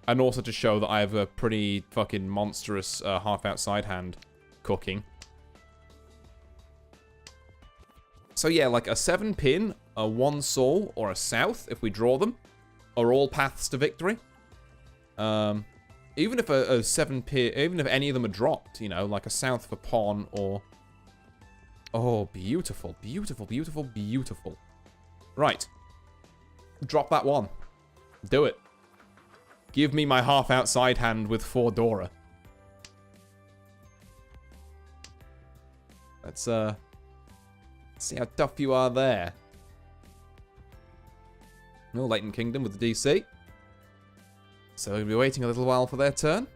S1: And also to show that I have a pretty fucking monstrous half outside hand cooking. So yeah, like a 7-pin, a 1 soul, or a south, if we draw them, are all paths to victory. Even if a 7-pin, even if any of them are dropped, you know, like a south for pawn, or... Oh, beautiful, beautiful, beautiful, beautiful. Right. Drop that 1. Do it. Give me my half outside hand with 4 Dora. Let's see how tough you are there. No, Latent Kingdom with the DC. So we'll be waiting a little while for their turn.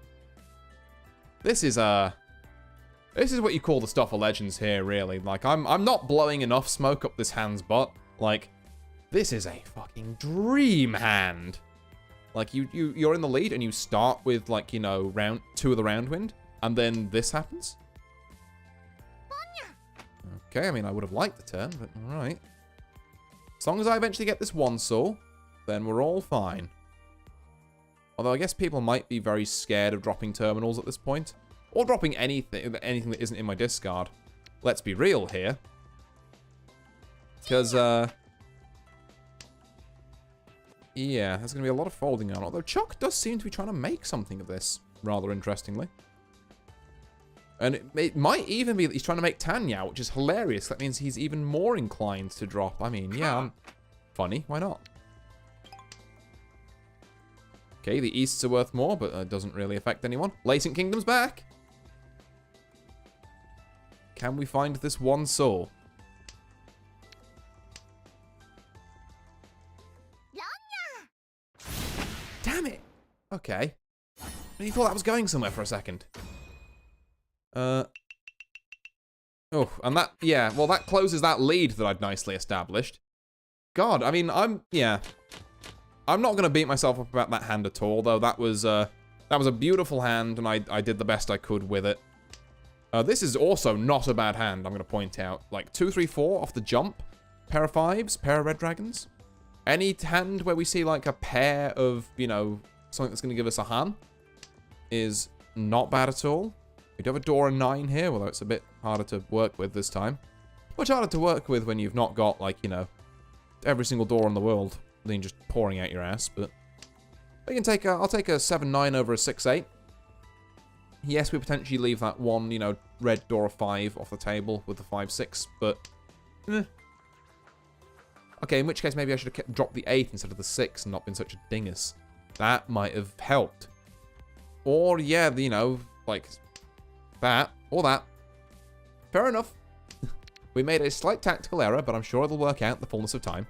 S1: This is what you call the stuff of legends here, really. Like, I'm not blowing enough smoke up this hand's butt. Like, this is a fucking dream hand. Like, you're in the lead and you start with, like, you know, round 2 of the round wind, and then this happens. Okay, I mean, I would have liked the turn, but alright. As long as I eventually get this 1 soul, then we're all fine. Although I guess people might be very scared of dropping terminals at this point. Or dropping anything that isn't in my discard. Let's be real here. Because, yeah, there's going to be a lot of folding on. Although Chuck does seem to be trying to make something of this, rather interestingly. And it might even be that he's trying to make Tanya, which is hilarious. That means he's even more inclined to drop. I mean, yeah, funny. Why not? Okay, the Easts are worth more, but it doesn't really affect anyone. Latent Kingdom's back. Can we find this one soul? Damn it! Okay. You thought that was going somewhere for a second. Oh, and that, yeah, well, that closes that lead that I'd nicely established. God, I mean, I'm not going to beat myself up about that hand at all, though. That was a beautiful hand, and I did the best I could with it. This is also not a bad hand, I'm going to point out. Like, 2, 3, 4 off the jump. Pair of 5s, pair of red dragons. Any hand where we see, like, a pair of, you know, something that's going to give us a han is not bad at all. We do have a door and 9 here, although it's a bit harder to work with this time. Much harder to work with when you've not got, like, you know, every single door in the world then just pouring out your ass, but we can take a, I'll take a 7-9 over a 6-8. Yes, we potentially leave that one, you know, red door of 5 off the table with the 5-6, but okay, in which case maybe I should have dropped the 8 instead of the 6 and not been such a dingus. That might have helped. Or, yeah, you know, like that, or that. Fair enough. We made a slight tactical error, but I'm sure it'll work out in the fullness of time.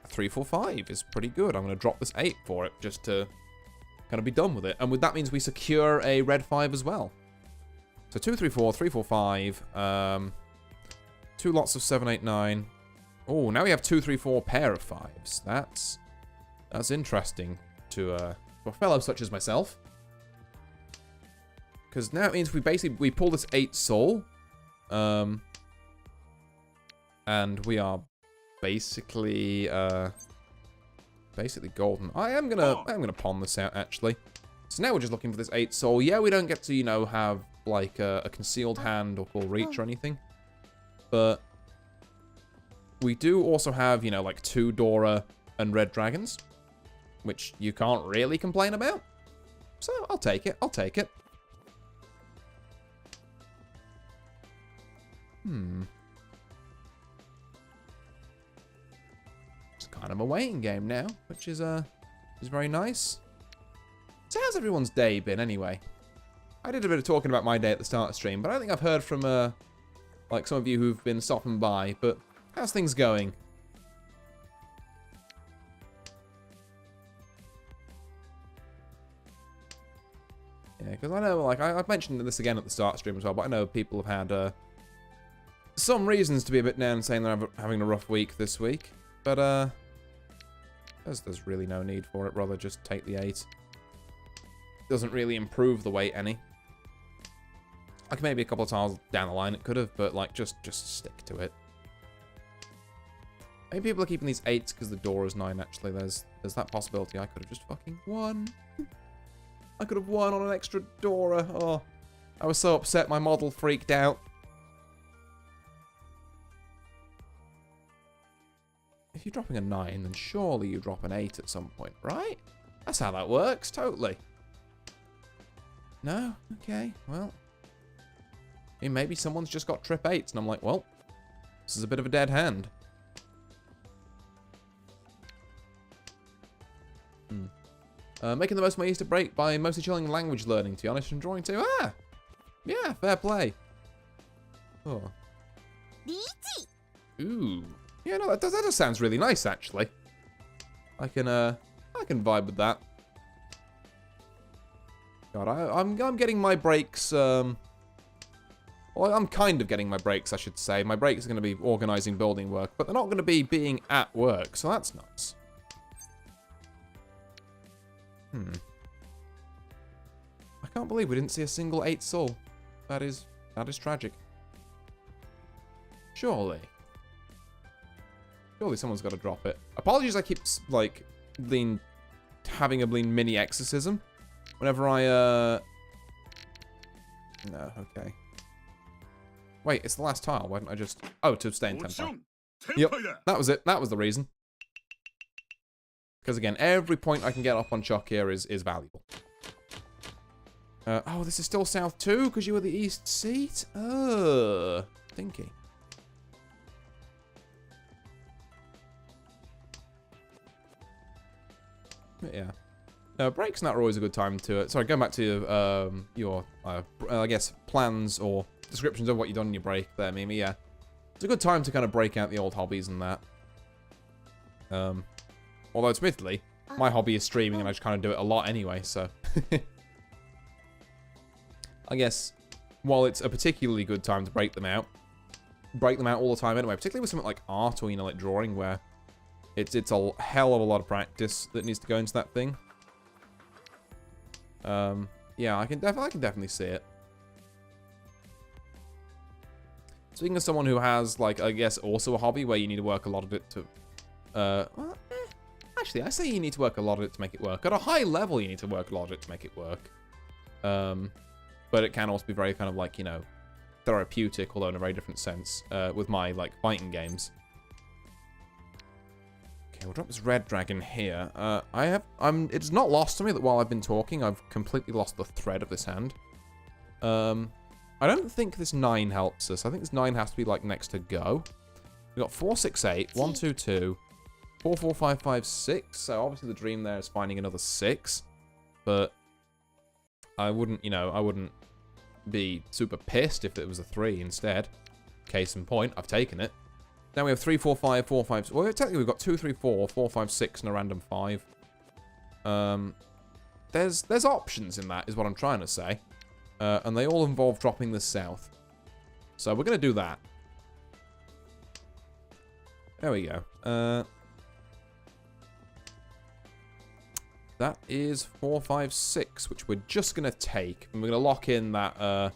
S1: 3, 4, 5 is pretty good. I'm going to drop this 8 for it, just to kind of be done with it. And that means we secure a red 5 as well. So 2, 3, 4, 3, 4, 5. 2 lots of 7, 8, 9. Oh, now we have 2, 3, 4 pair of 5s. That's interesting to a fellow such as myself. Because now it means we pull this 8 soul. And we are basically golden. I'm gonna pawn this out actually. So now we're just looking for this 8 soul. Yeah, we don't get to, you know, have like a concealed hand or call Reach or anything. But we do also have, you know, like 2 Dora and red dragons, which you can't really complain about. So I'll take it. I'll take it. It's kind of a waiting game now, which is very nice. So how's everyone's day been anyway? I did a bit of talking about my day at the start of the stream, but I don't think I've heard from like some of you who've been stopping by. But how's things going? Yeah, because I know, like, I've mentioned this again at the start stream as well, but I know people have had some reasons to be a bit down, saying they're having a rough week this week. But there's really no need for it. Rather just take the 8. Doesn't really improve the weight any. Like maybe a couple of tiles down the line it could have, but like just stick to it. Maybe people are keeping these 8s because the door is 9. Actually, there's that possibility. I could have just fucking won. I could have won on an extra Dora. Oh, I was so upset. My model freaked out. If you're dropping a 9, then surely you drop an 8 at some point, right? That's how that works, totally. No? Okay, well. I mean, maybe someone's just got trip 8s, and I'm like, well, this is a bit of a dead hand. Making the most of my Easter break by mostly chilling and language learning, to be honest, and drawing too. Ah! Yeah, fair play. Oh.
S2: Riichi.
S1: Ooh. Yeah, no, that just sounds really nice, actually. I can vibe with that. God, I'm getting my breaks, well, I'm kind of getting my breaks, I should say. My breaks are going to be organising building work, but they're not going to be being at work, so that's nice. I can't believe we didn't see a single 8 soul. That is tragic. Surely someone's got to drop it. Apologies, I keep like having a mini exorcism whenever I no, okay. Wait, it's the last tile. Why didn't I just... Oh, to stay in tempo. Yep, that was it. That was the reason. Because again, every point I can get up on Chuck here is valuable. Oh, this is still South 2 because you were the East seat? Stinky. Yeah. Breaks and that are always a good time to... Sorry, going back to your, I guess, plans or descriptions of what you've done in your break there, Mimi. Yeah. It's a good time to kind of break out the old hobbies and that. Although, admittedly, my hobby is streaming and I just kind of do it a lot anyway, so... I guess, while it's a particularly good time to break them out all the time anyway, particularly with something like art or, you know, like drawing, where it's a hell of a lot of practice that needs to go into that thing. Yeah, I can definitely see it. Speaking of someone who has, like, I guess also a hobby where you need to work a lot of it to, well, actually, I say you need to work a lot of it to make it work. At a high level, you need to work a lot of it to make it work. But it can also be very kind of like, you know, therapeutic, although in a very different sense, with my, like, fighting games. Okay, we'll drop this red dragon here. It's not lost to me that while I've been talking, I've completely lost the thread of this hand. I don't think this 9 helps us. I think this 9 has to be, like, next to go. We've got 4, 6, 8, 1, 2, 2, 4, 4, 5, 5, 6. So obviously the dream there is finding another 6. But I wouldn't, you know, I wouldn't be super pissed if it was a 3 instead. Case in point, I've taken it. Now we have 3, 4, 5, 4, 5... Well, technically we've got 2, 3, 4, 4, 5, 6, and a random 5. There's options in that, is what I'm trying to say. And they all involve dropping this south. So we're going to do that. There we go. That is 4, 5, 6, which we're just going to take. And we're going to lock in that,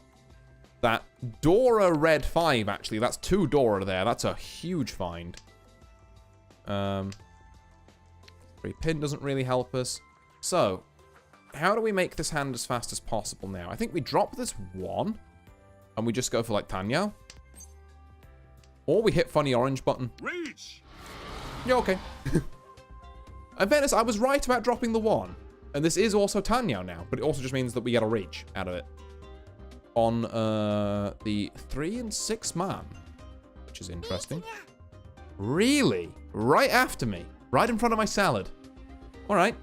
S1: that Dora red 5, actually. That's 2 Dora there. That's a huge find. 3 pin doesn't really help us. So, how do we make this hand as fast as possible now? I think we drop this 1, and we just go for, like, Tanya. Or we hit funny orange button.
S3: Reach!
S1: Yeah, okay. In fairness, I was right about dropping the 1. And this is also Tanya now, but it also just means that we get a reach out of it. On the 3 and 6 man, which is interesting. Really? Right after me. Right in front of my salad. Alright.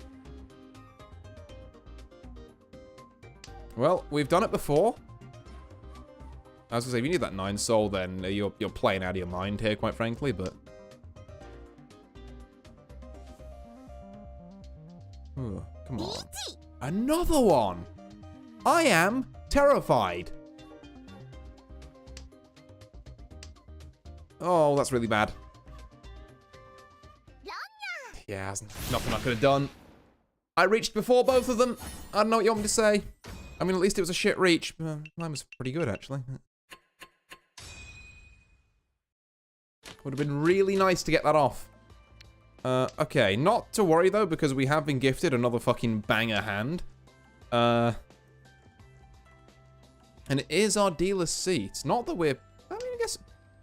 S1: Well, we've done it before. I was gonna say, if you need that 9 soul, then you're playing out of your mind here, quite frankly, but... Ooh, come on. Another one! I am terrified. Oh, that's really bad. Yeah, there's nothing I could have done. I reached before both of them. I don't know what you want me to say. I mean, at least it was a shit reach. Mine was pretty good, actually. Would have been really nice to get that off. Okay, not to worry, though, because we have been gifted another fucking banger hand. And it is our dealer's seat. Not that we're... I mean, I guess...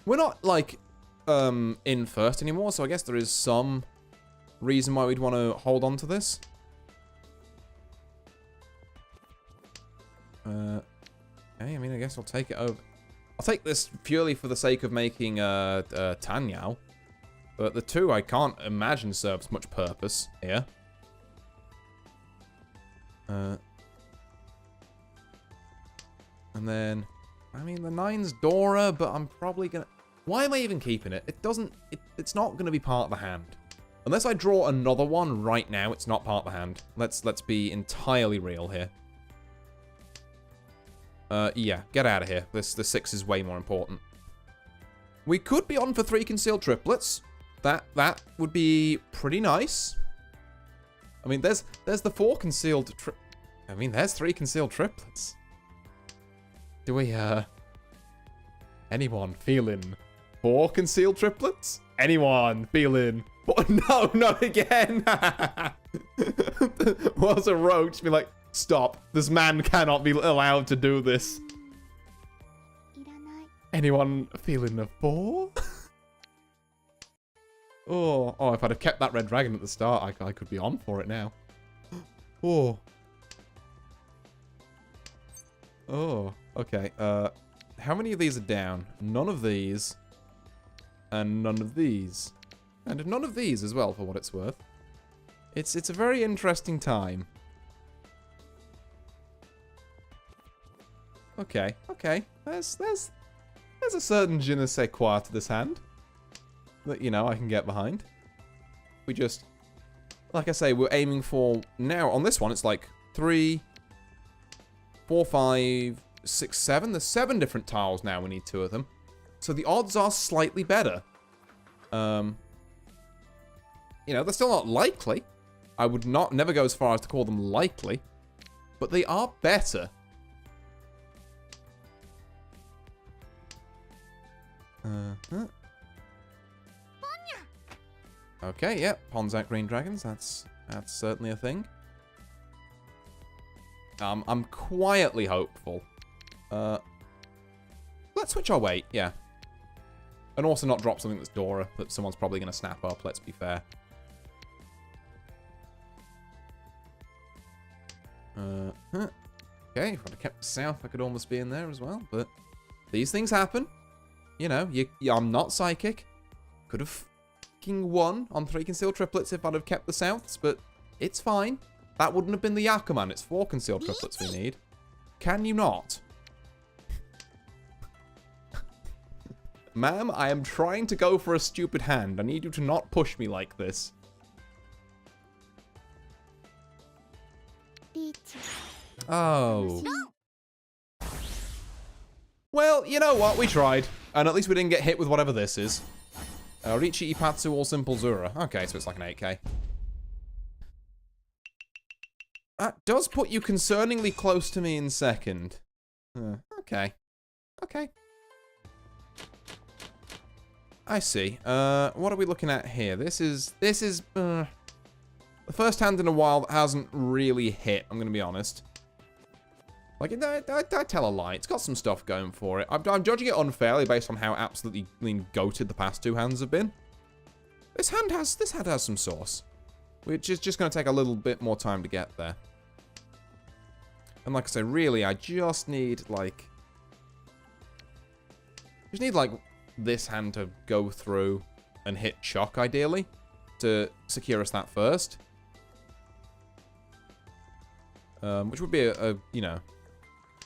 S1: We're not, like, in first anymore, so I guess there is some reason why we'd want to hold on to this. Okay, I mean, I guess I'll take it over. I'll take this purely for the sake of making Tanyao. But the 2 I can't imagine serves much purpose here. And then, I mean, the 9's Dora, but I'm probably gonna... Why am I even keeping it? It doesn't... It's not gonna be part of the hand. Unless I draw another one right now, it's not part of the hand. Let's be entirely real here. Yeah, get out of here. The 6 is way more important. We could be on for 3 concealed triplets. That would be pretty nice. I mean, there's the 4 concealed I mean, there's 3 concealed triplets. Do we, anyone feeling 4 concealed triplets? Anyone feeling... Oh, no, not again! Was a roach be like, stop, this man cannot be allowed to do this. Anyone feeling a 4? Oh, if I'd have kept that red dragon at the start, I could be on for it now. Oh, okay. How many of these are down? None of these. And none of these. And none of these as well, for what it's worth. It's a very interesting time. Okay, okay. There's a certain je ne sais quoi to this hand that, you know, I can get behind. We just, like I say, we're aiming for, now on this one, it's like 3, 4, 5, 6, 7. There's 7 different tiles now. We need 2 of them. So the odds are slightly better. You know, they're still not likely. I would never go as far as to call them likely. But they are better. Okay, yep. Ponds out green dragons. That's certainly a thing. I'm quietly hopeful. Let's switch our weight, yeah. And also not drop something that's Dora that someone's probably going to snap up, let's be fair. Okay, if I'd have kept south, I could almost be in there as well, but these things happen. You know, I'm not psychic. Could have fucking won on 3 concealed triplets if I'd have kept the souths, but it's fine. That wouldn't have been the Yakuman. It's 4 concealed triplets we need. Can you not? Ma'am, I am trying to go for a stupid hand. I need you to not push me like this. Oh. Well, you know what? We tried. And at least we didn't get hit with whatever this is. Riichi, Ipatsu, All Simple, Zura. Okay, so it's like an 8k. That does put you concerningly close to me in second. Okay. Okay. I see. What are we looking at here? This is the first hand in a while that hasn't really hit, I'm going to be honest. Like, I tell a lie. It's got some stuff going for it. I'm judging it unfairly based on how absolutely goated the past 2 hands have been. This hand has some sauce, which is just going to take a little bit more time to get there. And like I say, really, I just need, like... this hand to go through and hit Shock, ideally, to secure us that first. Which would be you know...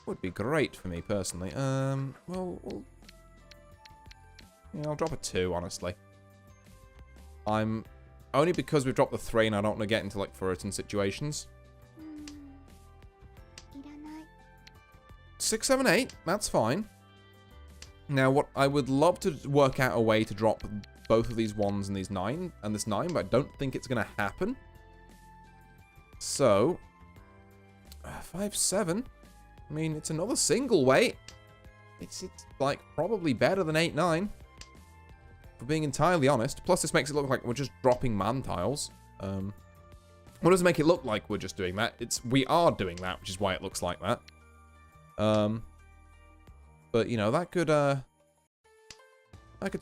S1: would be great for me, personally. Well... yeah, I'll drop a 2, honestly. Only because we've dropped the 3 and I don't want to get into, like, Furitan situations. 6, 7, 8. That's fine. Now, what I would love to work out a way to drop both of these 1s and these 9, and this 9, but I don't think it's going to happen. So... 5, 7... I mean, it's another single weight. It's like, probably better than 8, 9. For being entirely honest. Plus, this makes it look like we're just dropping man tiles. What does it make it look like we're just doing that? We are doing that, which is why it looks like that. But, you know, that could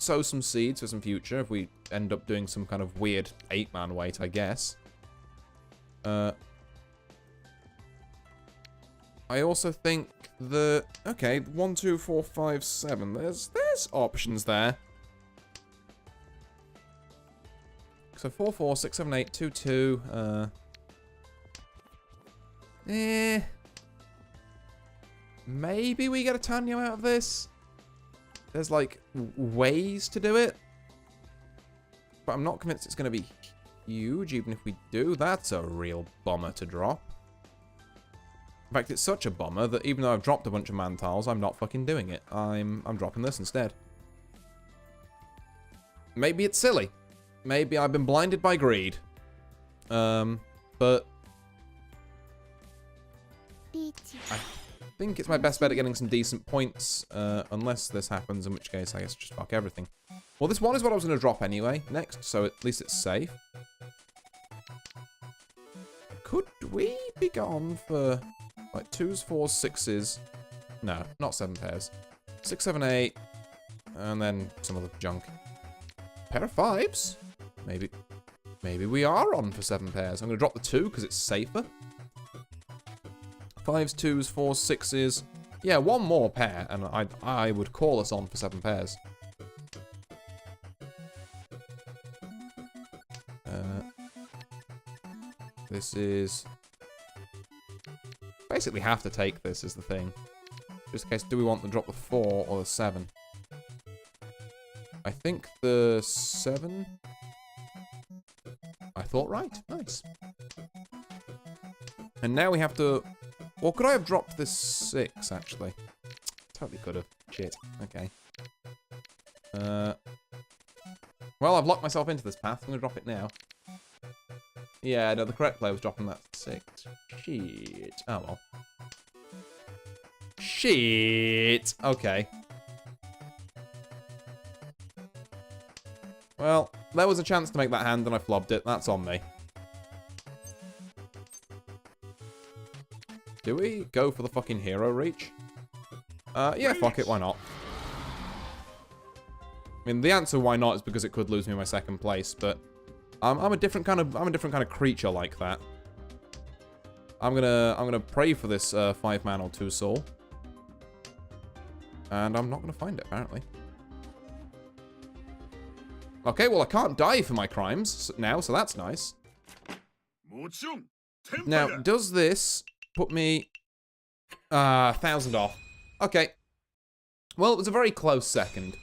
S1: sow some seeds for some future if we end up doing some kind of weird 8-man weight, I guess. I also think that... okay, 1, 2, 4, 5, 7. There's options there. So 4, 4, 6, 7, 8, 2, 2. Maybe we get a Tanyo out of this. There's, like, ways to do it. But I'm not convinced it's going to be huge, even if we do. That's a real bummer to drop. In fact, it's such a bummer that even though I've dropped a bunch of man tiles, I'm not fucking doing it. I'm dropping this instead. Maybe it's silly. Maybe I've been blinded by greed. But... I think it's my best bet at getting some decent points, unless this happens, in which case I guess just fuck everything. Well, this 1 is what I was going to drop anyway, next, so at least it's safe. Could we be gone for, like, 2s, 4s, 6s? No, not 7 pairs. 6, 7, 8, and then some other junk. Pair of 5s? Maybe we are on for 7 pairs. I'm going to drop the 2 because it's safer. 5s, 2s, 4s, 6s. Yeah, 1 more pair, and I would call us on for 7 pairs. This is... Basically have to take this is the thing. Just in case, do we want to drop the 4 or the 7? I think the 7... I thought right. Nice. And now we have to... Or could I have dropped this 6, actually? Totally could have. Shit. Okay. Well, I've locked myself into this path. I'm going to drop it now. Yeah, no, the correct play was dropping that 6. Shit. Oh, well. Shit. Okay. Well, there was a chance to make that hand and I flobbed it. That's on me. Do we go for the fucking hero reach? Yeah, fuck it, why not? I mean, the answer why not is because it could lose me my second place, but I'm a different kind of creature like that. I'm gonna pray for this 5-man or 2 soul, and I'm not gonna find it apparently. Okay, well I can't die for my crimes now, so that's nice. Now, does this put me 1,000 off? Okay. Well, it was a very close second.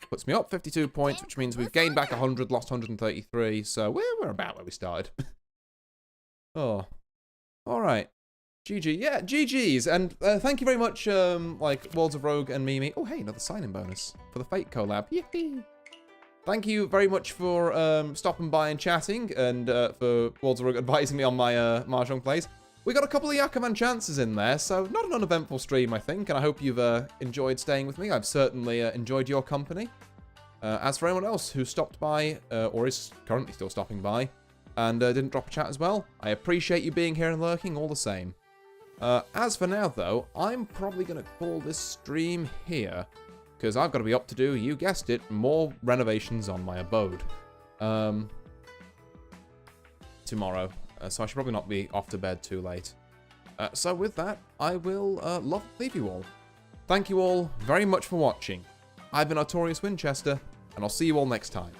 S1: Puts me up 52 points, which means we've gained back 100, lost 133, so we're about where we started. Oh. Alright. GG. Yeah, GG's. And thank you very much, like, Worlds of Rogue and Mimi. Oh, hey, another sign-in bonus for the Fate collab. Yippee! Thank you very much for stopping by and chatting, and for Worlds of Rogue advising me on my Mahjong plays. We got a couple of Yakuman chances in there, so not an uneventful stream, I think, and I hope you've enjoyed staying with me. I've certainly enjoyed your company. As for anyone else who stopped by, or is currently still stopping by, and didn't drop a chat as well, I appreciate you being here and lurking all the same. As for now, though, I'm probably going to call this stream here, because I've got to be up to do, you guessed it, more renovations on my abode. Tomorrow. So I should probably not be off to bed too late. So with that, I will leave you all. Thank you all very much for watching. I've been Artorius Winchester, and I'll see you all next time.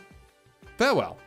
S1: Farewell.